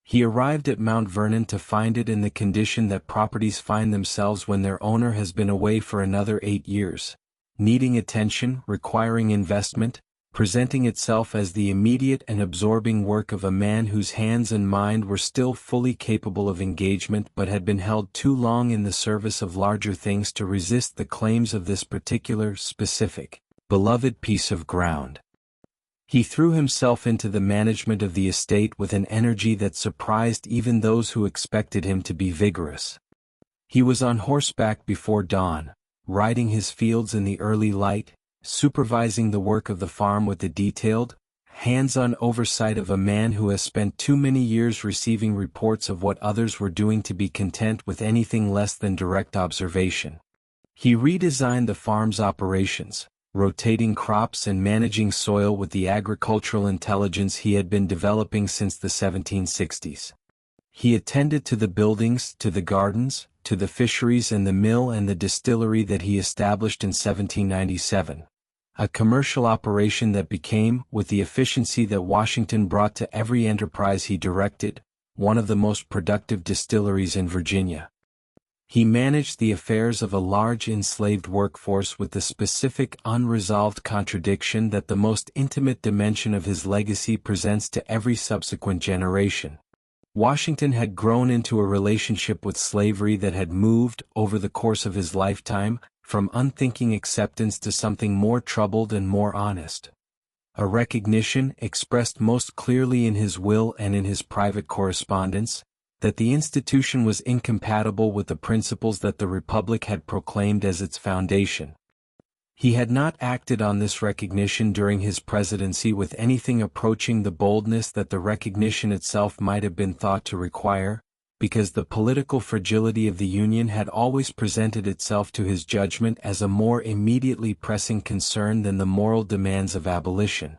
He arrived at Mount Vernon to find it in the condition that properties find themselves when their owner has been away for another 8 years, needing attention, requiring investment, presenting itself as the immediate and absorbing work of a man whose hands and mind were still fully capable of engagement but had been held too long in the service of larger things to resist the claims of this particular, specific, beloved piece of ground. He threw himself into the management of the estate with an energy that surprised even those who expected him to be vigorous. He was on horseback before dawn, riding his fields in the early light, supervising the work of the farm with the detailed, hands-on oversight of a man who has spent too many years receiving reports of what others were doing to be content with anything less than direct observation. He redesigned the farm's operations, rotating crops and managing soil with the agricultural intelligence he had been developing since the 1760s. He attended to the buildings, to the gardens, to the fisheries and the mill and the distillery that he established in 1797. A commercial operation that became, with the efficiency that Washington brought to every enterprise he directed, one of the most productive distilleries in Virginia. He managed the affairs of a large enslaved workforce with the specific unresolved contradiction that the most intimate dimension of his legacy presents to every subsequent generation. Washington had grown into a relationship with slavery that had moved, over the course of his lifetime, from unthinking acceptance to something more troubled and more honest. A recognition, expressed most clearly in his will and in his private correspondence, that the institution was incompatible with the principles that the Republic had proclaimed as its foundation. He had not acted on this recognition during his presidency with anything approaching the boldness that the recognition itself might have been thought to require, because the political fragility of the Union had always presented itself to his judgment as a more immediately pressing concern than the moral demands of abolition.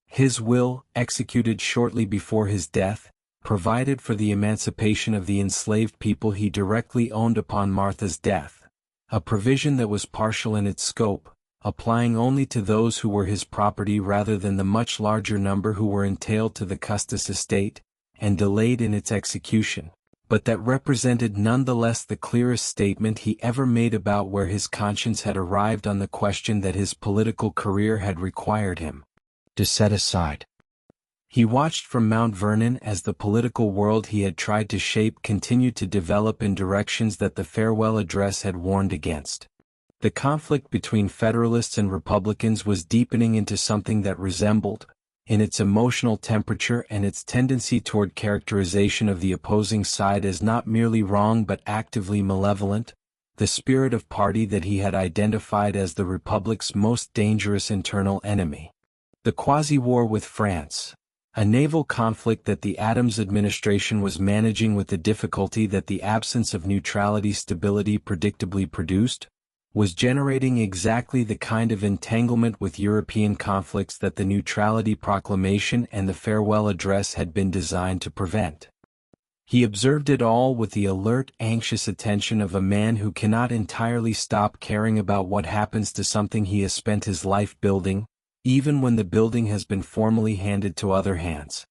His will, executed shortly before his death, provided for the emancipation of the enslaved people he directly owned upon Martha's death, a provision that was partial in its scope, applying only to those who were his property rather than the much larger number who were entailed to the Custis estate, and delayed in its execution, but that represented nonetheless the clearest statement he ever made about where his conscience had arrived on the question that his political career had required him to set aside. He watched from Mount Vernon as the political world he had tried to shape continued to develop in directions that the farewell address had warned against. The conflict between Federalists and Republicans was deepening into something that resembled, in its emotional temperature and its tendency toward characterization of the opposing side as not merely wrong but actively malevolent, the spirit of party that he had identified as the Republic's most dangerous internal enemy. The quasi-war with France, a naval conflict that the Adams administration was managing with the difficulty that the absence of neutrality stability predictably produced, was generating exactly the kind of entanglement with European conflicts that the Neutrality Proclamation and the Farewell Address had been designed to prevent. He observed it all with the alert, anxious attention of a man who cannot entirely stop caring about what happens to something he has spent his life building, even when the building has been formally handed to other hands.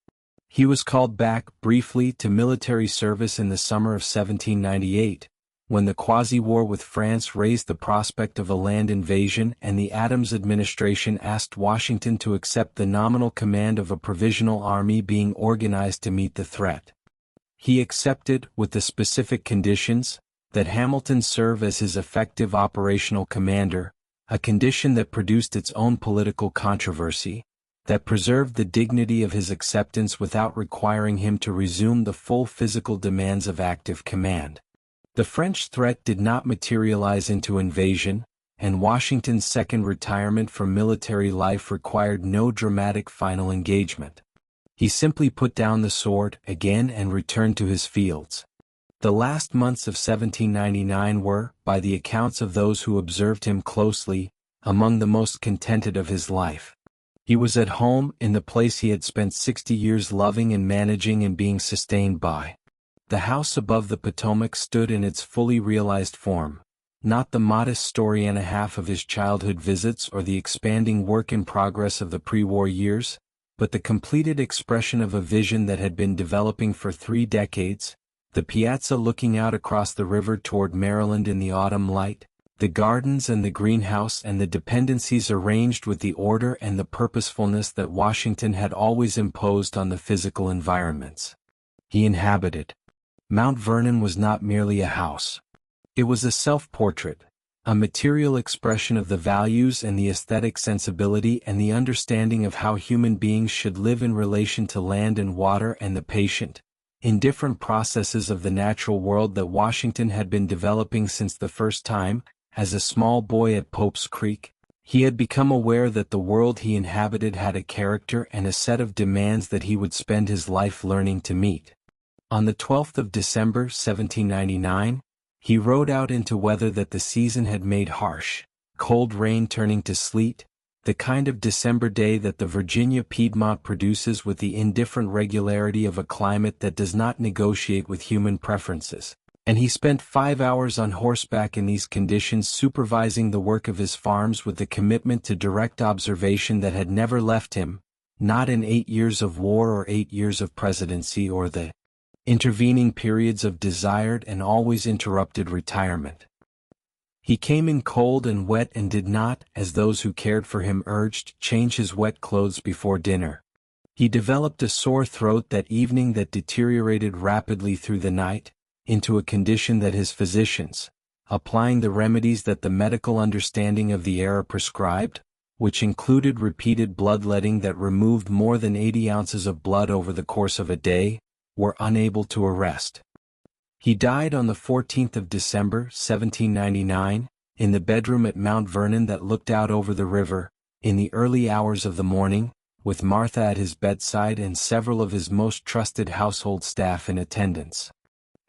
He was called back, briefly, to military service in the summer of 1798, when the quasi-war with France raised the prospect of a land invasion and the Adams administration asked Washington to accept the nominal command of a provisional army being organized to meet the threat. He accepted, with the specific conditions, that Hamilton serve as his effective operational commander, a condition that produced its own political controversy, that preserved the dignity of his acceptance without requiring him to resume the full physical demands of active command. The French threat did not materialize into invasion, and Washington's second retirement from military life required no dramatic final engagement. He simply put down the sword again and returned to his fields. The last months of 1799 were, by the accounts of those who observed him closely, among the most contented of his life. He was at home in the place he had spent 60 years loving and managing and being sustained by. The house above the Potomac stood in its fully realized form, not the modest story and a half of his childhood visits or the expanding work in progress of the pre-war years, but the completed expression of a vision that had been developing for 3 decades, the piazza looking out across the river toward Maryland in the autumn light, the gardens and the greenhouse and the dependencies arranged with the order and the purposefulness that Washington had always imposed on the physical environments he inhabited. Mount Vernon was not merely a house. It was a self-portrait, a material expression of the values and the aesthetic sensibility and the understanding of how human beings should live in relation to land and water and the patient, indifferent processes of the natural world that Washington had been developing since the first time, as a small boy at Pope's Creek, he had become aware that the world he inhabited had a character and a set of demands that he would spend his life learning to meet. On the 12th of December, 1799, he rode out into weather that the season had made harsh, cold rain turning to sleet, the kind of December day that the Virginia Piedmont produces with the indifferent regularity of a climate that does not negotiate with human preferences, and he spent 5 hours on horseback in these conditions supervising the work of his farms with the commitment to direct observation that had never left him, not in 8 years of war or 8 years of presidency or the intervening periods of desired and always interrupted retirement. He came in cold and wet and did not, as those who cared for him urged, change his wet clothes before dinner. He developed a sore throat that evening that deteriorated rapidly through the night, into a condition that his physicians, applying the remedies that the medical understanding of the era prescribed, which included repeated bloodletting that removed more than 80 ounces of blood over the course of a day, were unable to arrest. He died on the 14th of December, 1799, in the bedroom at Mount Vernon that looked out over the river, in the early hours of the morning, with Martha at his bedside and several of his most trusted household staff in attendance.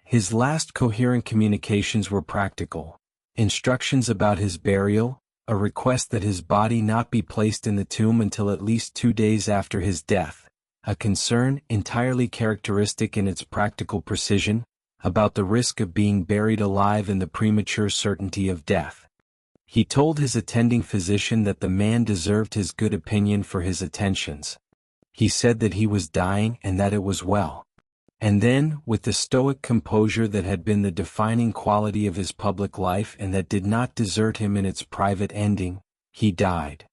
His last coherent communications were practical: instructions about his burial, a request that his body not be placed in the tomb until at least 2 days after his death, a concern entirely characteristic in its practical precision, about the risk of being buried alive and the premature certainty of death. He told his attending physician that the man deserved his good opinion for his attentions. He said that he was dying and that it was well. And then, with the stoic composure that had been the defining quality of his public life and that did not desert him in its private ending, he died.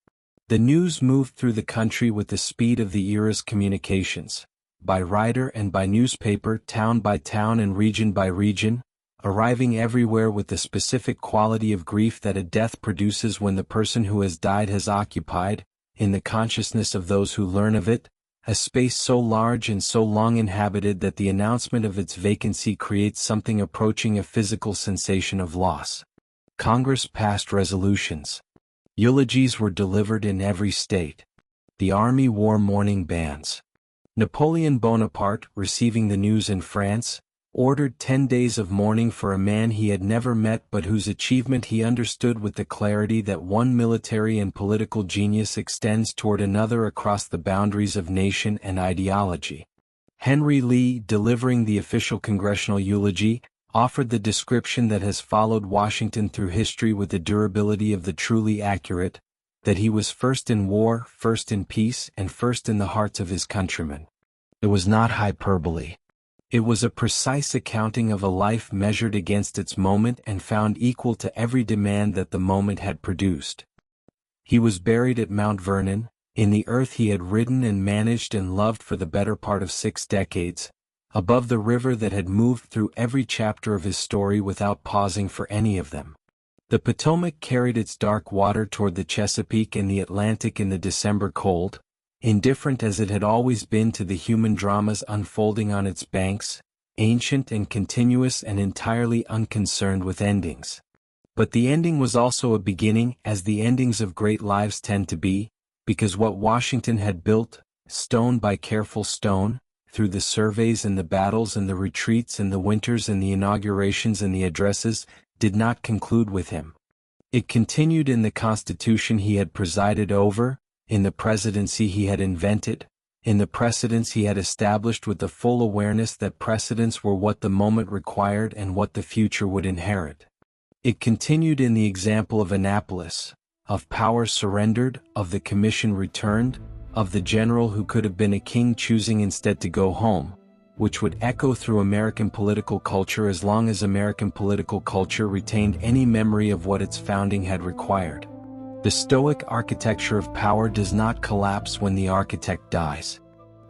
The news moved through the country with the speed of the era's communications, by rider and by newspaper, town by town and region by region, arriving everywhere with the specific quality of grief that a death produces when the person who has died has occupied, in the consciousness of those who learn of it, a space so large and so long inhabited that the announcement of its vacancy creates something approaching a physical sensation of loss. Congress passed resolutions. Eulogies were delivered in every state. The army wore mourning bands. Napoleon Bonaparte, receiving the news in France, ordered 10 days of mourning for a man he had never met but whose achievement he understood with the clarity that one military and political genius extends toward another across the boundaries of nation and ideology. Henry Lee, delivering the official congressional eulogy, offered the description that has followed Washington through history with the durability of the truly accurate, that he was first in war, first in peace, and first in the hearts of his countrymen. It was not hyperbole. It was a precise accounting of a life measured against its moment and found equal to every demand that the moment had produced. He was buried at Mount Vernon, in the earth he had ridden and managed and loved for the better part of 6 decades, above the river that had moved through every chapter of his story without pausing for any of them. The Potomac carried its dark water toward the Chesapeake and the Atlantic in the December cold, indifferent as it had always been to the human dramas unfolding on its banks, ancient and continuous and entirely unconcerned with endings. But the ending was also a beginning, as the endings of great lives tend to be, because what Washington had built, stone by careful stone, through the surveys and the battles and the retreats and the winters and the inaugurations and the addresses, did not conclude with him. It continued in the Constitution he had presided over, in the presidency he had invented, in the precedents he had established with the full awareness that precedents were what the moment required and what the future would inherit. It continued in the example of Annapolis, of power surrendered, of the commission returned, of the general who could have been a king choosing instead to go home, which would echo through American political culture as long as American political culture retained any memory of what its founding had required. The Stoic architecture of power does not collapse when the architect dies.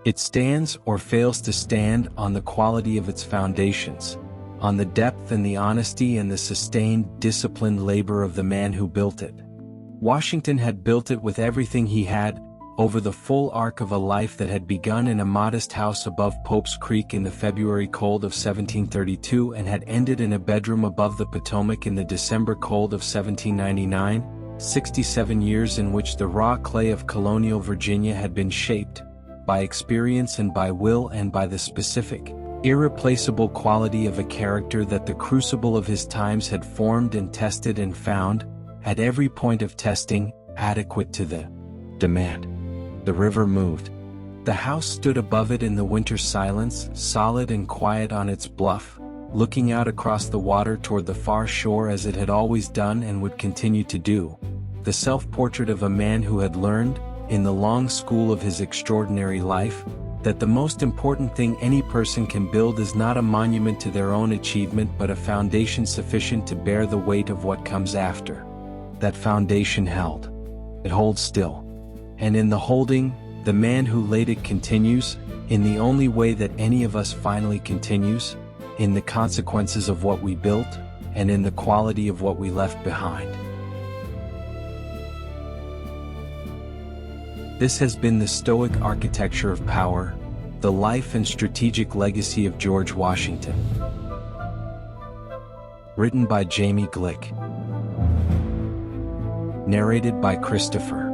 It stands or fails to stand on the quality of its foundations, on the depth and the honesty and the sustained, disciplined labor of the man who built it. Washington had built it with everything he had, over the full arc of a life that had begun in a modest house above Pope's Creek in the February cold of 1732 and had ended in a bedroom above the Potomac in the December cold of 1799. 67 years in which the raw clay of colonial Virginia had been shaped, by experience and by will and by the specific, irreplaceable quality of a character that the crucible of his times had formed and tested and found, at every point of testing, adequate to the demand. The river moved. The house stood above it in the winter silence, solid and quiet on its bluff, looking out across the water toward the far shore as it had always done and would continue to do, the self-portrait of a man who had learned, in the long school of his extraordinary life, that the most important thing any person can build is not a monument to their own achievement but a foundation sufficient to bear the weight of what comes after. That foundation held. It holds still. And in the holding, the man who laid it continues, in the only way that any of us finally continues, in the consequences of what we built, and in the quality of what we left behind. This has been the Stoic architecture of power, the life and strategic legacy of George Washington. Written by Jamie Glick. Narrated by Christopher.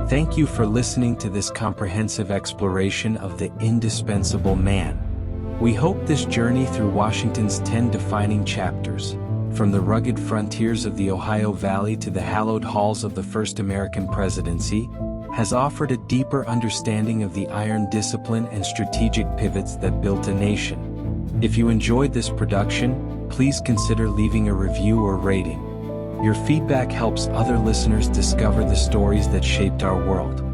Thank you for listening to this comprehensive exploration of the indispensable man. We hope this journey through Washington's 10 defining chapters, from the rugged frontiers of the Ohio Valley to the hallowed halls of the first American presidency, has offered a deeper understanding of the iron discipline and strategic pivots that built a nation. If you enjoyed this production, please consider leaving a review or rating. Your feedback helps other listeners discover the stories that shaped our world.